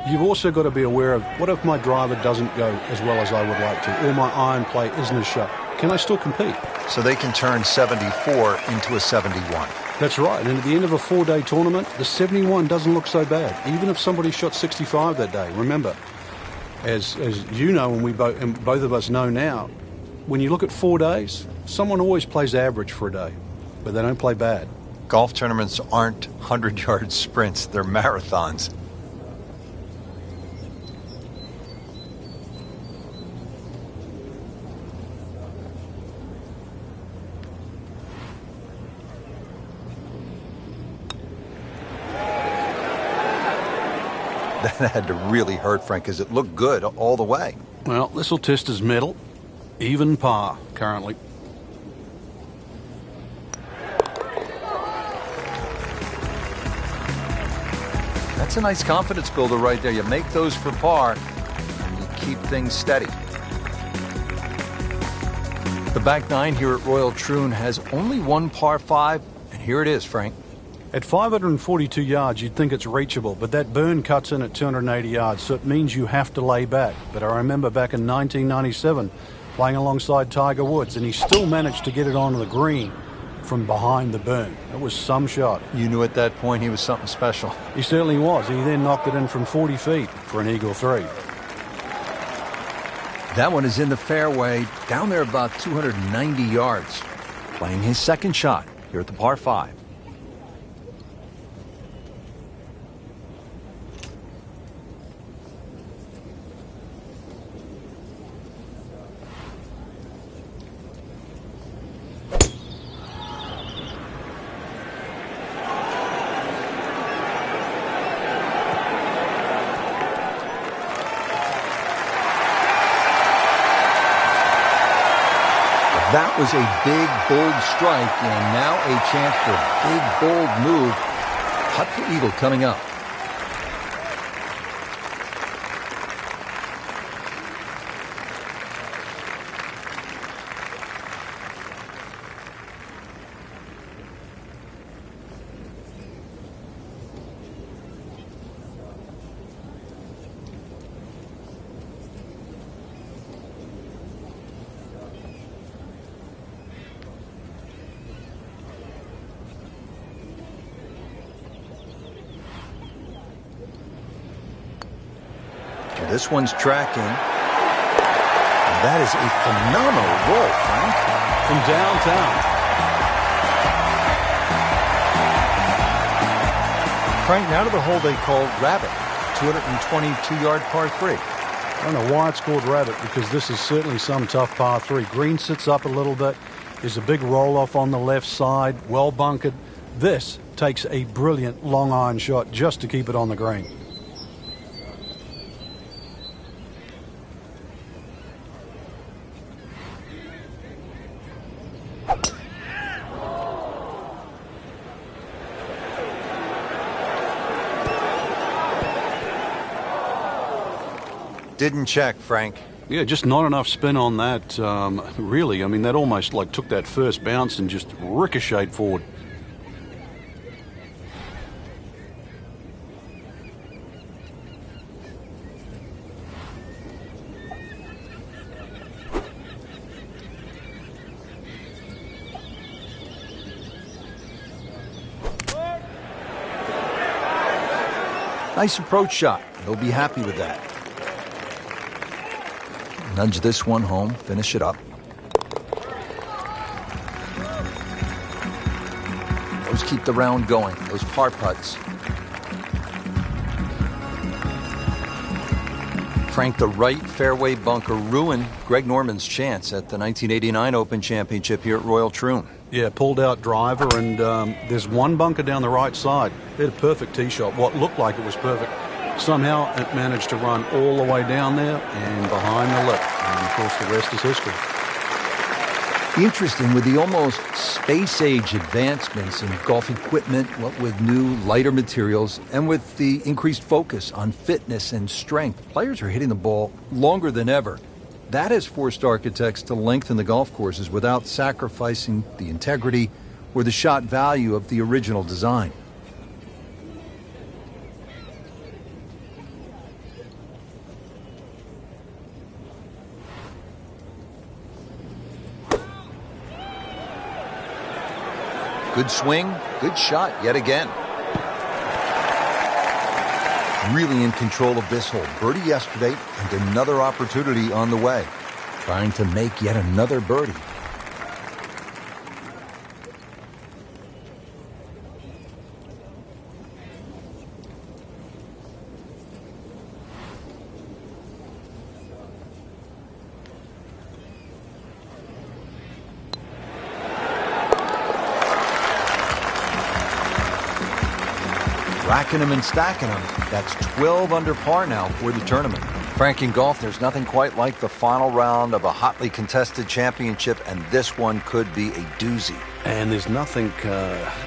you've also got to be aware of, what if my driver doesn't go as well as I would like to, or my iron play isn't as sharp? Can I still compete? So they can turn 74 into a 71. That's right. And at the end of a 4-day tournament, the 71 doesn't look so bad, even if somebody shot 65 that day. Remember, as you know, and both of us know now, when you look at 4 days, someone always plays average for a day, but they don't play bad. Golf tournaments aren't 100-yard sprints, they're marathons. That had to really hurt, Frank, because it looked good all the way. Well, this will test his mettle. Even par, currently. That's a nice confidence builder right there. You make those for par, and you keep things steady. The back nine here at Royal Troon has only one par 5, and here it is, Frank. At 542 yards, you'd think it's reachable, but that burn cuts in at 280 yards, so it means you have to lay back. But I remember back in 1997, playing alongside Tiger Woods, and he still managed to get it onto the green from behind the burn. It was some shot. You knew at that point he was something special. He certainly was. He then knocked it in from 40 feet for an eagle 3. That one is in the fairway, down there about 290 yards. Playing his second shot here at the par 5. That was a big, bold strike, and now a chance for a big, bold move. Putt for eagle coming up. This one's tracking. And that is a phenomenal roll, Frank. From downtown. Frank, now to the hole they call Rabbit. 222-yard par 3. I don't know why it's called Rabbit, because this is certainly some tough par 3. Green sits up a little bit. There's a big roll-off on the left side, well bunkered. This takes a brilliant long iron shot just to keep it on the green. Didn't check, Frank. Yeah, just not enough spin on that, really. I mean, that almost like took that first bounce and just ricocheted forward. Nice approach shot. He'll be happy with that. Nudge this one home, finish it up. Those keep the round going, those par putts. Frank, the right fairway bunker ruined Greg Norman's chance at the 1989 Open Championship here at Royal Troon. Yeah, pulled out driver, and there's one bunker down the right side. They had a perfect tee shot, what looked like it was perfect. Somehow it managed to run all the way down there and behind the lip. And of course the rest is history. Interesting, with the almost space-age advancements in golf equipment, what with new, lighter materials, and with the increased focus on fitness and strength, players are hitting the ball longer than ever. That has forced architects to lengthen the golf courses without sacrificing the integrity or the shot value of the original design. Good swing, good shot yet again. Really in control of this hole. Birdie yesterday and another opportunity on the way. Trying to make yet another birdie. racking them and stacking them. That's 12 under par now for the tournament. Frank, in golf, there's nothing quite like the final round of a hotly contested championship, and this one could be a doozy. And there's nothing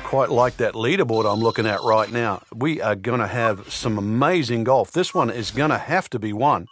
quite like that leaderboard I'm looking at right now. We are going to have some amazing golf. This one is going to have to be won.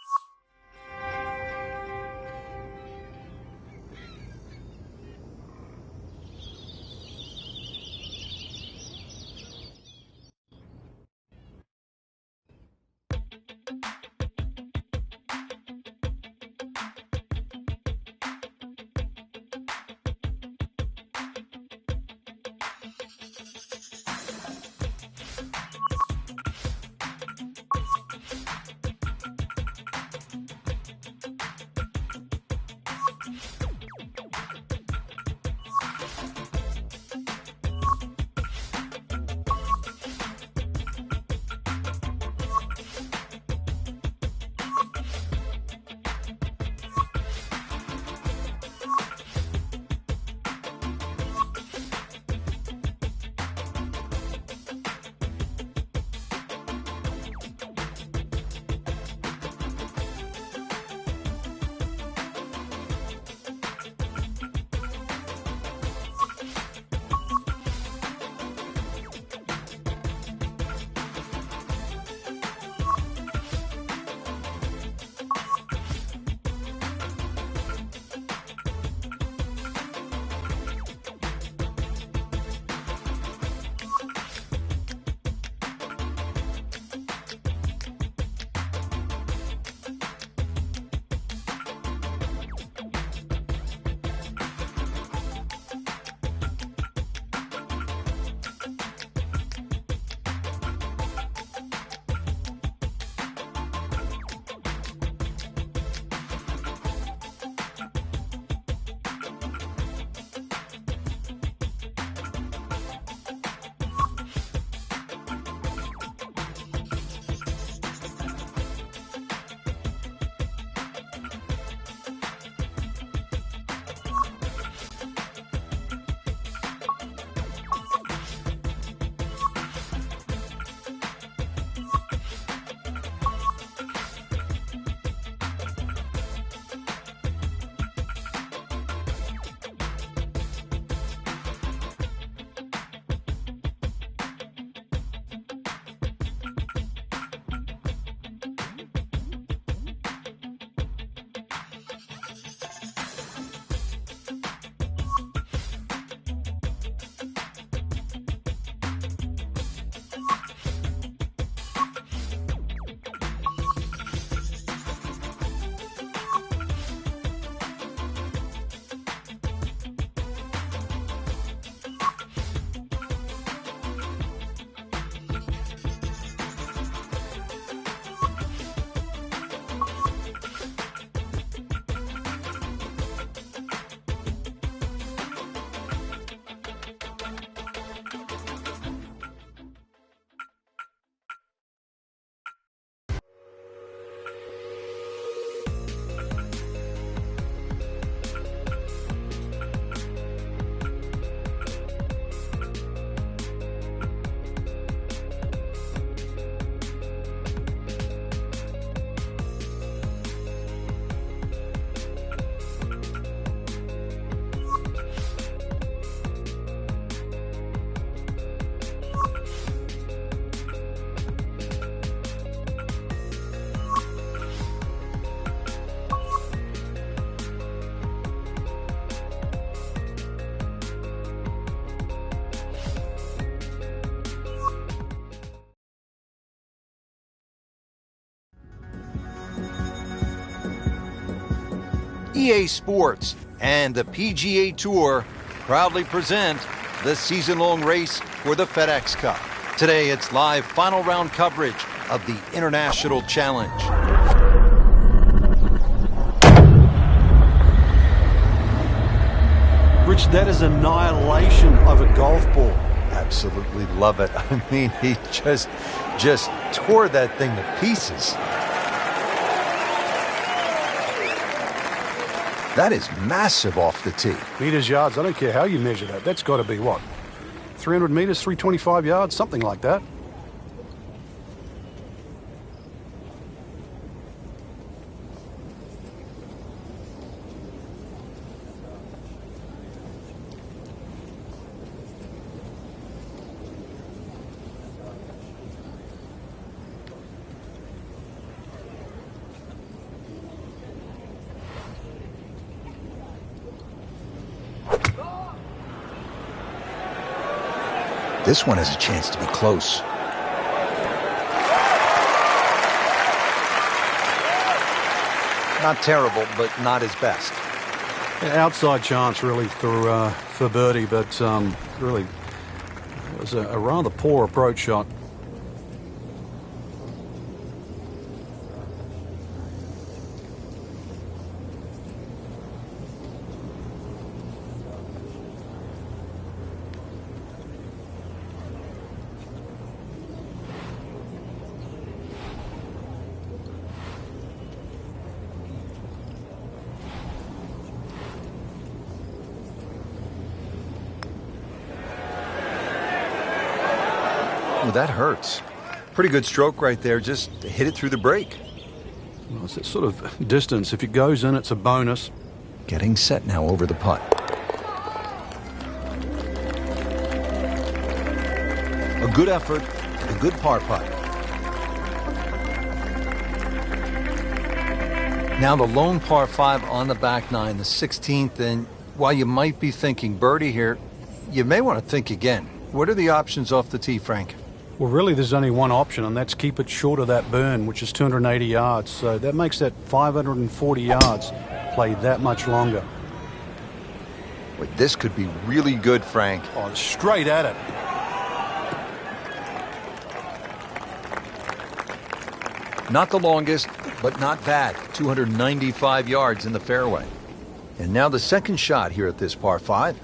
EA Sports and the PGA Tour proudly present the season-long race for the FedEx Cup. Today, it's live final round coverage of the International Challenge. Rich, that is annihilation of a golf ball. Absolutely love it. I mean, he just tore that thing to pieces. That is massive off the tee. Meters, yards, I don't care how you measure that. That's got to be what? 300 meters, 325 yards, something like that. This one has a chance to be close. Not terrible, but not his best. Yeah, outside chance, really, for birdie, but really, it was a rather poor approach shot. Ooh, that hurts. Pretty good stroke right there. Just hit it through the break. Well, it's that sort of distance. If it goes in, it's a bonus. Getting set now over the putt. A good effort, a good par putt. Now the lone par 5 on the back nine, the 16th, and while you might be thinking birdie here, you may want to think again. What are the options off the tee, Frank? Well, really, there's only one option, and that's keep it short of that burn, which is 280 yards. So that makes that 540 yards play that much longer. Wait, this could be really good, Frank. Oh, straight at it. Not the longest, but not bad. 295 yards in the fairway. And now the second shot here at this par 5.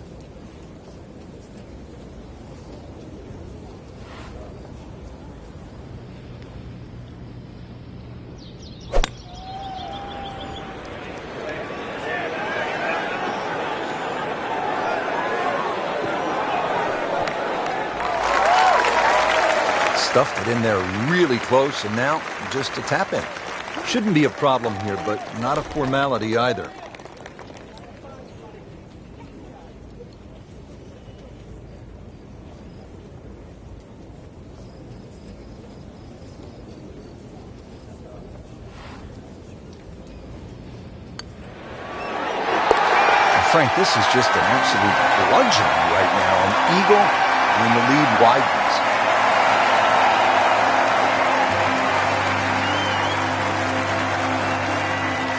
Stuffed it in there really close, and now just a tap in. Shouldn't be a problem here, but not a formality either. Frank, this is just an absolute bludgeoning right now. An eagle when the lead widens.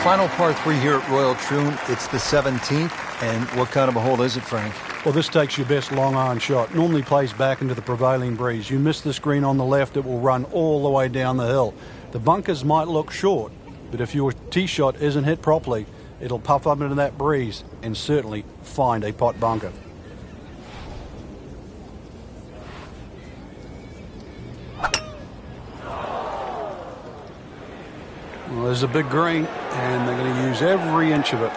Final par 3 here at Royal Troon. It's the 17th. And what kind of a hole is it, Frank? Well, this takes your best long iron shot. Normally plays back into the prevailing breeze. You miss this green on the left, it will run all the way down the hill. The bunkers might look short, but if your tee shot isn't hit properly, it'll puff up into that breeze and certainly find a pot bunker. Well, there's a big green, and they're going to use every inch of it.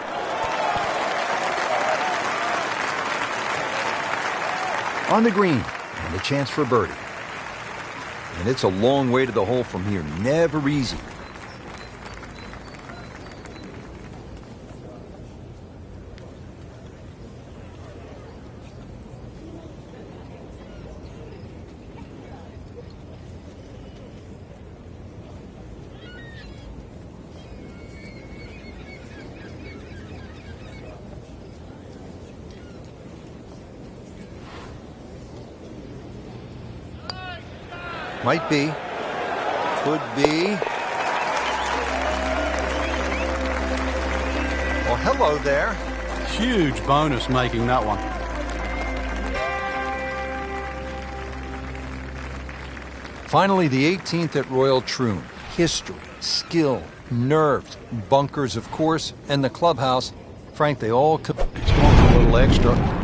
On the green, and a chance for birdie. And it's a long way to the hole from here. Never easy. Might be. Could be. Well, hello there. Huge bonus making that one. Finally, the 18th at Royal Troon. History, skill, nerves, bunkers, of course, and the clubhouse. Frank, they all could. He's going for a little extra.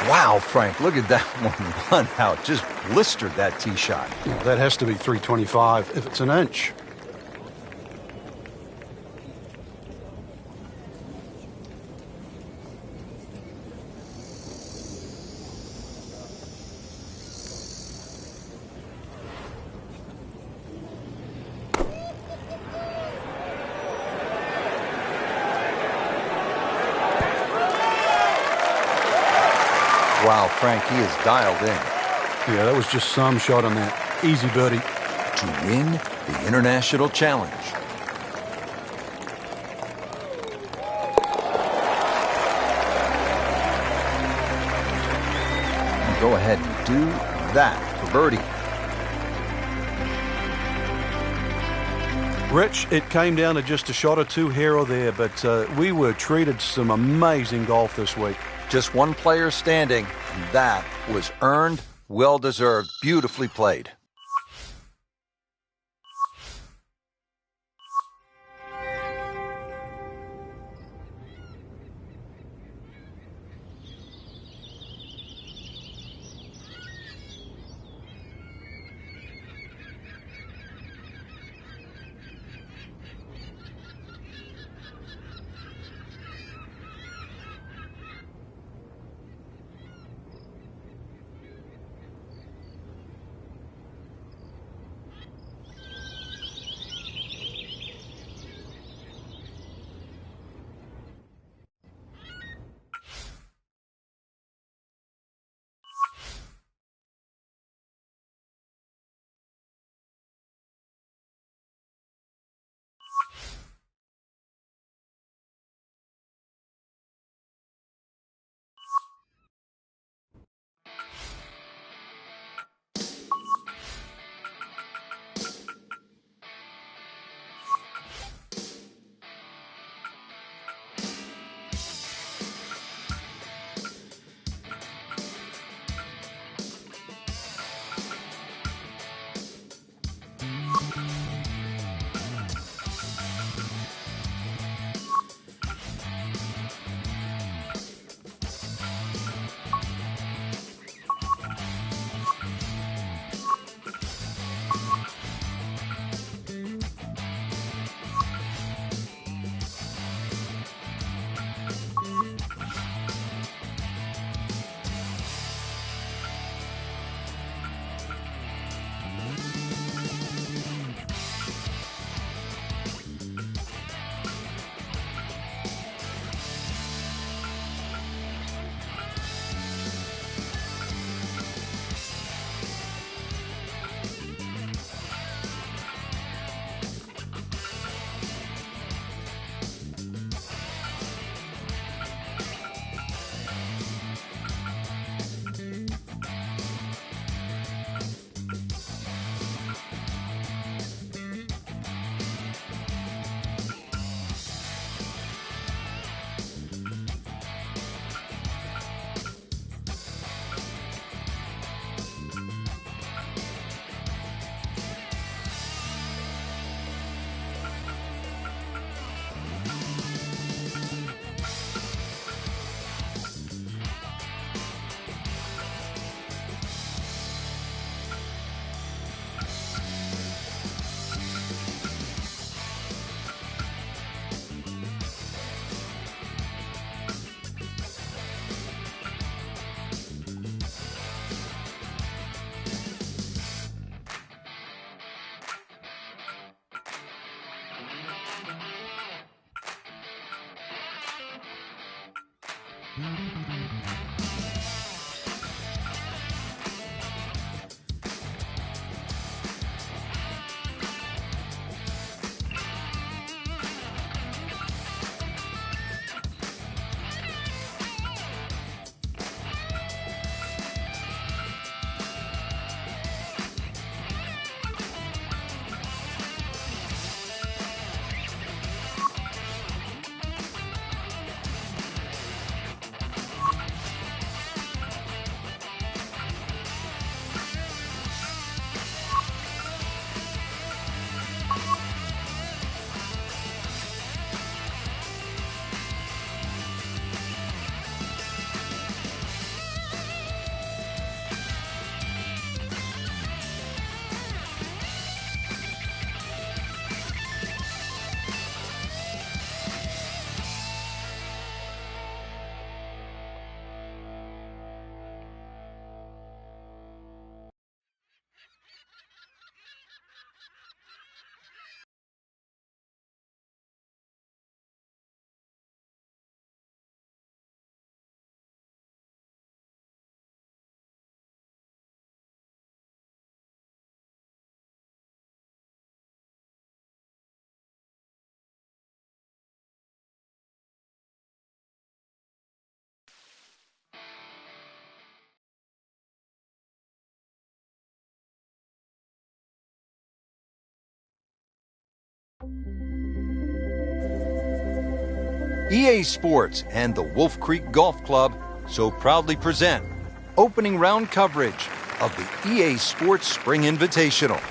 Wow, Frank, look at that one run out. Just blistered that tee shot. Well, that has to be 325 if it's an inch. Wow, Frank, he is dialed in. Yeah, that was just some shot on that. Easy birdie. To win the International Challenge. And go ahead and do that for birdie. Rich, it came down to just a shot or two here or there, but we were treated some amazing golf this week. Just one player standing, and that was earned, well-deserved, beautifully played. EA Sports and the Wolf Creek Golf Club so proudly present opening round coverage of the EA Sports Spring Invitational.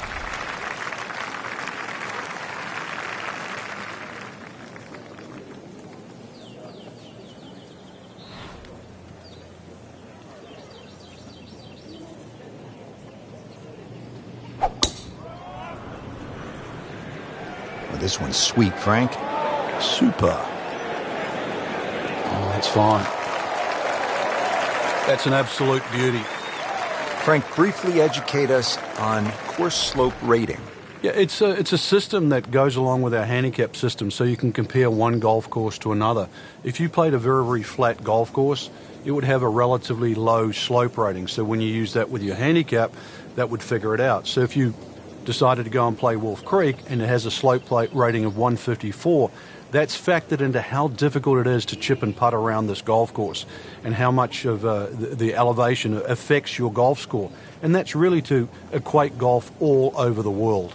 Well, this one's sweet, Frank. Super. Oh, that's fine. That's an absolute beauty. Frank, briefly educate us on course slope rating. Yeah, it's a system that goes along with our handicap system, so you can compare one golf course to another. If you played a very, very flat golf course, it would have a relatively low slope rating. So when you use that with your handicap, that would figure it out. So if you decided to go and play Wolf Creek and it has a slope rating of 154, that's factored into how difficult it is to chip and putt around this golf course and how much of the elevation affects your golf score. And that's really to equate golf all over the world.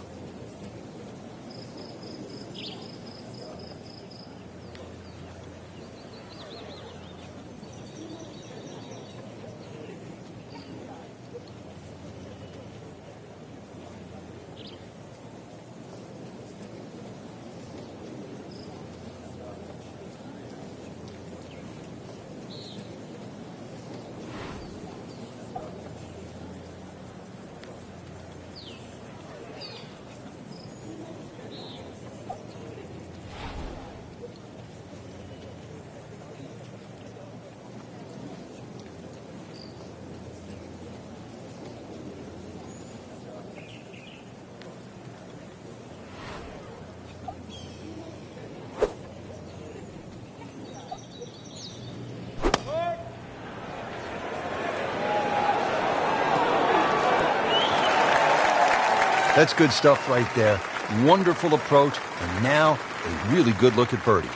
That's good stuff right there. Wonderful approach, and now a really good look at birdie.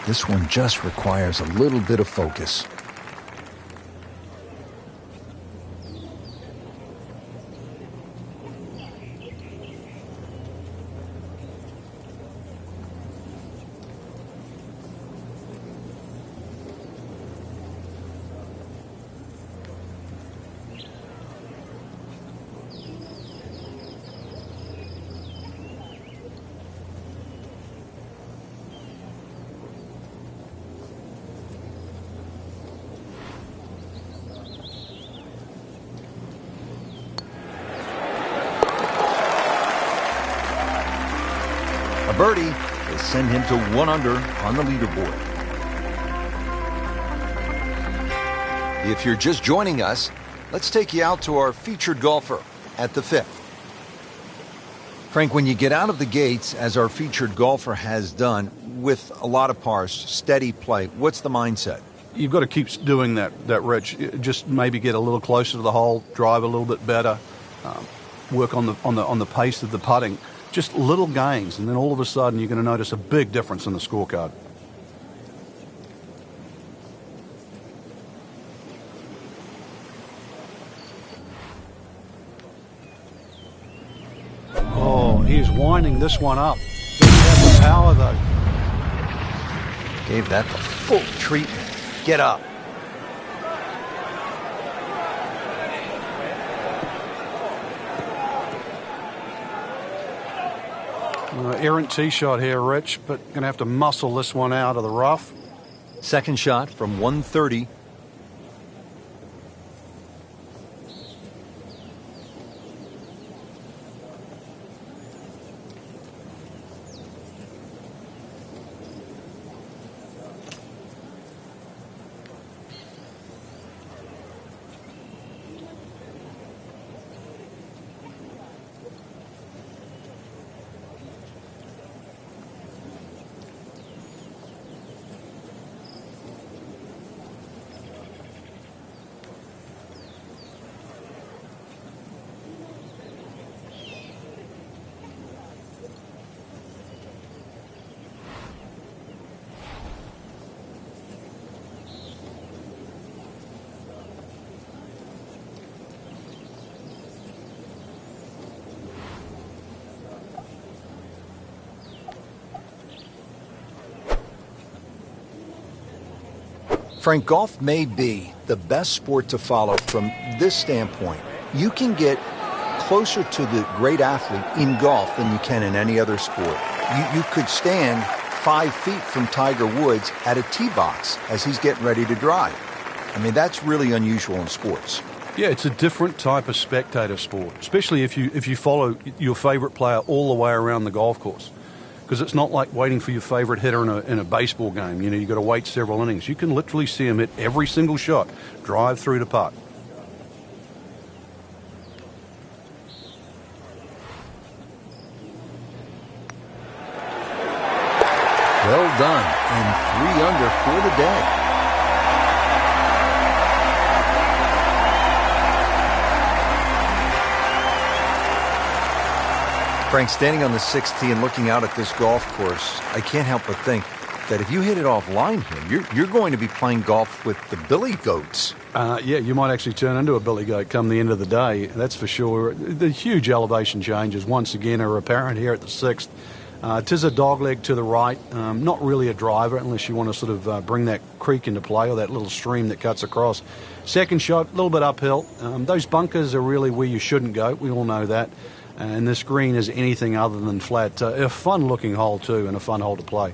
This one just requires a little bit of focus. A birdie will send him to 1 under on the leaderboard. If you're just joining us, let's take you out to our featured golfer at the 5th. Frank, when you get out of the gates, as our featured golfer has done, with a lot of pars, steady play, what's the mindset? You've got to keep doing that, Rich. Just maybe get a little closer to the hole, drive a little bit better, work on the pace of the putting. Just little gains, and then all of a sudden you're going to notice a big difference in the scorecard. Oh, he's winding this one up. Doesn't have the power, though. Gave that the full treatment. Get up. Errant tee shot here, Rich, but going to have to muscle this one out of the rough. Second shot from 130. Frank, golf may be the best sport to follow from this standpoint. You can get closer to the great athlete in golf than you can in any other sport. You could stand 5 feet from Tiger Woods at a tee box as he's getting ready to drive. I mean, that's really unusual in sports. Yeah, it's a different type of spectator sport, especially if you follow your favourite player all the way around the golf course. Because it's not like waiting for your favourite hitter in a baseball game. You know, you've got to wait several innings. You can literally see him hit every single shot, drive through to putt. Well done, and 3 under for the day. Frank, standing on the 6th tee and looking out at this golf course, I can't help but think that if you hit it offline here, you're going to be playing golf with the billy goats. Yeah, you might actually turn into a billy goat come the end of the day, that's for sure. The huge elevation changes, once again, are apparent here at the 6th. Tis a dogleg to the right, not really a driver unless you want to sort of bring that creek into play or that little stream that cuts across. Second shot, a little bit uphill. Those bunkers are really where you shouldn't go, we all know that. And this green is anything other than flat. A fun-looking hole, too, and a fun hole to play.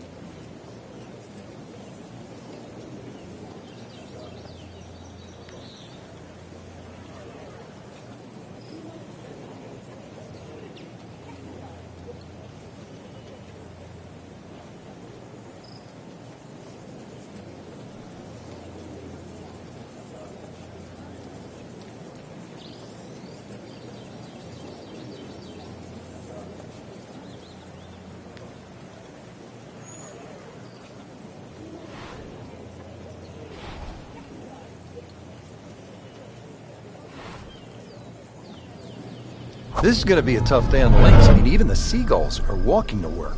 This is going to be a tough day on the links. I mean, even the seagulls are walking to work.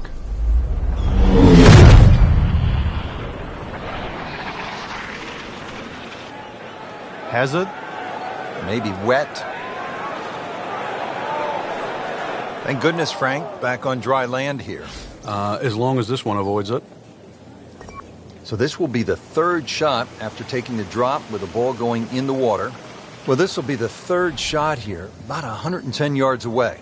Hazard? Maybe wet. Thank goodness, Frank, back on dry land here. As long as this one avoids it. So this will be the 3rd shot after taking the drop with the ball going in the water. Well, this will be the 3rd shot here, about 110 yards away.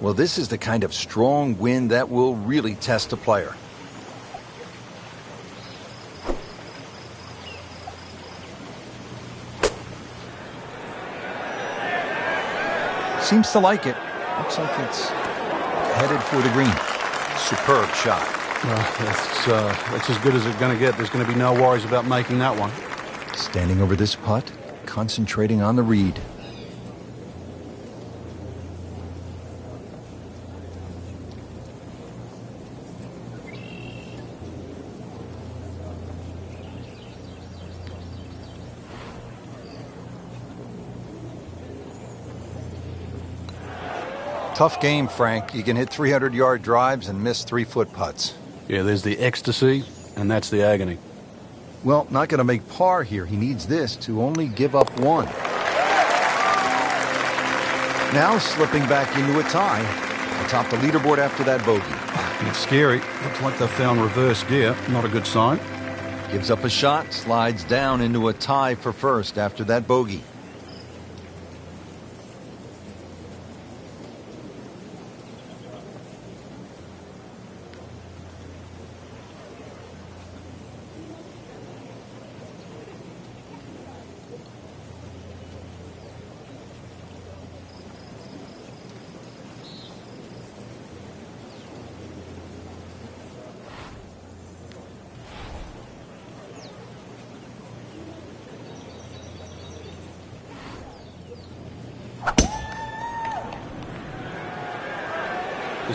Well, this is the kind of strong wind that will really test a player. Seems to like it. Looks like it's headed for the green. Superb shot. That's as good as it's going to get. There's going to be no worries about making that one. Standing over this putt, concentrating on the read. Tough game, Frank. You can hit 300-yard drives and miss 3-foot putts. Yeah, there's the ecstasy, and that's the agony. Well, not going to make par here. He needs this to only give up 1. Now slipping back into a tie atop the leaderboard after that bogey. It's scary. Looks like they found reverse gear. Not a good sign. Gives up a shot, slides down into a tie for first after that bogey.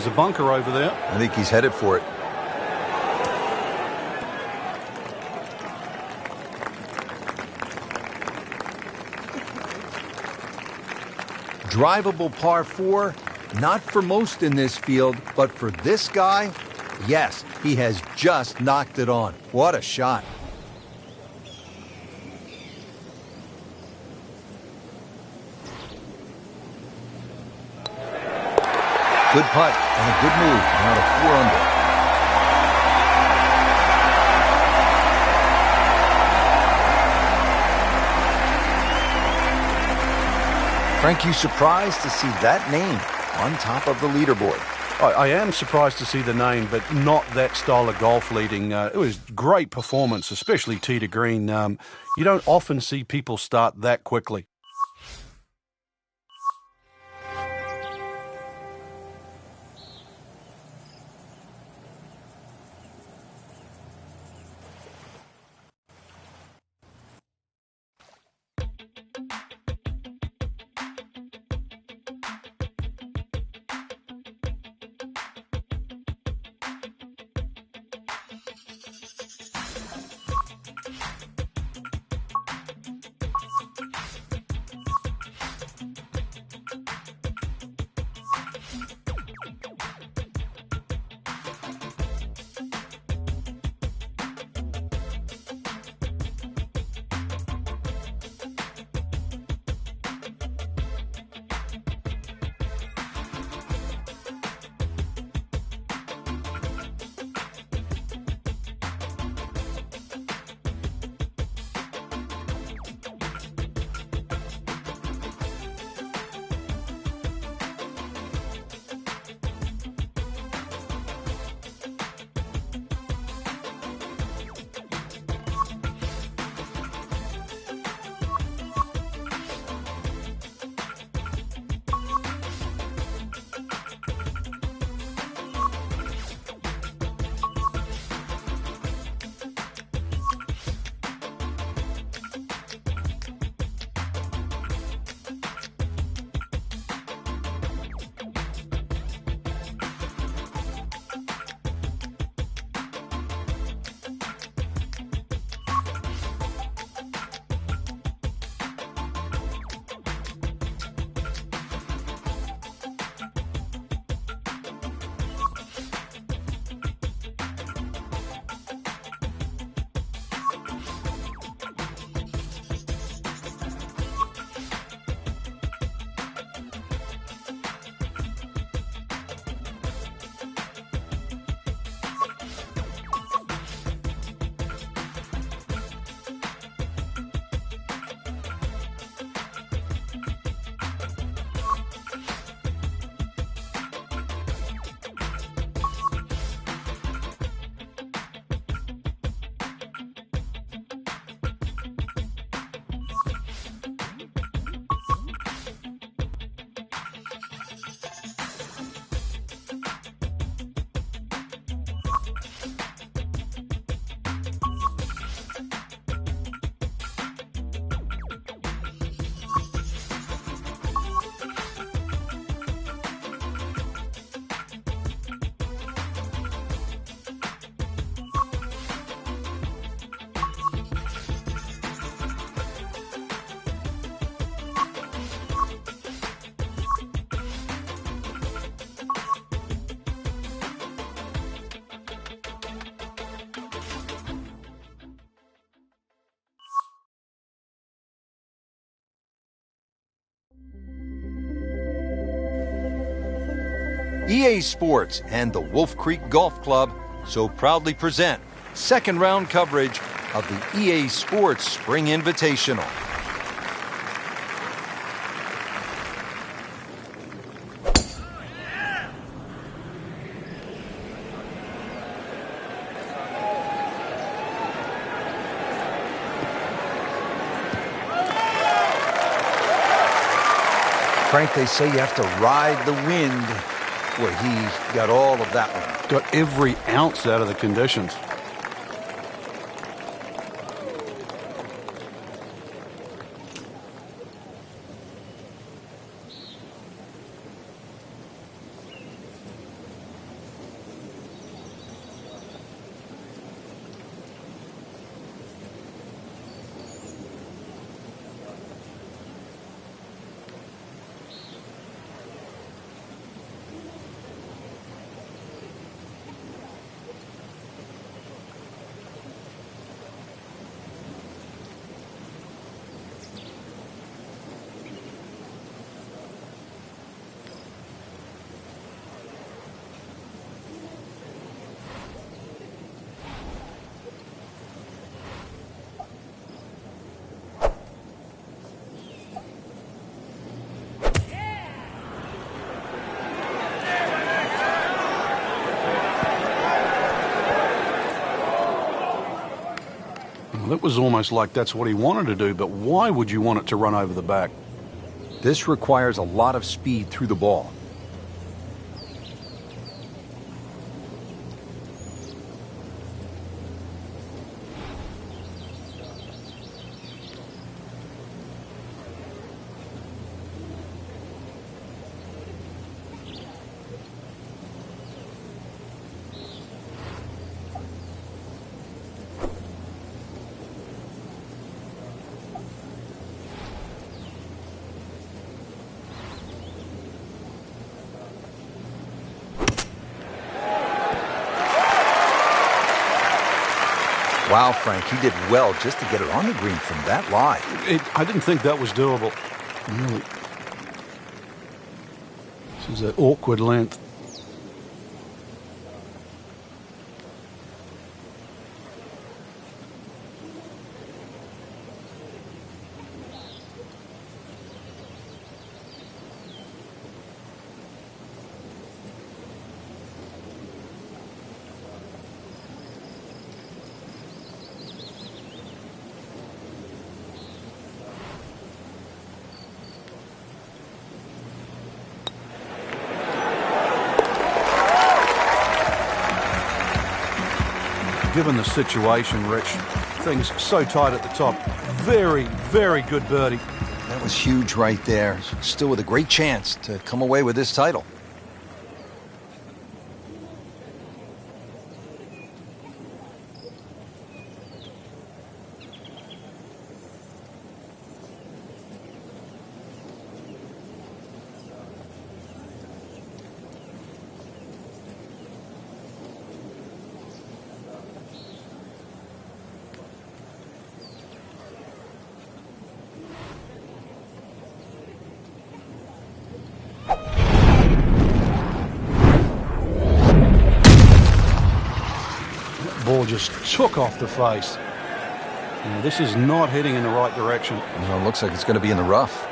There's a bunker over there. I think he's headed for it. Drivable par 4, not for most in this field, but for this guy, yes, he has just knocked it on. What a shot. Good putt and a good move. Now to 4 under. Frank, you surprised to see that name on top of the leaderboard? I am surprised to see the name, but not that style of golf leading. It was great performance, especially tee to green. You don't often see people start that quickly. EA Sports and the Wolf Creek Golf Club so proudly present second round coverage of the EA Sports Spring Invitational. Frank, they say you have to ride the wind. Boy, he got all of that one. Got every ounce out of the conditions. That was almost like that's what he wanted to do, but why would you want it to run over the back? This requires a lot of speed through the ball. Wow, Frank, he did well just to get it on the green from that lie. I didn't think that was doable. Really. This is an awkward length. Given the situation, Rich, things so tight at the top. Very, very good birdie. That was huge right there. Still with a great chance to come away with this title. Ball just took off the face. Yeah, this is not heading in the right direction. Well, it looks like it's going to be in the rough.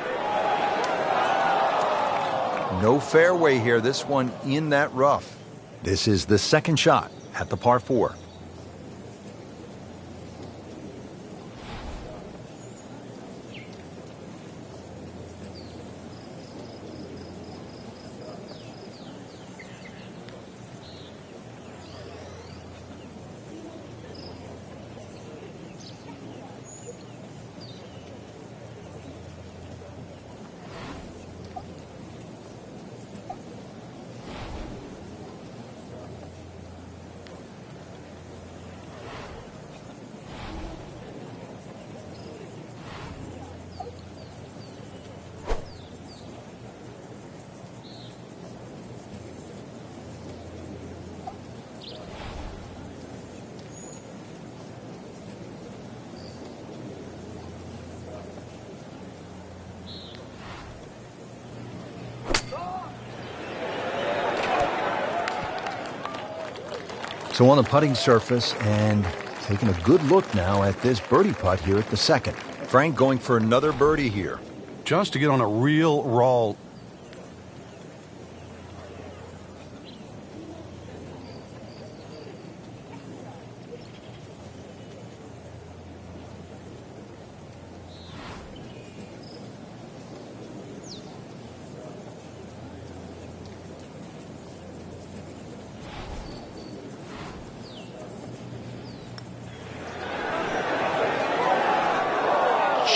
No fairway here. This one in that rough. This is the second shot at the par 4. So on the putting surface, and taking a good look now at this birdie putt here at the second. Frank going for another birdie here. Just to get on a real roll.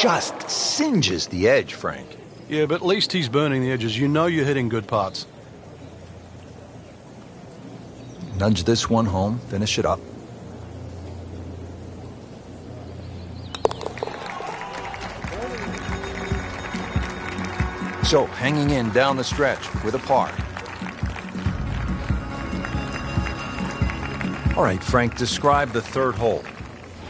Just singes the edge, Frank. Yeah, but at least he's burning the edges. You know you're hitting good putts. Nudge this one home, finish it up. So, hanging in down the stretch with a par. All right, Frank, describe the third hole.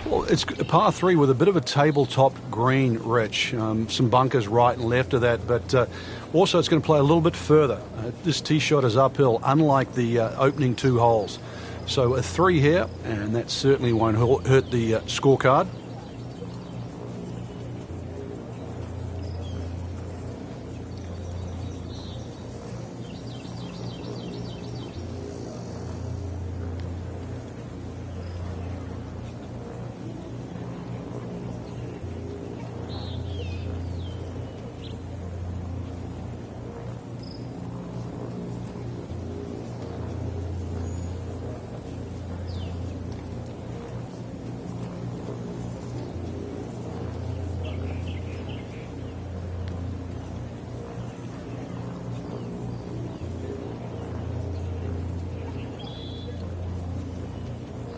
Well, it's a par 3 with a bit of a tabletop green, Rich. Some bunkers right and left of that, but also it's going to play a little bit further. This tee shot is uphill, unlike the opening 2 holes. So a 3 here, and that certainly won't hurt the scorecard.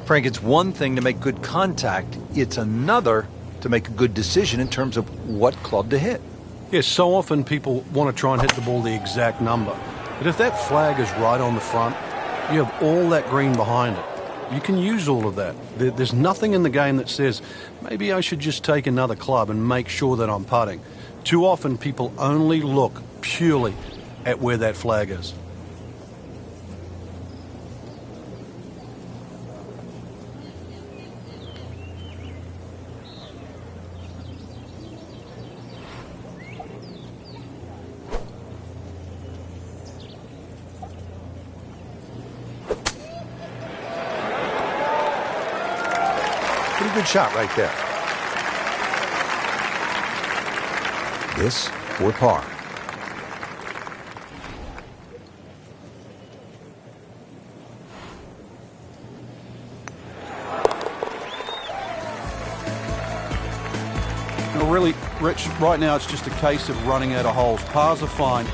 Frank, it's one thing to make good contact. It's another to make a good decision in terms of what club to hit. Yes, so often people want to try and hit the ball the exact number. But if that flag is right on the front, you have all that green behind it. You can use all of that. There's nothing in the game that says, maybe I should just take another club and make sure that I'm putting. Too often people only look purely at where that flag is. Pretty good shot right there. This for par. Really, Rich, right now it's just a case of running out of holes. Pars are fine.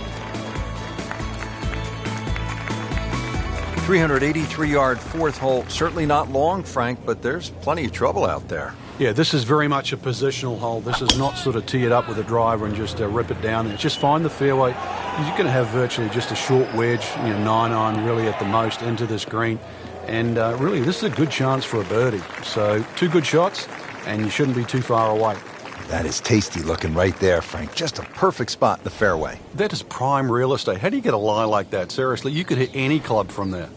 383-yard fourth hole. Certainly not long, Frank, but there's plenty of trouble out there. Yeah, this is very much a positional hole. This is not sort of tee it up with a driver and just rip it down. It's just find the fairway. You're going to have virtually just a short wedge, 9-iron really at the most into this green. And really, this is a good chance for a birdie. So 2 good shots, and you shouldn't be too far away. That is tasty looking right there, Frank. Just a perfect spot in the fairway. That is prime real estate. How do you get a lie like that? Seriously, you could hit any club from there.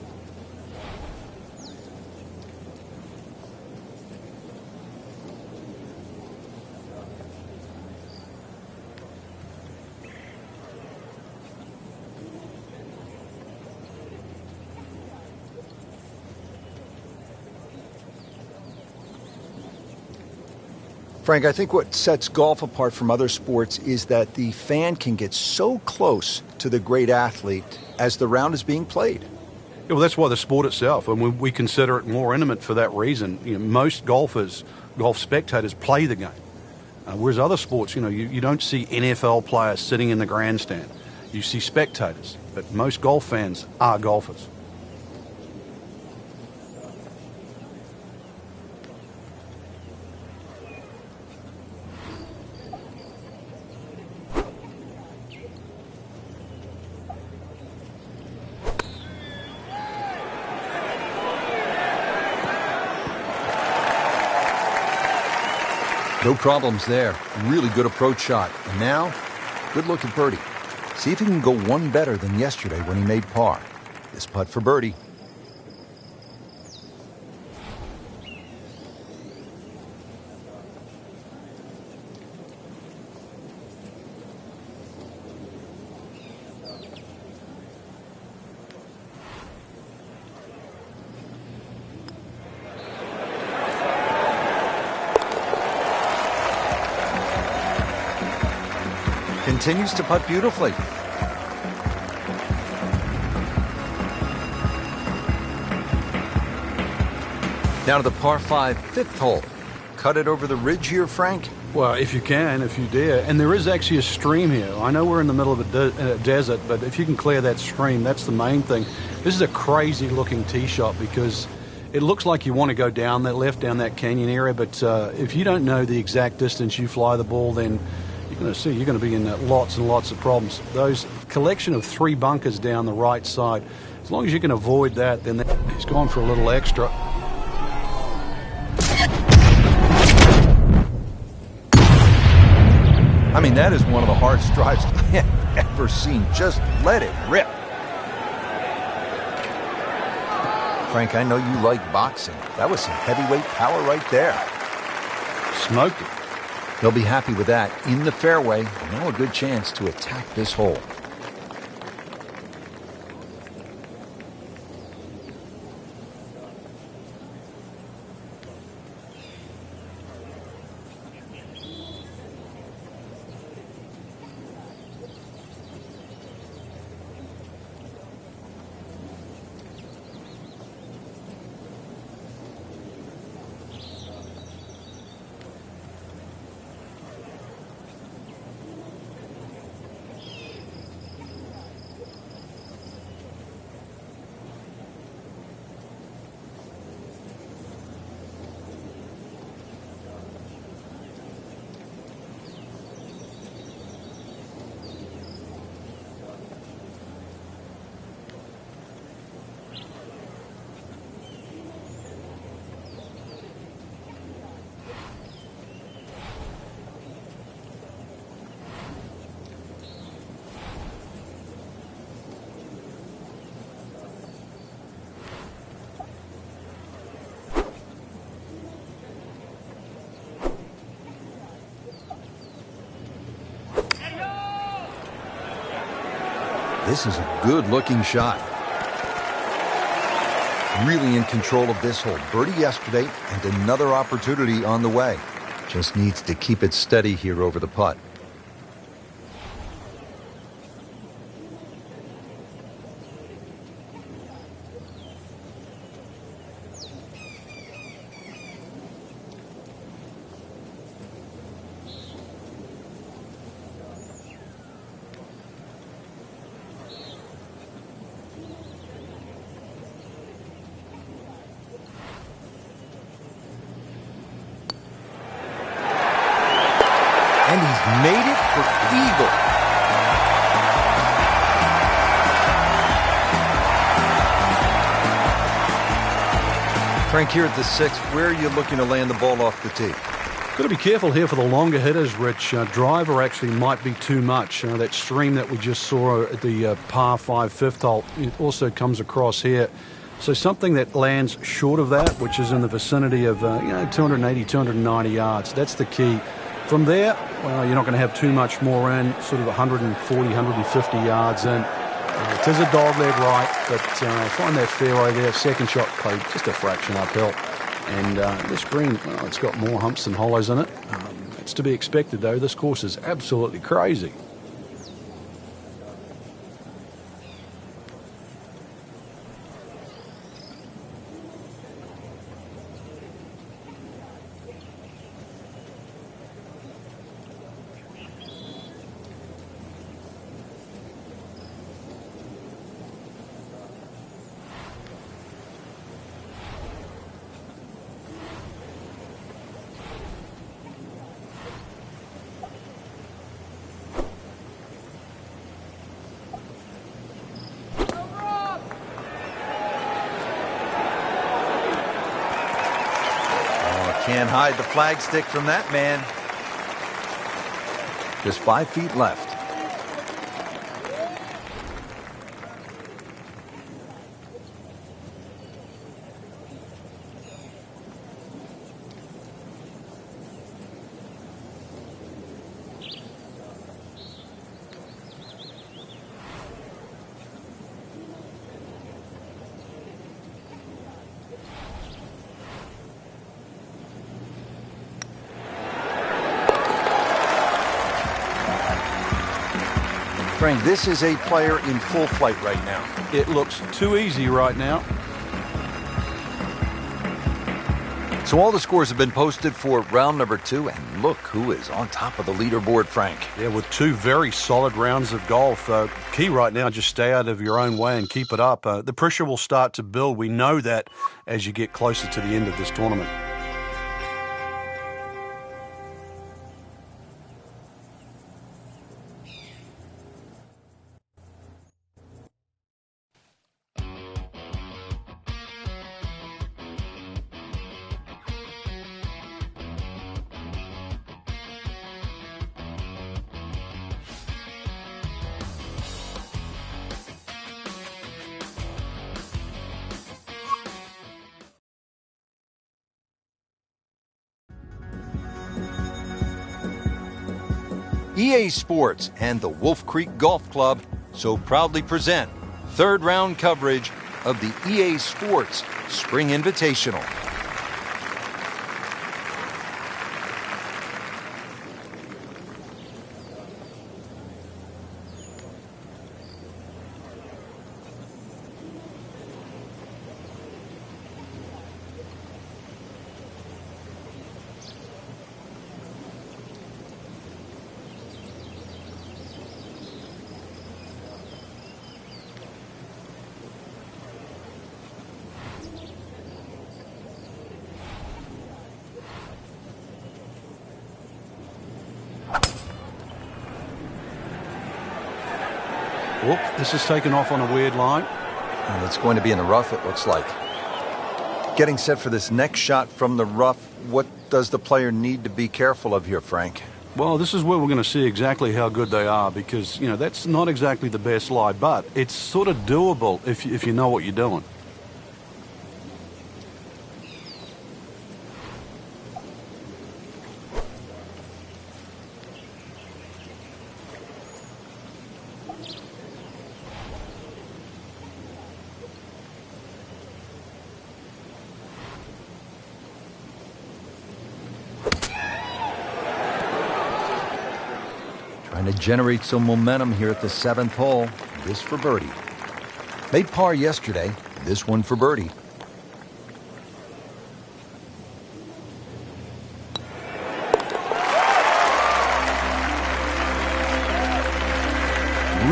Frank, I think what sets golf apart from other sports is that the fan can get so close to the great athlete as the round is being played. Yeah, well, that's why the sport itself, and we consider it more intimate for that reason. Most golf spectators play the game, whereas other sports, you don't see NFL players sitting in the grandstand. You see spectators, but most golf fans are golfers. No problems there. Really good approach shot. And now, good look at birdie. See if he can go one better than yesterday when he made par. This putt for birdie. Continues to putt beautifully. Now to the par 5 fifth hole. Cut it over the ridge here, Frank? Well, if you can, if you dare. And there is actually a stream here. I know we're in the middle of a desert, but if you can clear that stream, that's the main thing. This is a crazy looking tee shot because it looks like you want to go down that left, down that canyon area, but if you don't know the exact distance you fly the ball, then you're going to be in lots and lots of problems. Those collection of 3 bunkers down the right side, as long as you can avoid that, then he's gone for a little extra. I mean, that is one of the hardest drives I have ever seen. Just let it rip. Frank, I know you like boxing. That was some heavyweight power right there. Smoked it. They'll be happy with that in the fairway. Now a good chance to attack this hole. This is a good-looking shot. Really in control of this hole. Birdie yesterday and another opportunity on the way. Just needs to keep it steady here over the putt. And he's made it for eagle. Frank, here at the 6th, where are you looking to land the ball off the tee? Got to be careful here for the longer hitters, Rich. Driver actually might be too much. That stream that we just saw at the par 5 fifth hole, it also comes across here. So something that lands short of that, which is in the vicinity of 280, 290 yards. That's the key. From there, well, you're not going to have too much more in, sort of 140, 150 yards in. It is a dogleg right, but find that fairway there. Second shot played just a fraction uphill. And this green, well, it's got more humps than hollows in it. It's to be expected, though. This course is absolutely crazy. Can't hide the flagstick from that man. Just 5 feet left. Frank, this is a player in full flight right now. It looks too easy right now. So all the scores have been posted for round number 2, and look who is on top of the leaderboard, Frank. Yeah, with 2 very solid rounds of golf. Key right now, just stay out of your own way and keep it up. The pressure will start to build. We know that as you get closer to the end of this tournament. EA Sports and the Wolf Creek Golf Club so proudly present third round coverage of the EA Sports Spring Invitational. Whoop, this is taken off on a weird line. And it's going to be in the rough, it looks like. Getting set for this next shot from the rough, what does the player need to be careful of here, Frank? Well, this is where we're going to see exactly how good they are because, that's not exactly the best lie, but it's sort of doable if you know what you're doing. Trying to generate some momentum here at the 7th hole. This for birdie. Made par yesterday. This one for birdie.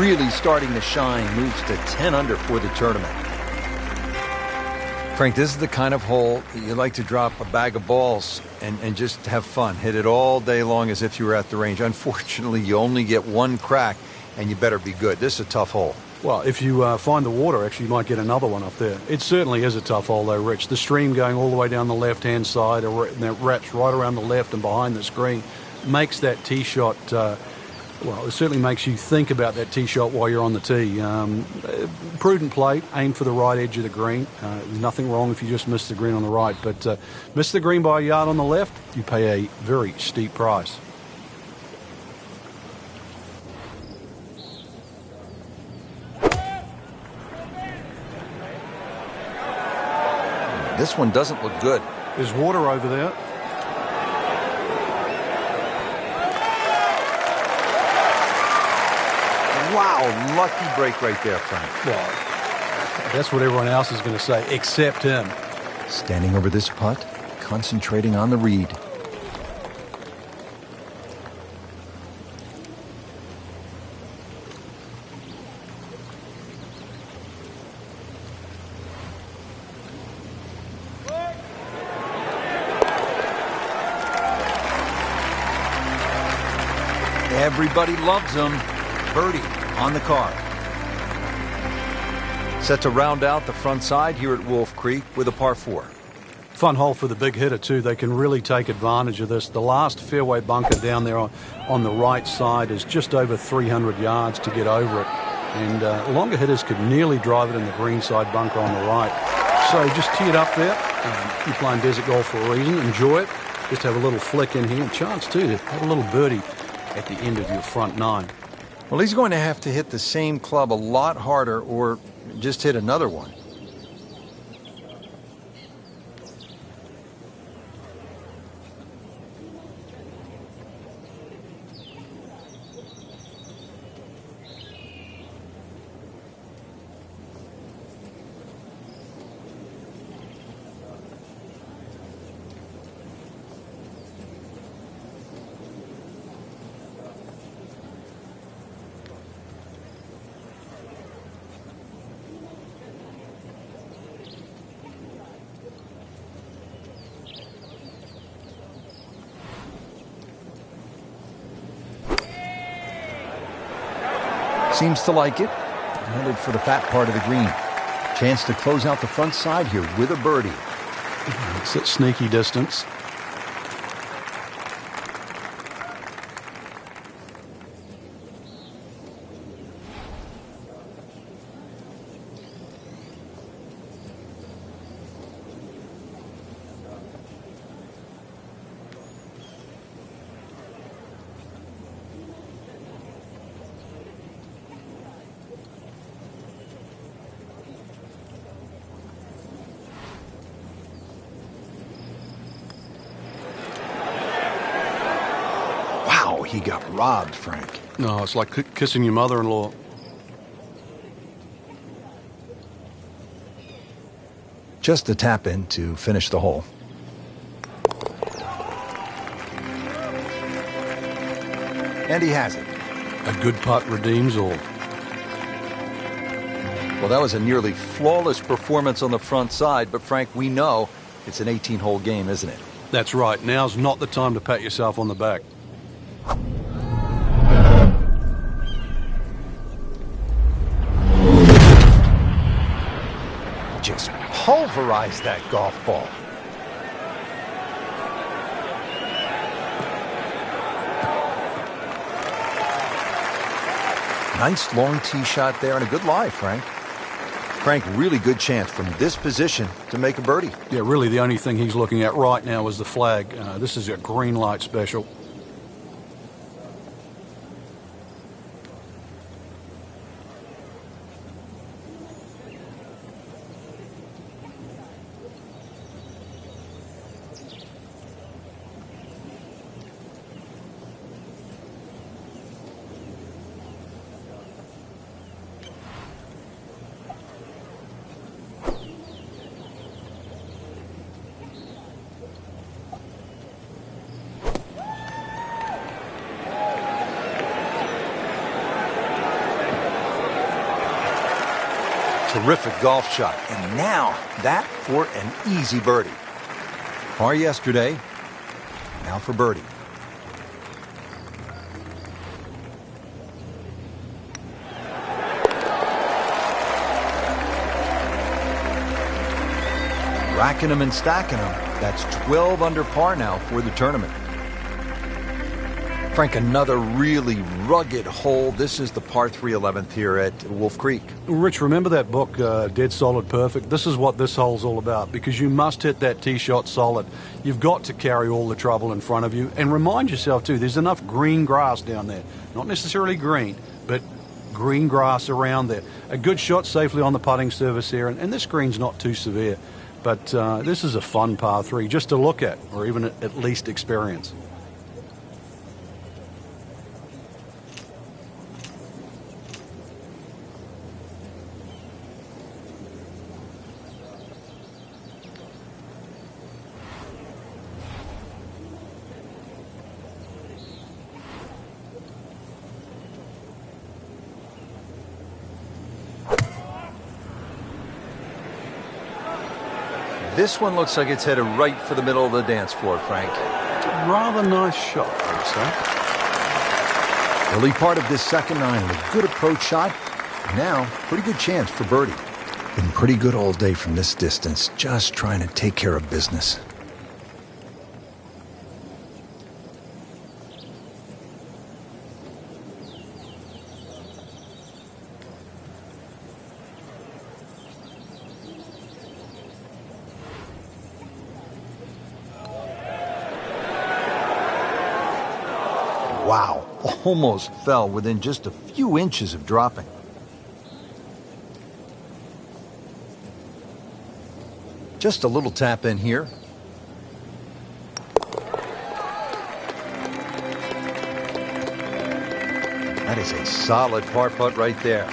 Really starting to shine. Moves to 10 under for the tournament. Frank, this is the kind of hole you like to drop a bag of balls and just have fun. Hit it all day long as if you were at the range. Unfortunately, you only get one crack, and you better be good. This is a tough hole. Well, if you find the water, actually, you might get another one up there. It certainly is a tough hole, though, Rich. The stream going all the way down the left-hand side, and that wraps right around the left and behind the screen, makes that tee shot... well, it certainly makes you think about that tee shot while you're on the tee. Prudent play, aim for the right edge of the green. There's nothing wrong if you just miss the green on the right, but miss the green by a yard on the left, you pay a very steep price. This one doesn't look good. There's water over there. Wow, lucky break right there, Frank. Well, that's what everyone else is going to say, except him. Standing over this putt, concentrating on the read. Everybody loves him. Birdie on the card. Set to round out the front side here at Wolf Creek with a par 4. Fun hole for the big hitter, too. They can really take advantage of this. The last fairway bunker down there on the right side is just over 300 yards to get over it. And longer hitters could nearly drive it in the green side bunker on the right. So just tee it up there. You're playing desert golf for a reason. Enjoy it. Just have a little flick in here. Chance, too, to have a little birdie at the end of your front 9. Well, he's going to have to hit the same club a lot harder or just hit another one. Seems to like it. Headed for the fat part of the green. Chance to close out the front side here with a birdie. It's at sneaky distance. He got robbed, Frank. No, it's like kissing your mother-in-law. Just a tap in to finish the hole. And he has it. A good putt redeems all. Well, that was a nearly flawless performance on the front side, but Frank, we know it's an 18-hole game, isn't it? That's right. Now's not the time to pat yourself on the back. Just pulverized that golf ball. Nice long tee shot there and a good lie, Frank. Frank, really good chance from this position to make a birdie. Yeah, really the only thing he's looking at right now is the flag. This is a green light special. Terrific golf shot. And now, that for an easy birdie. Par yesterday, now for birdie. Racking them and stacking them. That's 12 under par now for the tournament. Frank, another really rugged hole. This is the par 3 11th here at Wolf Creek. Rich, remember that book, Dead Solid Perfect? This is what this hole's all about, because you must hit that tee shot solid. You've got to carry all the trouble in front of you. And remind yourself, too, there's enough green grass down there. Not necessarily green, but green grass around there. A good shot safely on the putting surface here, and this green's not too severe. But this is a fun par 3 just to look at, or even at least experience. This one looks like it's headed right for the middle of the dance floor, Frank. Rather nice shot, I'd say. Early part of this second nine, a good approach shot. Now, pretty good chance for birdie. Been pretty good all day from this distance, just trying to take care of business. Wow, almost fell within just a few inches of dropping. Just a little tap in here. That is a solid par putt right there.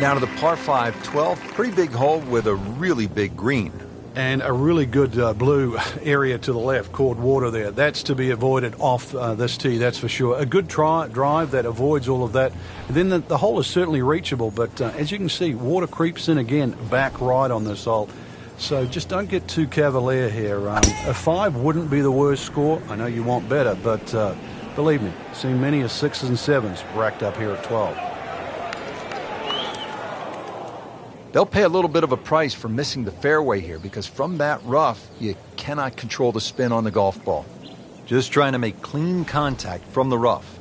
Now to the par 5, 12, pretty big hole with a really big green. And a really good blue area to the left, called water there. That's to be avoided off this tee, that's for sure. A good drive that avoids all of that. And then the hole is certainly reachable, but as you can see, water creeps in again, back right on this hole. So just don't get too cavalier here. A 5 wouldn't be the worst score. I know you want better, but believe me, seen many as 6s and 7s racked up here at 12. They'll pay a little bit of a price for missing the fairway here, because from that rough, you cannot control the spin on the golf ball. Just trying to make clean contact from the rough.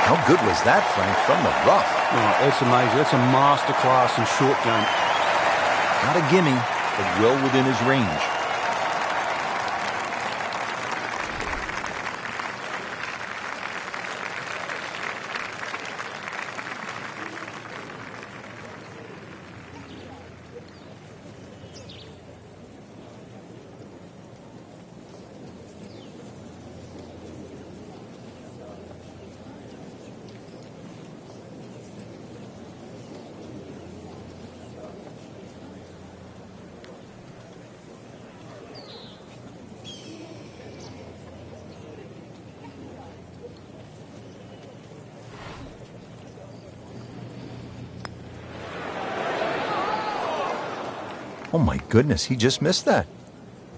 How good was that, Frank, from the rough? Oh, it's amazing. It's a masterclass in short game. Not a gimme, but well within his range. Oh my goodness, he just missed that.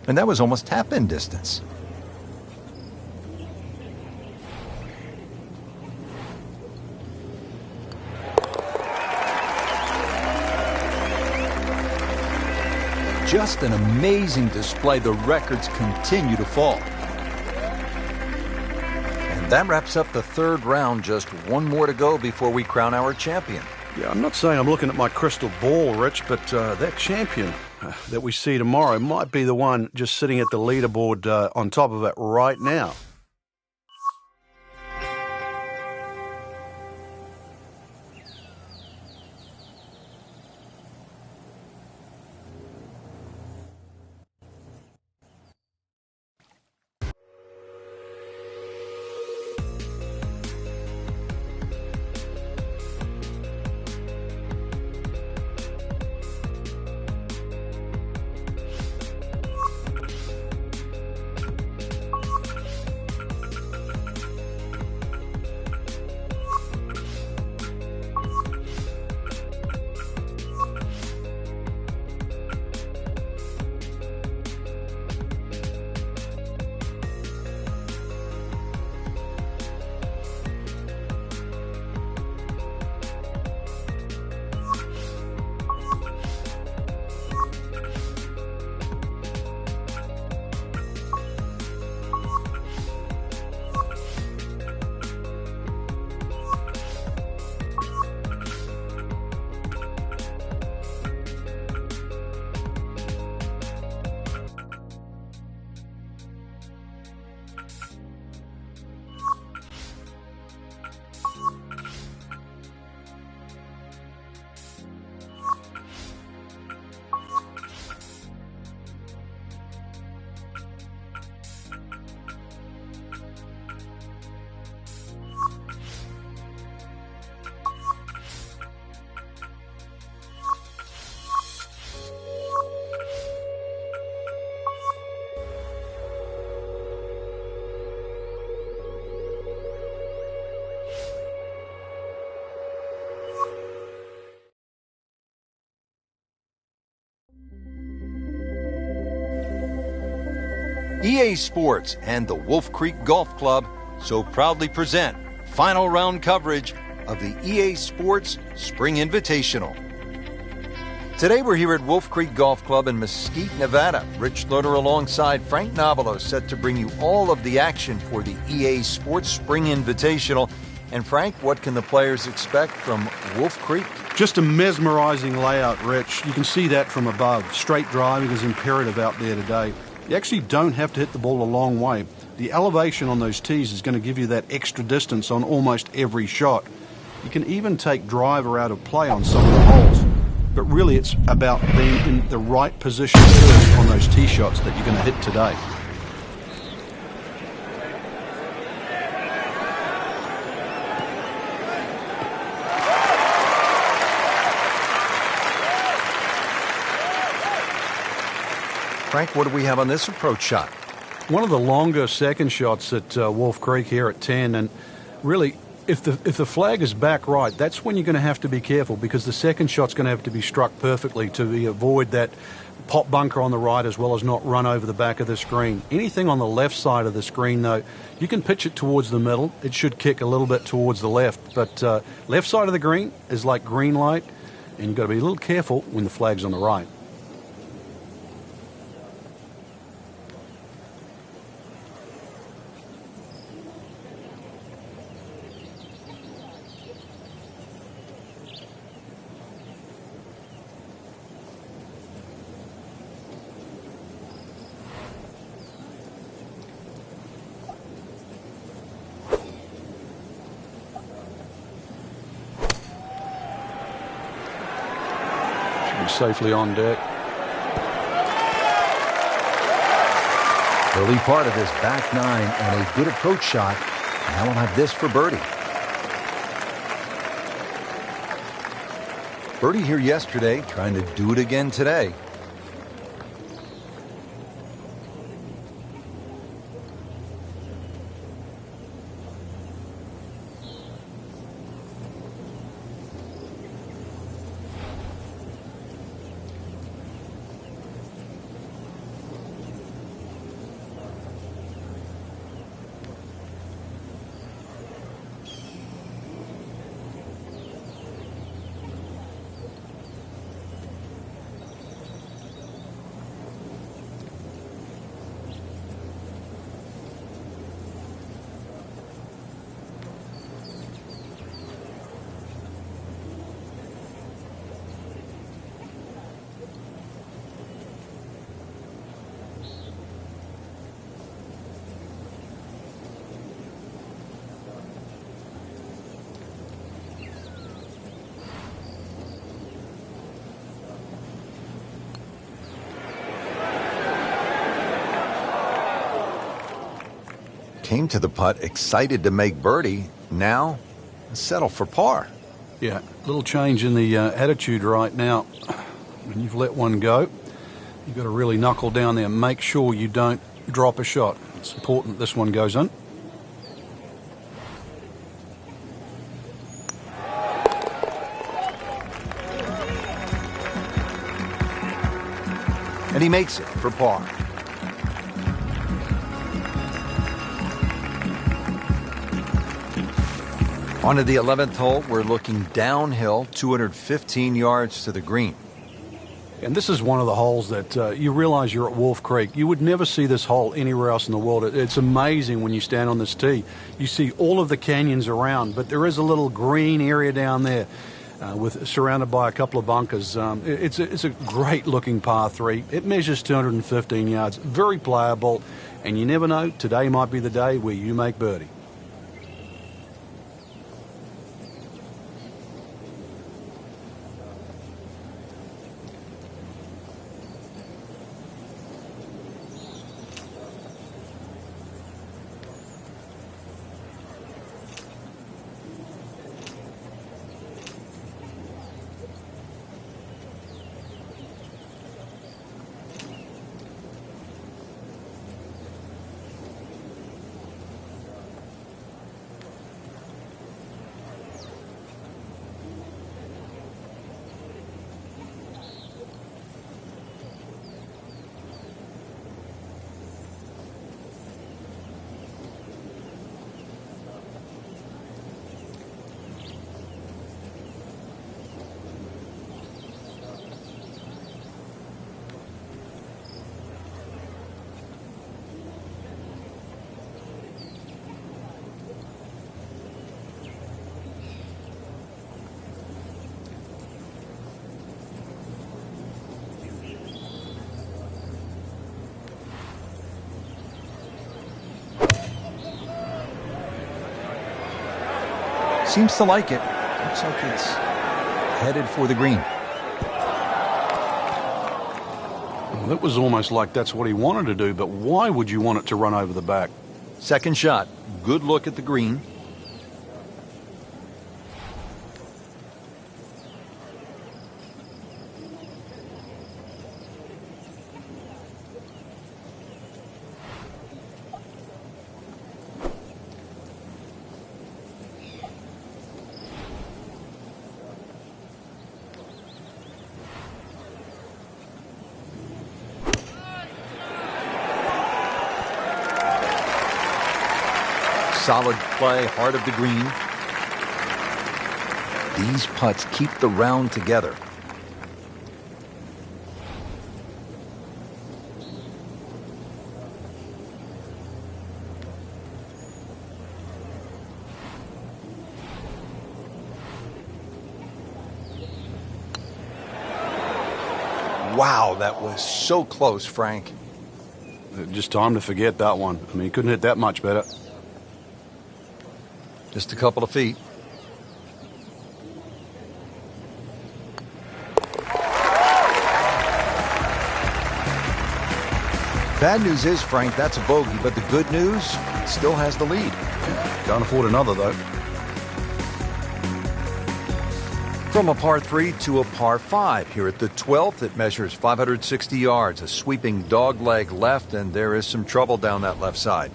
And that was almost tap-in distance. Just an amazing display. The records continue to fall. And that wraps up the third round. Just one more to go before we crown our champion. Yeah, I'm not saying I'm looking at my crystal ball, Rich, but that champion that we see tomorrow might be the one just sitting at the leaderboard on top of it right now. EA Sports and the Wolf Creek Golf Club so proudly present final round coverage of the EA Sports Spring Invitational. Today we're here at Wolf Creek Golf Club in Mesquite, Nevada. Rich Loader alongside Frank Nobilo set to bring you all of the action for the EA Sports Spring Invitational. And Frank, what can the players expect from Wolf Creek? Just a mesmerizing layout, Rich. You can see that from above. Straight driving is imperative out there today. You actually don't have to hit the ball a long way. The elevation on those tees is going to give you that extra distance on almost every shot. You can even take driver out of play on some of the holes. But really it's about being in the right position first on those tee shots that you're going to hit today. Frank, what do we have on this approach shot? One of the longer second shots at Wolf Creek here at 10, and really, if the flag is back right, that's when you're going to have to be careful, because the second shot's going to have to be struck perfectly to avoid that pop bunker on the right, as well as not run over the back of the screen. Anything on the left side of the screen, though, you can pitch it towards the middle. It should kick a little bit towards the left, but left side of the green is like green light, and you've got to be a little careful when the flag's on the right. Safely on deck. Early part of this back nine and a good approach shot. Now we'll have this for birdie. Birdie here yesterday, trying to do it again today. Came to the putt excited to make birdie. Now settle for par. Yeah, little change in the attitude right now. When you've let one go, you've got to really knuckle down there and make sure you don't drop a shot. It's important this one goes in. And he makes it for par. On to the 11th hole, we're looking downhill, 215 yards to the green. And this is one of the holes that you realize you're at Wolf Creek. You would never see this hole anywhere else in the world. It's amazing when you stand on this tee. You see all of the canyons around, but there is a little green area down there surrounded by a couple of bunkers. It's a great-looking par 3. It measures 215 yards, very playable, and you never know, today might be the day where you make birdie. Seems to like it. Looks like it's headed for the green. Well, it was almost like that's what he wanted to do, but why would you want it to run over the back? Second shot. Good look at the green. Solid play, heart of the green. These putts keep the round together. Wow, that was so close, Frank. Just time to forget that one. I mean, he couldn't hit that much better. Just a couple of feet. Bad news is, Frank, that's a bogey, but the good news, it still has the lead. Can't afford another, though. From a par 3 to a par 5 here at the 12th. It measures 560 yards, a sweeping dogleg left, and there is some trouble down that left side.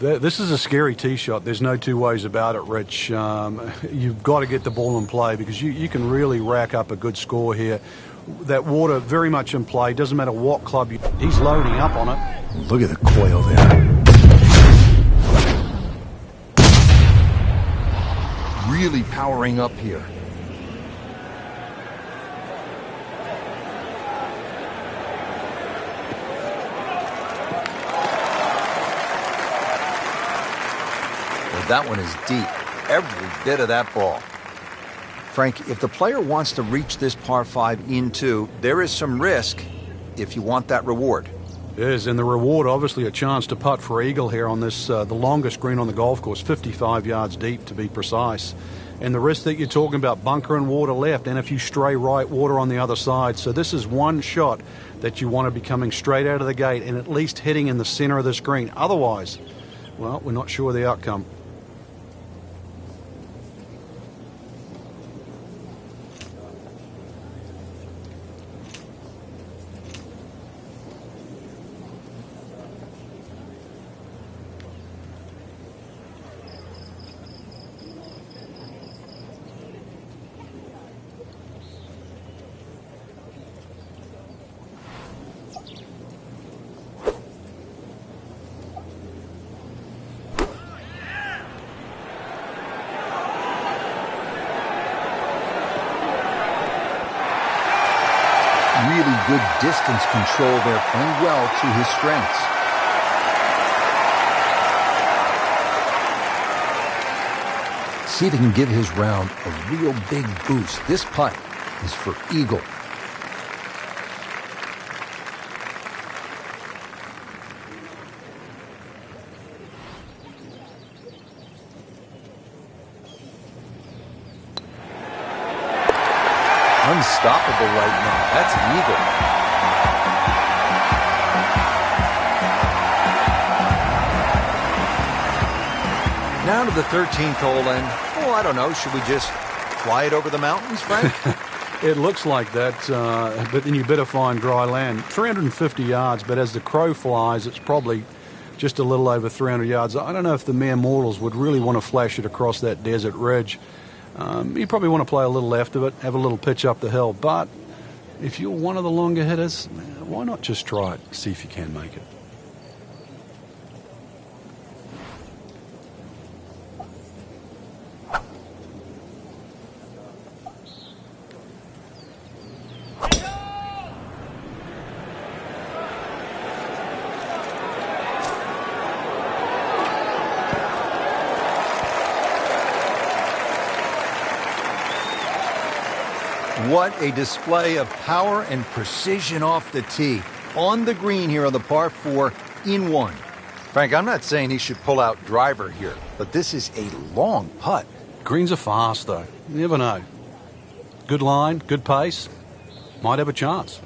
This is a scary tee shot. There's no two ways about it, Rich. You've got to get the ball in play because you can really rack up a good score here. That water very much in play. Doesn't matter what club he's loading up on it. Look at the coil there. Really powering up here. That one is deep, every bit of that ball. Frank, if the player wants to reach this par 5 in 2, there is some risk if you want that reward. There is, and the reward, obviously, a chance to putt for eagle here on this, the longest green on the golf course, 55 yards deep to be precise. And the risk that you're talking about, bunker and water left, and if you stray right, water on the other side. So this is one shot that you want to be coming straight out of the gate and at least hitting in the center of this green. Otherwise, well, we're not sure of the outcome. Really good distance control there, playing well to his strengths. See if he can give his round a real big boost. This putt is for eagle. Unstoppable right now. That's an eagle. Now to the 13th hole, and, oh, I don't know, should we just fly it over the mountains, Frank? It looks like that, but then you better find dry land. 350 yards, but as the crow flies, it's probably just a little over 300 yards. I don't know if the mere mortals would really want to flash it across that desert ridge. You probably want to play a little left of it, have a little pitch up the hill. But if you're one of the longer hitters, why not just try it, see if you can make it. What a display of power and precision off the tee. On the green here on the par 4 in 1. Frank, I'm not saying he should pull out driver here, but this is a long putt. Greens are fast, though. You never know. Good line, good pace. Might have a chance.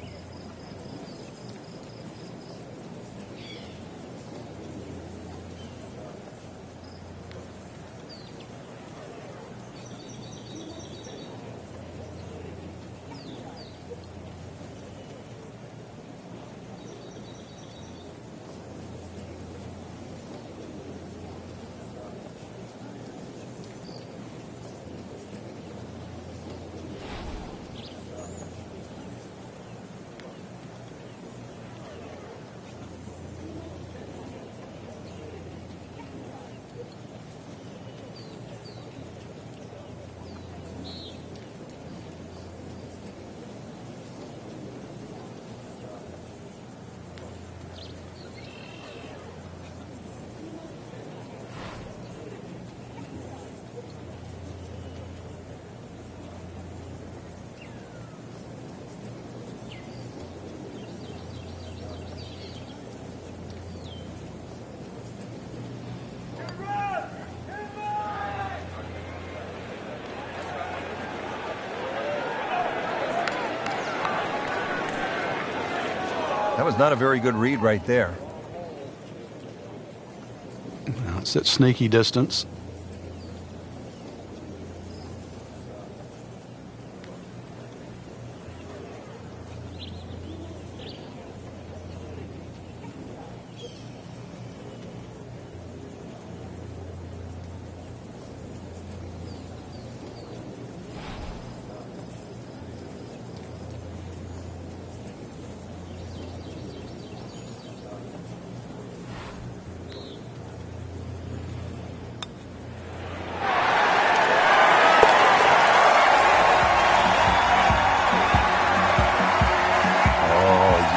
That was not a very good read right there. Now it's at sneaky distance.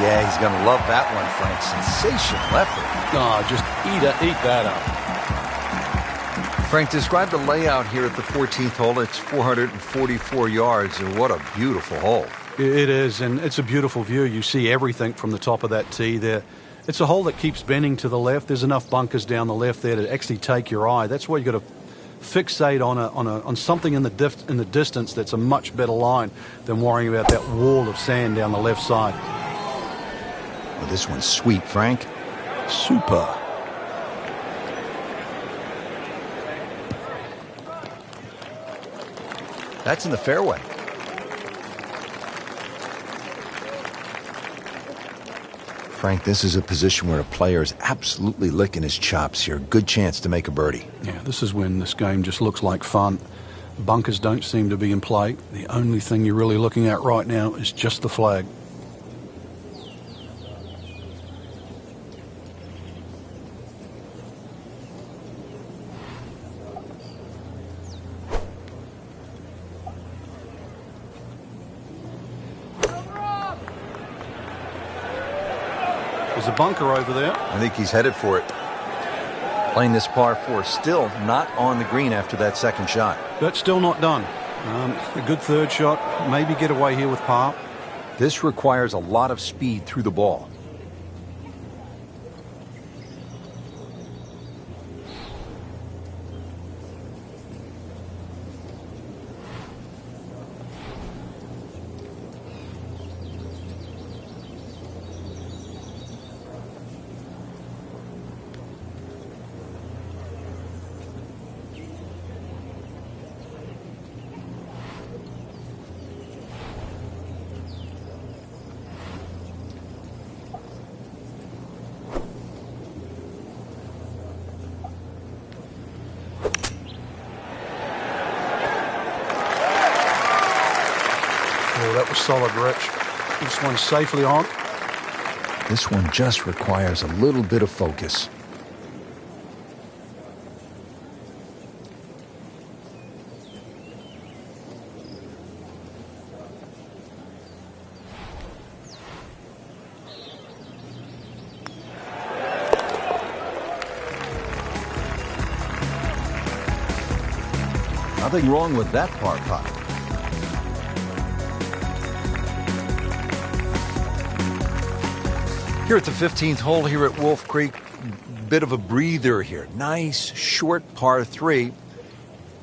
Yeah, he's going to love that one, Frank. Sensational effort. Oh, just eat that up. Frank, describe the layout here at the 14th hole. It's 444 yards, and what a beautiful hole. It is, and it's a beautiful view. You see everything from the top of that tee there. It's a hole that keeps bending to the left. There's enough bunkers down the left there to actually take your eye. That's why you've got to fixate on something in the distance that's a much better line than worrying about that wall of sand down the left side. Well, this one's sweet, Frank. Super. That's in the fairway. Frank, this is a position where a player is absolutely licking his chops here. Good chance to make a birdie. Yeah, this is when this game just looks like fun. Bunkers don't seem to be in play. The only thing you're really looking at right now is just the flag. There's a bunker over there. I think he's headed for it. Playing this par 4, still not on the green after that second shot. That's still not done. A good third shot. Maybe get away here with par. This requires a lot of speed through the ball. That was solid, Rich. This one's safely on. This one just requires a little bit of focus. Nothing wrong with that par putt. Here at the 15th hole here at Wolf Creek, bit of a breather here. Nice, short par 3.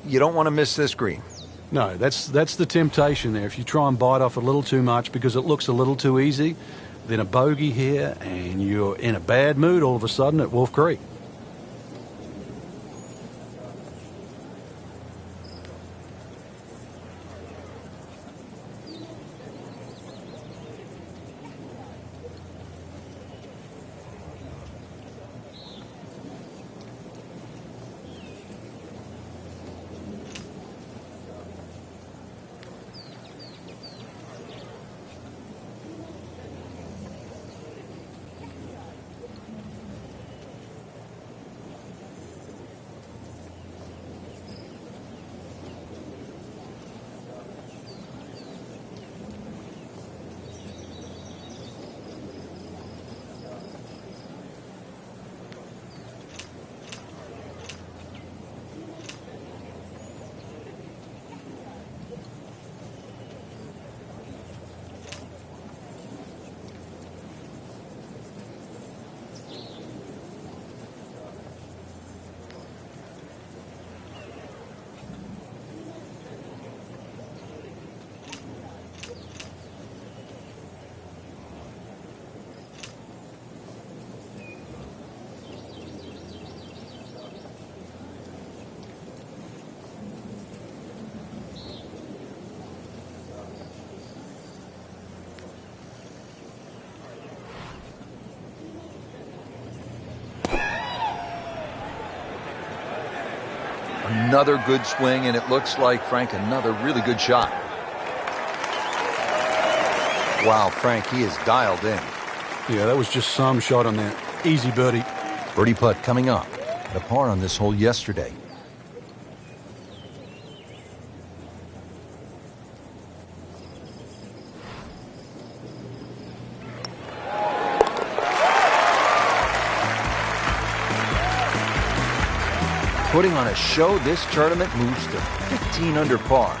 you don't want to miss this green. No, that's the temptation there. If you try and bite off a little too much because it looks a little too easy, then a bogey here and you're in a bad mood all of a sudden at Wolf Creek. Another good swing, and it looks like, Frank, another really good shot. Wow, Frank, he is dialed in. Yeah, that was just some shot on that. Easy birdie. Birdie putt coming up. Had a par on this hole yesterday. Putting on a show, this tournament moves to 15 under par.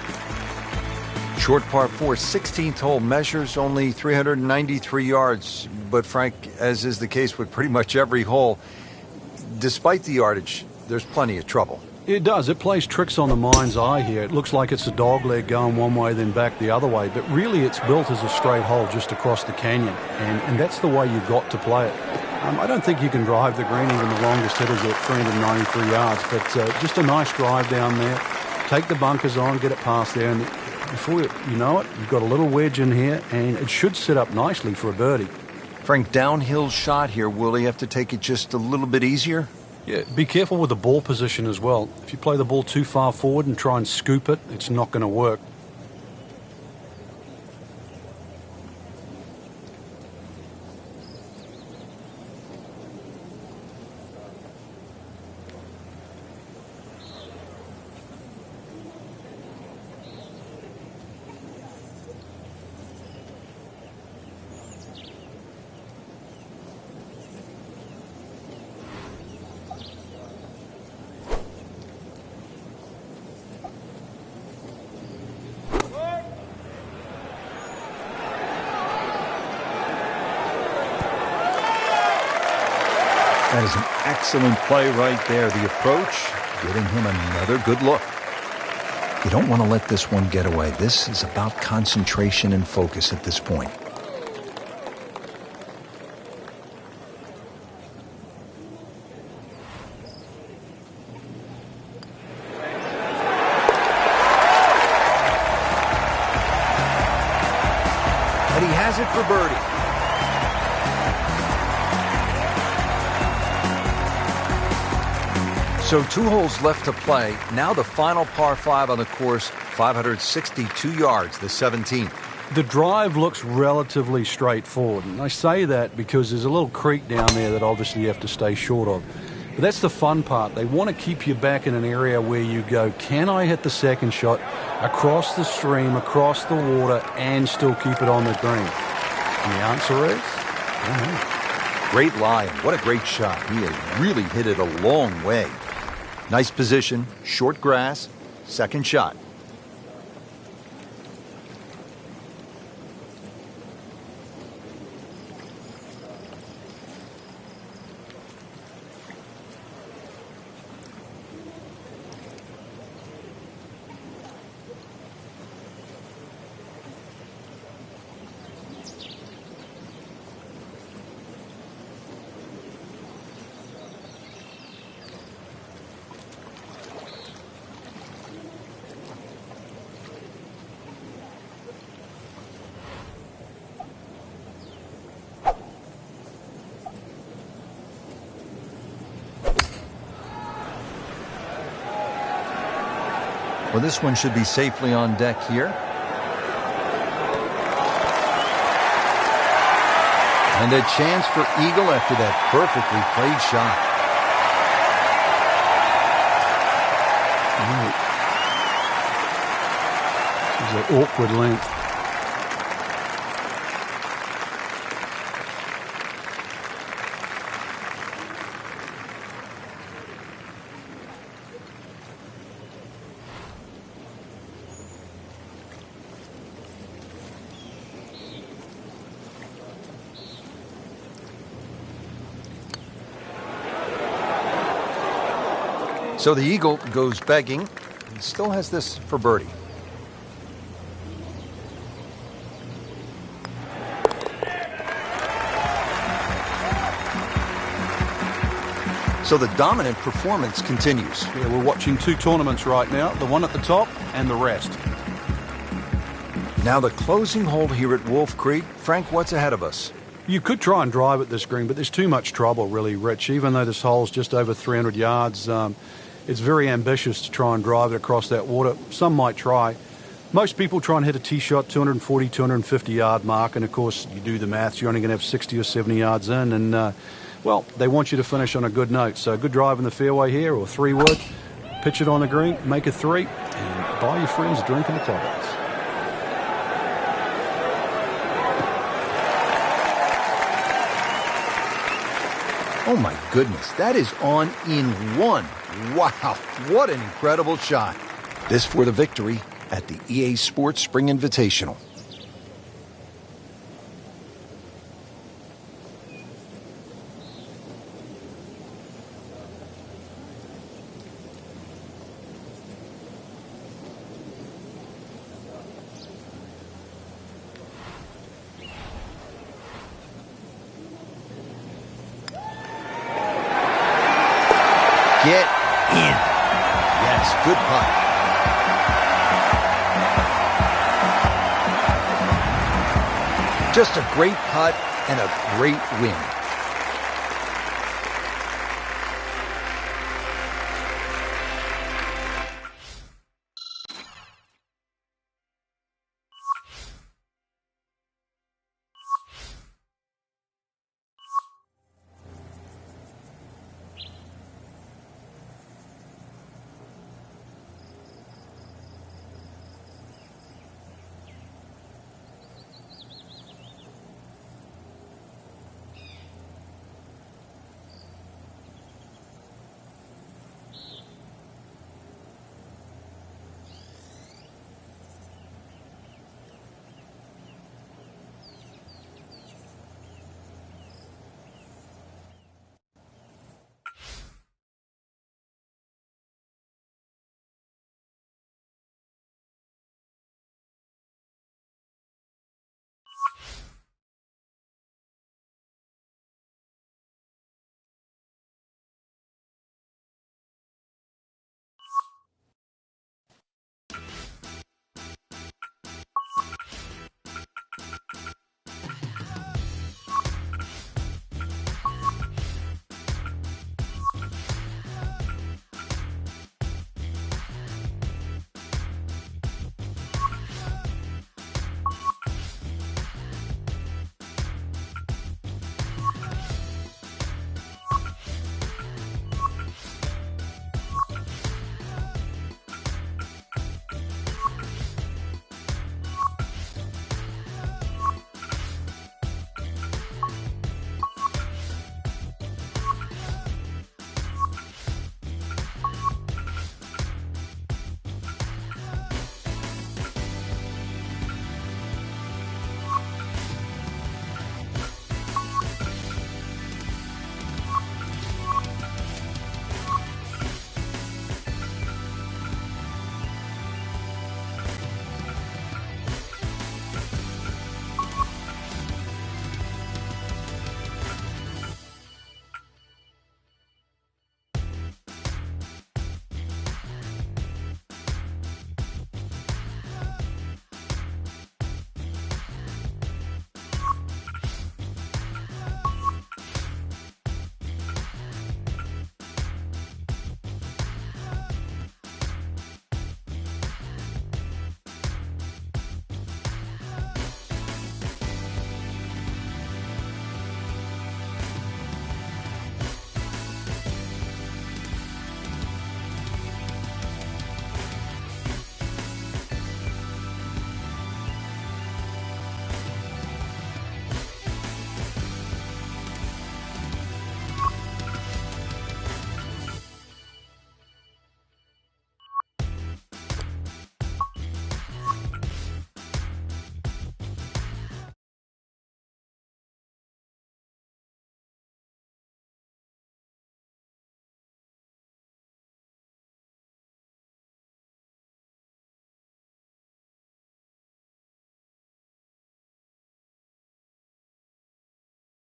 Short par 4, 16th hole, measures only 393 yards. But Frank, as is the case with pretty much every hole, despite the yardage, there's plenty of trouble. It does. It plays tricks on the mind's eye here. It looks like it's a dog leg going one way, then back the other way. But really, it's built as a straight hole just across the canyon. And that's the way you've got to play it. I don't think you can drive the green, even the longest hitters at 393 yards. But just a nice drive down there. Take the bunkers on, get it past there. And before you know it, you've got a little wedge in here. And it should sit up nicely for a birdie. Frank, downhill shot here. Will he have to take it just a little bit easier? Yeah, be careful with the ball position as well. If you play the ball too far forward and try and scoop it, it's not going to work. That is an excellent play right there. The approach, giving him another good look. You don't want to let this one get away. This is about concentration and focus at this point. And he has it for birdie. So 2 holes left to play. Now the final par 5 on the course, 562 yards, the 17th. The drive looks relatively straightforward. And I say that because there's a little creek down there that obviously you have to stay short of. But that's the fun part. They want to keep you back in an area where you go, can I hit the second shot across the stream, across the water, and still keep it on the green? And the answer is, Great lie. What a great shot. He has really hit it a long way. Nice position, short grass, second shot. Well, this one should be safely on deck here. And a chance for eagle after that perfectly played shot. This is an awkward length. So the eagle goes begging. He still has this for birdie. So the dominant performance continues. Yeah, we're watching two tournaments right now, the one at the top and the rest. Now the closing hole here at Wolf Creek. Frank, what's ahead of us? You could try and drive at this green, but there's too much trouble, really, Rich. Even though this hole's just over 300 yards, it's very ambitious to try and drive it across that water. Some might try. Most people try and hit a tee shot 240, 250 yard mark, and of course, you do the maths, you're only going to have 60 or 70 yards in, and well, they want you to finish on a good note. So good drive in the fairway here, or 3-wood, pitch it on the green, make a 3, and buy your friends a drink in the clubhouse. Oh my goodness, that is on in one. Wow, what an incredible shot. This for the victory at the EA Sports Spring Invitational. Get in. Yes, good putt. Just a great putt and a great win.